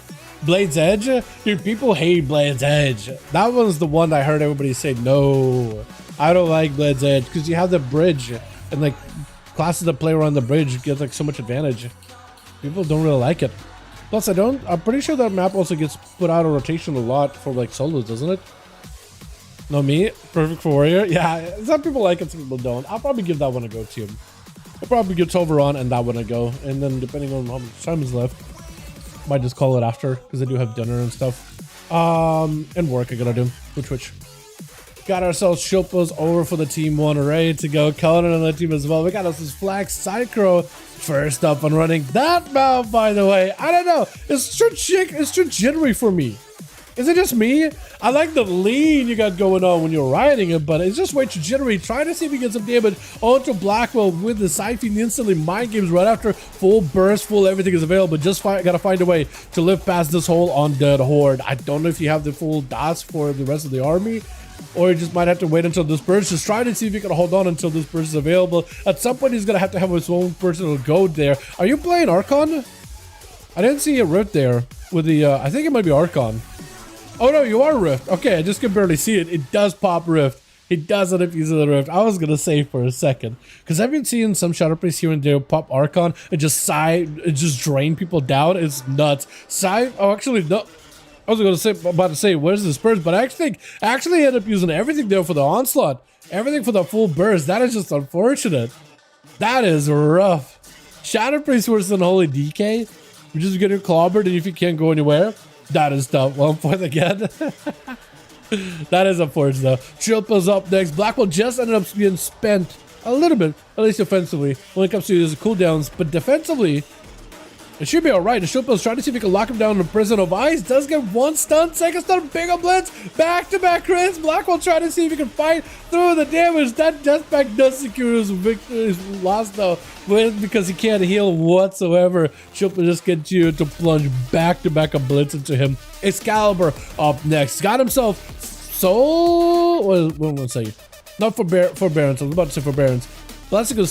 Blades Edge, dude, people hate Blades Edge. That was the one I heard everybody say no, I don't like Blades Edge, because you have the bridge and like classes that play around the bridge get like so much advantage. People don't really like it. Plus, I'm pretty sure that map also gets put out of rotation a lot for like solos, doesn't it? No, me? Perfect for warrior? Yeah, some people like it, some people don't. I'll probably give that one a go too. I'll probably give Tolvaron and that one a go. And then depending on how much time is left, might just call it after, because I do have dinner and stuff. And work I gotta do with Twitch. Got ourselves Shilpos over for the team one, ready to go. Conan on the team as well. We got us this Flag Psycho first up and running. That mount, by the way, I don't know. It's too jittery for me. Is it just me? I like the lean you got going on when you're riding it, but it's just way too jittery. Trying to see if we get some damage onto Blackwell with the Siphon instantly mind games right after full burst, full everything is available. Just gotta find a way to live past this whole undead horde. I don't know if you have the full DOS for the rest of the army, or you just might have to wait until this burst. Just try to see if you can hold on until this burst is available. At some point, he's gonna have to have his own personal goad there. Are you playing Archon? I didn't see a Rift there with the, I think it might be Archon. Oh no, you are Rift. Okay, I just can barely see it. It does pop Rift. It does end up using the Rift. I was gonna say for a second, because I've been seeing some Shadow Priest here and there pop Archon and just drain people down. It's nuts. Oh, actually, no. I was about to say, where's this burst? But I actually ended up using everything there for the onslaught. Everything for the full burst. That is just unfortunate. That is rough. Shadow Priest versus Unholy DK. You're just getting clobbered, and if you can't go anywhere, that is tough. 1 point again. That is unfortunate though. Shilpa's up next. Blackwell just ended up being spent a little bit, at least offensively, when it comes to his cooldowns, but defensively, it should be alright. Shilpa's trying to see if he can lock him down in the Prison of Ice. Does get one stun, second stun, big up blitz, back-to-back crits. Blackwell trying to see if he can fight through the damage. That Deathpack does secure his victory. His loss though, because he can't heal whatsoever. Shilpa just gets you to plunge back-to-back a blitz into him. Excalibur up next. Got himself soul. What am I saying? Not forbearance. I was about to say forbearance. Blessing is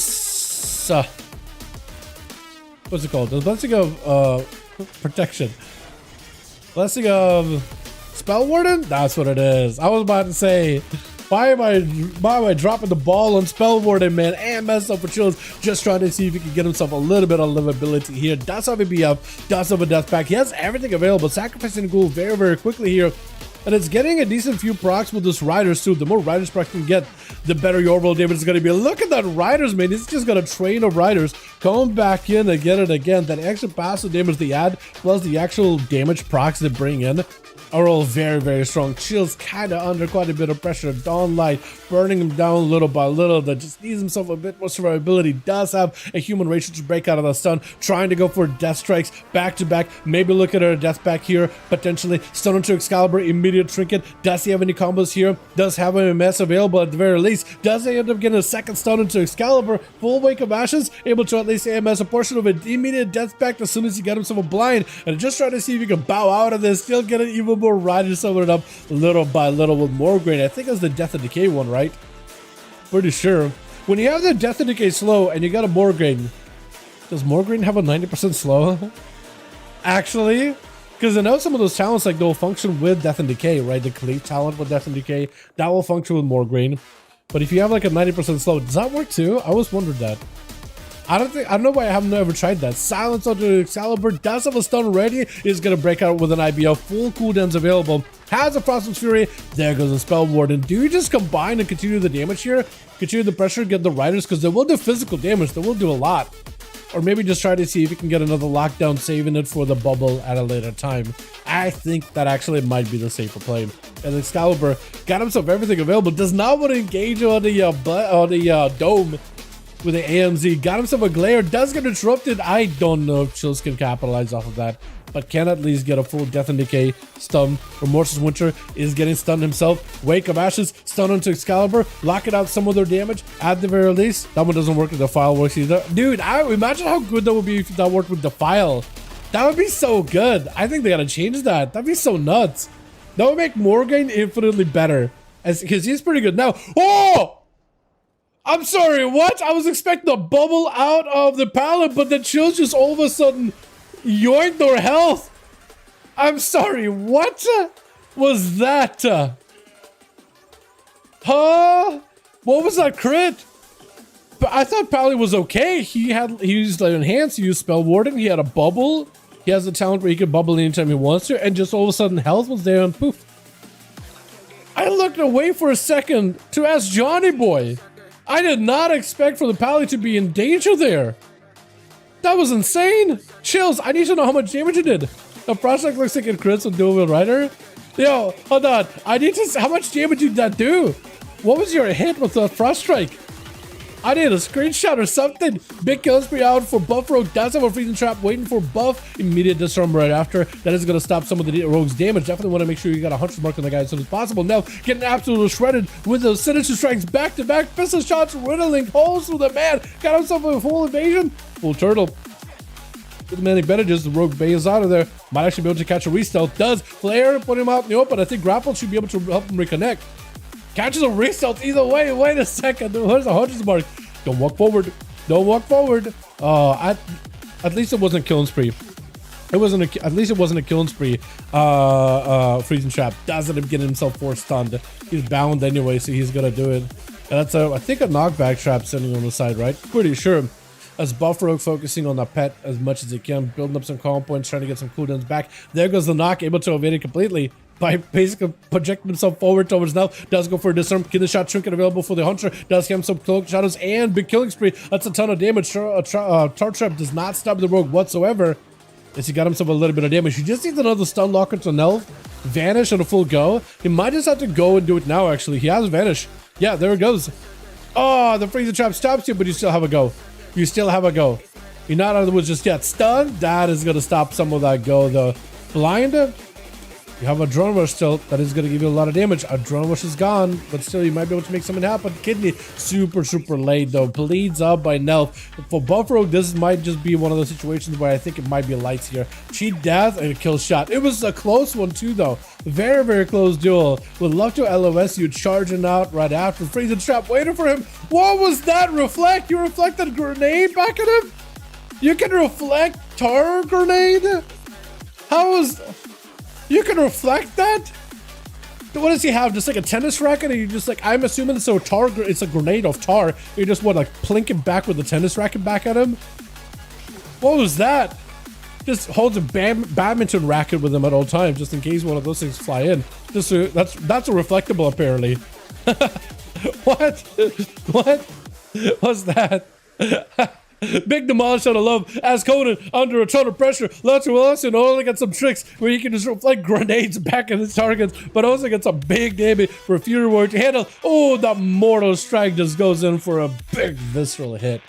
what's it called? The blessing of protection. Blessing of Spell Warden? That's what it is. I was about to say, why am I dropping the ball on Spell Warden, man, and mess up for Chills, just trying to see if he can get himself a little bit of livability here. Does have a BF, does have a death pack. He has everything available, sacrificing the ghoul very, very quickly here. And it's getting a decent few procs with this Riders too. The more Riders procs can get, the better your overall damage is going to be. Look at that Riders, man. It's just got a train of Riders come back in again and again. That extra passive damage they add, plus the actual damage procs they bring in, are all very, very strong. Chills kind of under quite a bit of pressure. Dawn Light burning him down little by little. That just needs himself a bit more survivability. Does have a human ratio to break out of the stun. Trying to go for death strikes back to back. Maybe look at a death pack here. Potentially stun into Excalibur. Immediate trinket. Does he have any combos here? Does have an MS available at the very least. Does he end up getting a second stun into Excalibur? Full Wake of Ashes. Able to at least AMS a portion of an immediate death pack as soon as he get himself a blind. And just trying to see if he can bow out of this. Still get an even more Riders summoned it up little by little with Morgraine. I think it's the Death and Decay one, right? Pretty sure. When you have the Death and Decay slow and you got a Morgraine, does Morgraine have a 90% slow? Actually, because I know some of those talents like they'll function with Death and Decay, right? The Cleave talent with Death and Decay, that will function with Morgraine. But if you have like a 90% slow, does that work too? I always wondered that. I don't know why I haven't ever tried that. Silence onto Excalibur, does have a stun ready, is going to break out with an IBO, full cooldowns available, has a Frostman's Fury, there goes the Spell Warden. Do you just combine and continue the damage here? Continue the pressure, get the Riders, because they will do physical damage, they will do a lot. Or maybe just try to see if you can get another lockdown, saving it for the bubble at a later time. I think that actually might be the safer play. And Excalibur got himself everything available, does not want to engage on the dome with the AMZ, got himself a glare, does get interrupted. I don't know if Chills can capitalize off of that, but can at least get a full Death and Decay stun. Remorseless Winter is getting stunned himself. Wake of Ashes, stun onto Excalibur, locking out some of their damage at the very least. That one doesn't work if Defile works either. Dude, imagine how good that would be if that worked with Defile. That would be so good. I think they gotta change that. That'd be so nuts. That would make Morgraine infinitely better, because he's pretty good now. Oh! I'm sorry, what? I was expecting a bubble out of the pallet, but the Chills just all of a sudden yoinked their health. I'm sorry, what was that? Huh? What was that crit? But I thought Pally was okay. He used like Enhance, he used Spell Warden, he had a bubble. He has a talent where he can bubble anytime he wants to, and just all of a sudden health was there and poof. I looked away for a second to ask Johnny Boy. I did not expect for the Pally to be in danger there. That was insane. Chills, I need to know how much damage you did. The Froststrike looks like it crits with Dual Wield Rider. Yo, hold on. I need to see how much damage did that do? What was your hit with the Froststrike? I need a screenshot or something. Big kill spree out for Buff Rogue. Does have a freezing trap waiting for Buff. Immediate disarm right after. That is going to stop some of the Rogue's damage. Definitely want to make sure you got a 100 mark on the guy as soon as possible. Now, getting absolutely shredded with those Sinister Strikes back to back. Pistol shots, riddling holes through the man. Got himself a full evasion. Full turtle. With the many bandages, the Rogue Bay is out of there. Might actually be able to catch a re-stealth. Does. Flare, put him out in the open. I think Grapple should be able to help him reconnect. Catches a re-stealth either way. Wait a second. Where's the 100 mark? Don't walk forward. Don't walk forward. At least it wasn't a killing spree. At least it wasn't a killing spree. Freezing trap does end up getting himself force stunned. He's bound anyway, so he's gonna do it. And that's I think a knockback trap sitting on the side, right? Pretty sure. As Buff Rogue focusing on the pet as much as he can, building up some calm points, trying to get some cooldowns back. There goes the knock, able to evade it completely by basically projecting himself forward towards now. Does go for a disarm, get the shot trinket available for the Hunter. Does get some cloak shadows and big killing spree. That's a ton of damage. Tar Trap does not stop the Rogue whatsoever. As he got himself a little bit of damage. He just needs another stun locker to Nelv. Vanish on a full go. He might just have to go and do it now, actually. He has Vanish. Yeah, there it goes. Oh, the freezing trap stops you, but you still have a go. You still have a go. You're not out of the woods just yet. Stun, that is going to stop some of that go. The blind, you have a drone rush still. That is going to give you a lot of damage. A drone rush is gone, but still you might be able to make something happen. Kidney, super late though. Bleeds up by Nelf. For Buff Rogue, this might just be one of those situations where I think it might be lights here. Cheat death and a kill shot. It was a close one too though. Very close duel. Would love to LOS you charging out right after. Freezing trap waiting for him. What was that? Reflect? You reflected a grenade back at him? You can reflect tar grenade? How is... You can reflect that? What does he have? Just like a tennis racket? And you just like... I'm assuming it's a tar... It's a grenade of tar. You just want like plink it back with a tennis racket back at him? What was that? Just holds a badminton racket with him at all times, just in case one of those things fly in. Just that's a reflectable apparently. What? What? What's that? Big demolish out of love. As Conan under a ton of pressure, lots of Wilson only got some tricks where you can just reflect grenades back at his targets, but also get some big damage for Fury Warrior to handle. Oh, the mortal strike just goes in for a big visceral hit.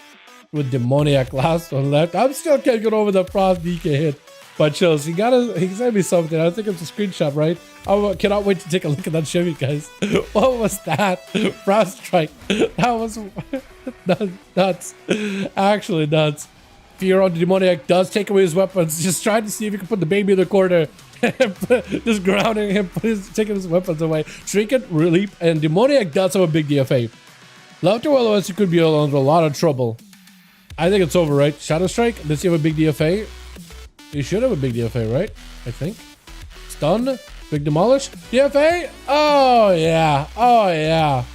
With demoniac last one left. I'm still can't get over the Frost DK hit by Chills. He sent me something. I think it's a screenshot, right? I cannot wait to take a look at that show, you guys. What was that? Frost strike. That was nuts. Actually nuts. Fear on the demoniac does take away his weapons. Just trying to see if he can put the baby in the corner. Just grounding him, taking his weapons away. Trinket, Relief, and demoniac does have a big DFA. Love to well, he could be under a lot of trouble. I think it's over, right? Shadow Strike, does he have a big DFA? He should have a big DFA, right? I think. Stun, big demolish. DFA? Oh, yeah. Oh, yeah.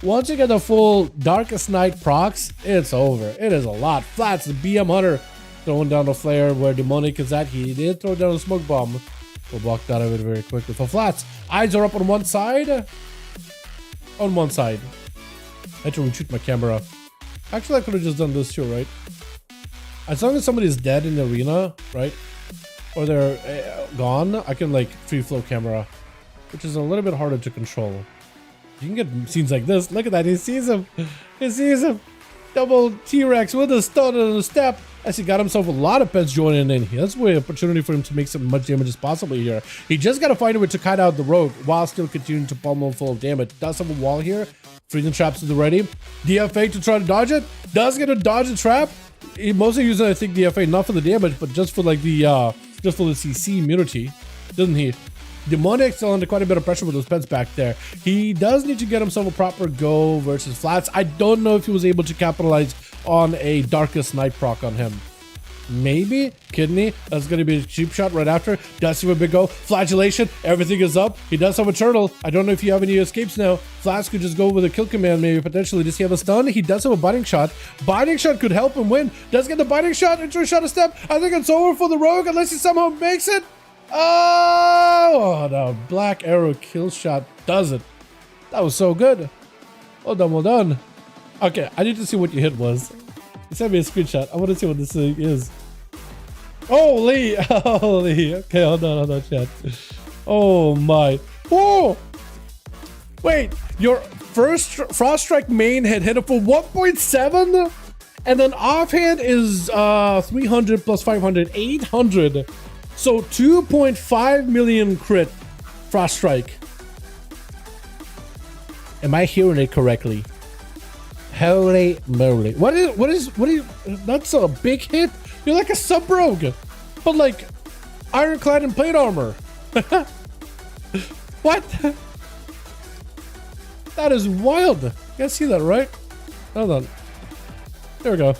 Once you get the full Darkest Night procs, it's over. It is a lot. Flats, the BM Hunter throwing down the flare where Demonic is at. He did throw down a smoke bomb. We'll block that out of it very quickly. For Flats, eyes are up on one side. On one side. I had to retreat my camera. Actually, I could have just done this too, right? As long as somebody's dead in the arena, right? Or they're gone, I can like free flow camera, which is a little bit harder to control. You can get scenes like this. Look at that, he sees him. He sees him. Double T-Rex with a stun and a step. As he got himself a lot of pets joining in. That's a way opportunity for him to make some much damage as possible here. He just got to find a way to cut out the rogue while still continuing to pummel full of damage. Does have a wall here. Freezing traps is ready. DFA to try to dodge it. Does get to dodge the trap. He mostly uses, I think, DFA not for the damage, but just for like the just for the CC immunity, doesn't he? Demonic still under quite a bit of pressure with those pets back there. He does need to get himself a proper go versus Flats. I don't know if he was able to capitalize on a Darkest Night proc on him. Maybe Kidney. That's going to be a cheap shot right after. Does have a big go. Flagellation. Everything is up. He does have a turtle. I don't know if you have any escapes now. Flash could just go with a kill command, maybe potentially. Does he have a stun? He does have a biting shot. Biting shot could help him win. Does get the biting shot into a shot of step. I think it's over for the rogue unless he somehow makes it. Oh, the black arrow kill shot does it. That was so good. Well done, well done. Okay, I need to see what your hit was. You sent me a screenshot. I want to see what this thing is. Holy, holy. Okay, hold on, chat. Oh my. Whoa! Wait, your first Frost Strike main hit him for 1.7? And then offhand is 300 plus 500, 800. So 2.5 million crit Frost Strike. Am I hearing it correctly? Holy moly. What is, that's a big hit? You're like a sub-rogue, but like ironclad and plate armor. What? That is wild. You guys see that, right? Hold on. There we go.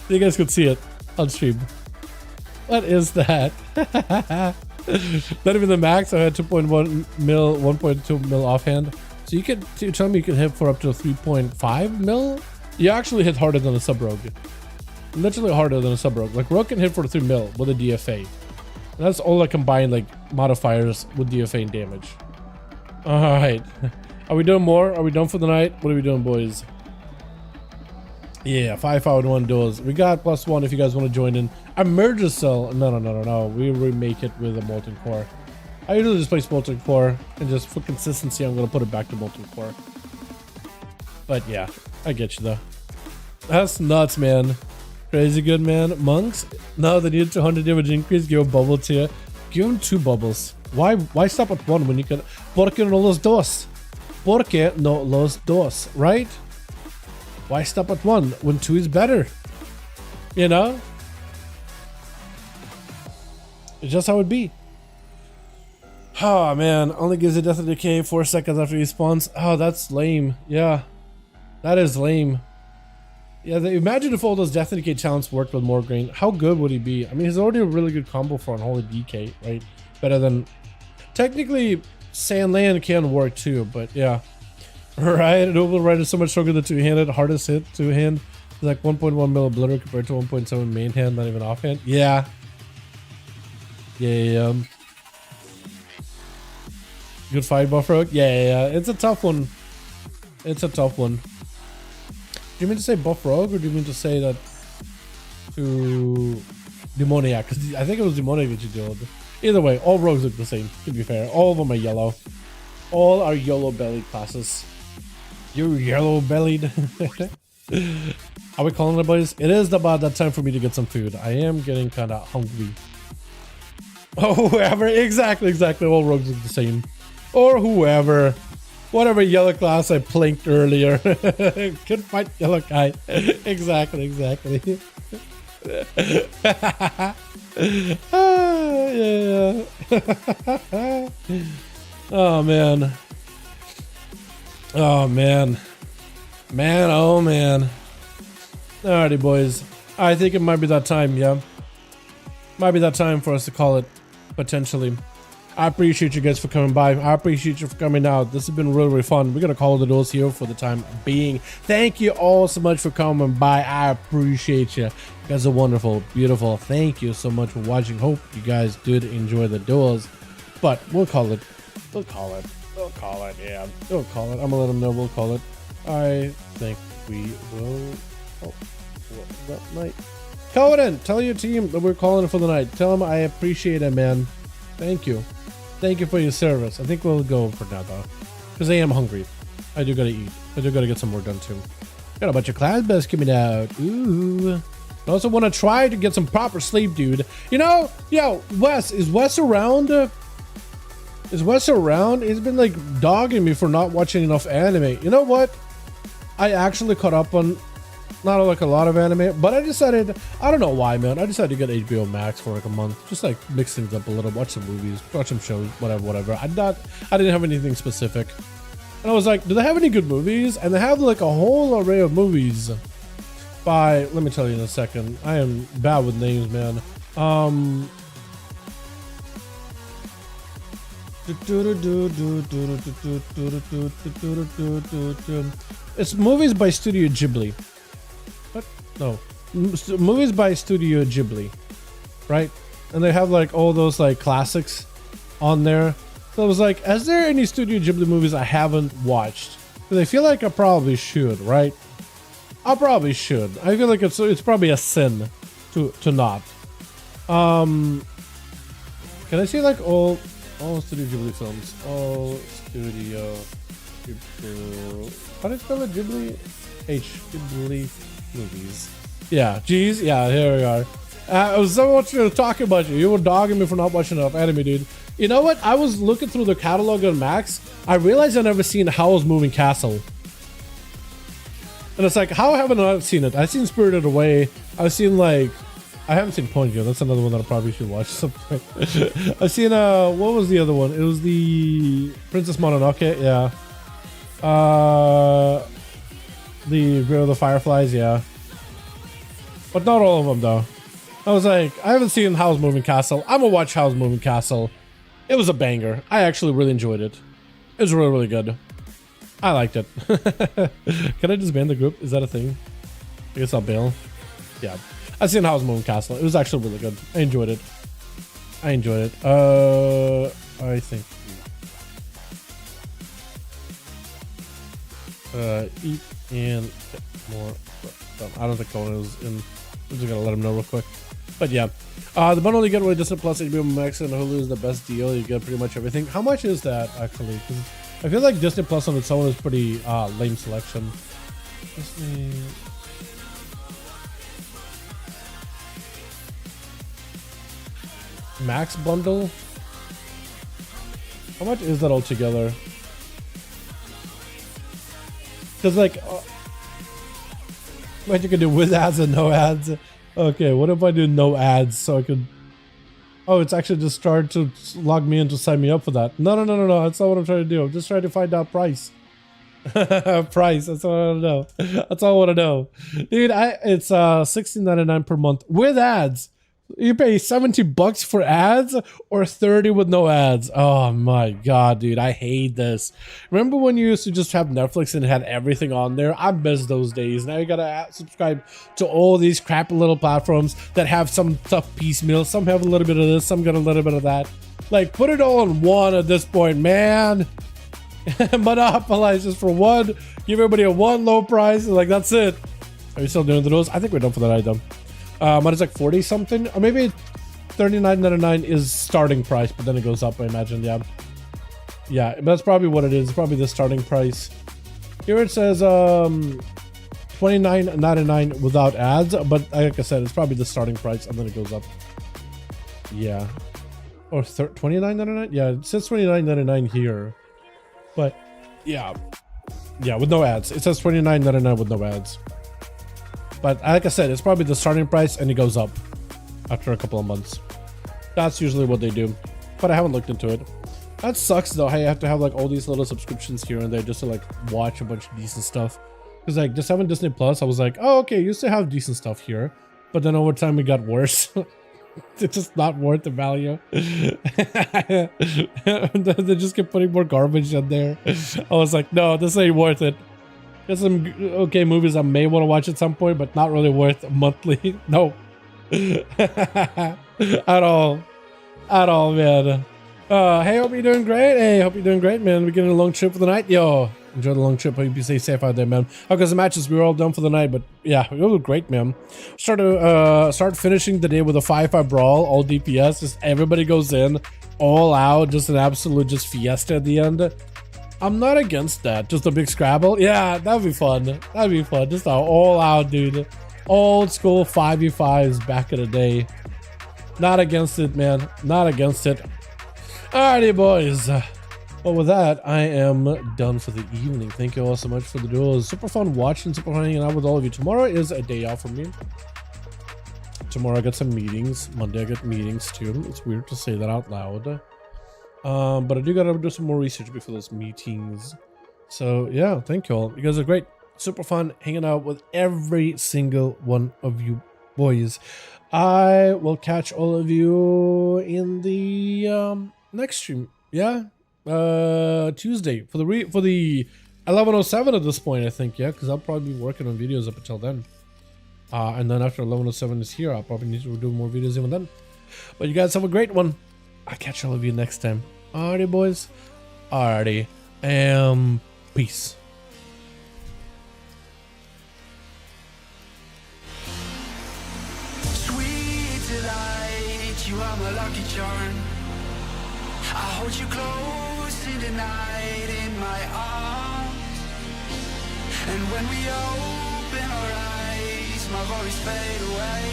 You guys could see it on stream. What is that? Not even the max. I had 2.1 mil, 1.2 mil offhand. So you could tell me you can hit for up to 3.5 mil? You actually hit harder than a sub-rogue. Literally harder than a sub-rogue. Like rogue can hit for 3 mil with a DFA. And that's all I combine like modifiers with DFA and damage. Alright. Are we doing more? Are we done for the night? What are we doing, boys? Yeah, 5V5 1v1 Duels. We got +1 if you guys want to join in. A merger cell. No. We remake it with a molten core. I usually just play molten core, and just for consistency, I'm gonna put it back to molten core. But yeah, I get you though. That's nuts, man. Crazy good, man. Monks? No, they need 200 damage increase. Give a bubble to you. Give him 2 bubbles. Why stop at 1 when you can? Porque no los dos. Porque no los dos, right? Why stop at 1 when 2 is better? You know? It's just how it be. Oh man, only gives a death of decay 4 seconds after he spawns. Oh, that's lame. Yeah, that is lame. Yeah, imagine if all those Death and Decay talents worked with more grain. How good would he be? I mean, he's already a really good combo for Unholy DK, right? Better than... Technically, Sandland can work too, but yeah. Right? Noble Rider is so much stronger than two-handed. Hardest hit, two-hand. Like 1.1 mil obliterate compared to 1.7 main hand, not even offhand. Yeah. Yeah. Good fight, Buff Rogue. Yeah. It's a tough one. It's a tough one. Do you mean to say Buff Rogue, or do you mean to say that to Demoniac? Because I think it was Demoniac that you did. Either way, all rogues look the same, to be fair. All of them are yellow. All are yellow-bellied classes. You're yellow-bellied. Are we calling it, boys? It is about that time for me to get some food. I am getting kind of hungry. Oh, whoever. Exactly. All rogues look the same. Or whoever. Whatever yellow class I plinked earlier. Could fight yellow guy. Exactly. Yeah. Oh man. Man. Alrighty, boys. I think it might be that time, yeah. Might be that time for us to call it, potentially. I appreciate you guys for coming by. I appreciate you for coming out. This has been really fun. We're going to call the Duels here for the time being. Thank you all so much for coming by. I appreciate you. You guys are wonderful, beautiful. Thank you so much for watching. Hope you guys did enjoy the Duels. But we'll call it. Yeah. We'll call it. I'm going to let them know we'll call it. I think we will. Oh, that night. Conan, tell your team that we're calling it for the night. Tell them I appreciate it, man. Thank you. Thank you for your service. I think we'll go for now, though. Because I am hungry. I do gotta eat. I do gotta get some more done, too. Got a bunch of class best coming out. Ooh. I also want to try to get some proper sleep, dude. You know, yo, Wes. Is Wes around? Is Wes around? He's been, like, dogging me for not watching enough anime. You know what? I actually caught up on... not like a lot of anime, but I decided, I don't know why, man. I decided to get HBO Max for like a month, just like mix things up a little, watch some movies, watch some shows, whatever. I didn't have anything specific, and I was like, do they have any good movies? And they have like a whole array of movies by, let me tell you in a second. I am bad with names, man. It's movies by Studio Ghibli. No, movies by Studio Ghibli, right? And they have like all those like classics on there. So I was like, is there any Studio Ghibli movies I haven't watched? Because I feel like I probably should, right? I probably should. I feel like it's probably a sin to not. Can I see like all Studio Ghibli films? All Studio Ghibli. How do you spell it? Ghibli? Ghibli. Movies. Yeah, geez, yeah, here we are. I was so much talking about you. You were dogging me for not watching enough anime, dude. You know what? I was looking through the catalog on Max. I realized I've never seen Howl's Moving Castle. And it's like, how haven't I seen it? I've seen Spirited Away. I've seen like... I haven't seen Ponyo. That's another one that I probably should watch. I've seen, what was the other one? It was the Princess Mononoke, yeah. The Grave of the Fireflies, yeah. But not all of them, though. I was like, I haven't seen Howl's Moving Castle. I'm gonna watch Howl's Moving Castle. It was a banger. I actually really enjoyed it. It was really good. I liked it. Can I disband the group? Is that a thing? I guess I'll bail. Yeah. I've seen Howl's Moving Castle. It was actually really good. I enjoyed it. I think... eat and get more. I don't think Conan was in. I'm just gonna let him know real quick. But yeah, the bundle you get with Disney Plus, HBO Max, and Hulu is the best deal. You get pretty much everything. How much is that actually? Because I feel like Disney Plus on its own is pretty lame selection. Disney. Max bundle. How much is that altogether? Because like, what you can do with ads and no ads. Okay, what if I do no ads so I could? Oh, it's actually just started to log me in to sign me up for that. No. That's not what I'm trying to do. I'm just trying to find out price. Price. That's all I want to know. That's all I want to know, dude. It's $16.99 per month with ads. You pay $70 for ads or 30 with no ads. Oh my god, dude, I hate this. Remember when you used to just have Netflix and it had everything on there? I miss those days. Now you gotta subscribe to all these crappy little platforms that have some tough piecemeal. Some have a little bit of this, some got a little bit of that. Like, put it all in one at this point, man. Monopolize just for one. Give everybody a one low price. Like, that's it. Are you still doing those? I think we're done for that item. But it's like 40 something, or maybe $39.99 is starting price, but then it goes up, I imagine. Yeah, but that's probably what it is. It's probably the starting price. Here it says $29.99 without ads, but like I said, it's probably the starting price, and then it goes up. Yeah, or $29.99. Yeah, it says $29.99 here, but yeah, with no ads. It says $29.99 with no ads. But like I said, it's probably the starting price and it goes up after a couple of months. That's usually what they do. But I haven't looked into it. That sucks though, how you have to have like all these little subscriptions here and there just to like watch a bunch of decent stuff. Because like just having Disney Plus, I was like, oh okay, used to have decent stuff here. But then over time it got worse. It's just not worth the value. They just keep putting more garbage in there. I was like, no, this ain't worth it. There's some okay movies I may want to watch at some point, but not really worth monthly. No. At all, man. Hey, hope you're doing great. Hey, hope you're doing great, man. We're getting a long trip for the night. Yo, enjoy the long trip. Hope you stay safe out there, man. Because the matches, we were all done for the night, but yeah, it was great, man. Start finishing the day with a 5v5 brawl, all DPS. Just everybody goes in, all out, just an absolute just fiesta at the end. I'm not against that. Just a big Scrabble. Yeah, that'd be fun. That'd be fun. Just all out, dude. Old school 5v5s back in the day. Not against it, man. Not against it. Alrighty, boys. Well, with that, I am done for the evening. Thank you all so much for the duels. Super fun watching, super fun hanging out with all of you. Tomorrow is a day off for me. Tomorrow I got some meetings. Monday I got meetings too. It's weird to say that out loud. But I do gotta do some more research before those meetings. So yeah, thank you all. You guys are great. Super fun hanging out with every single one of you boys. I will catch all of you in the next stream. Yeah, Tuesday for the 11:07 at this point, I think. Yeah, because I'll probably be working on videos up until then. And then after 11:07 is here, I'll probably need to do more videos even then. But you guys have a great one. I'll catch all of you next time. Alrighty, boys. Alrighty. Peace. Sweet delight, you are my lucky charm. I hold you close in the night in my arms. And when we open our eyes, my worries fade away.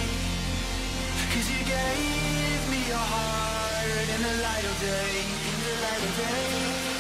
'Cause you gave me your heart in the light of day, in the light of day.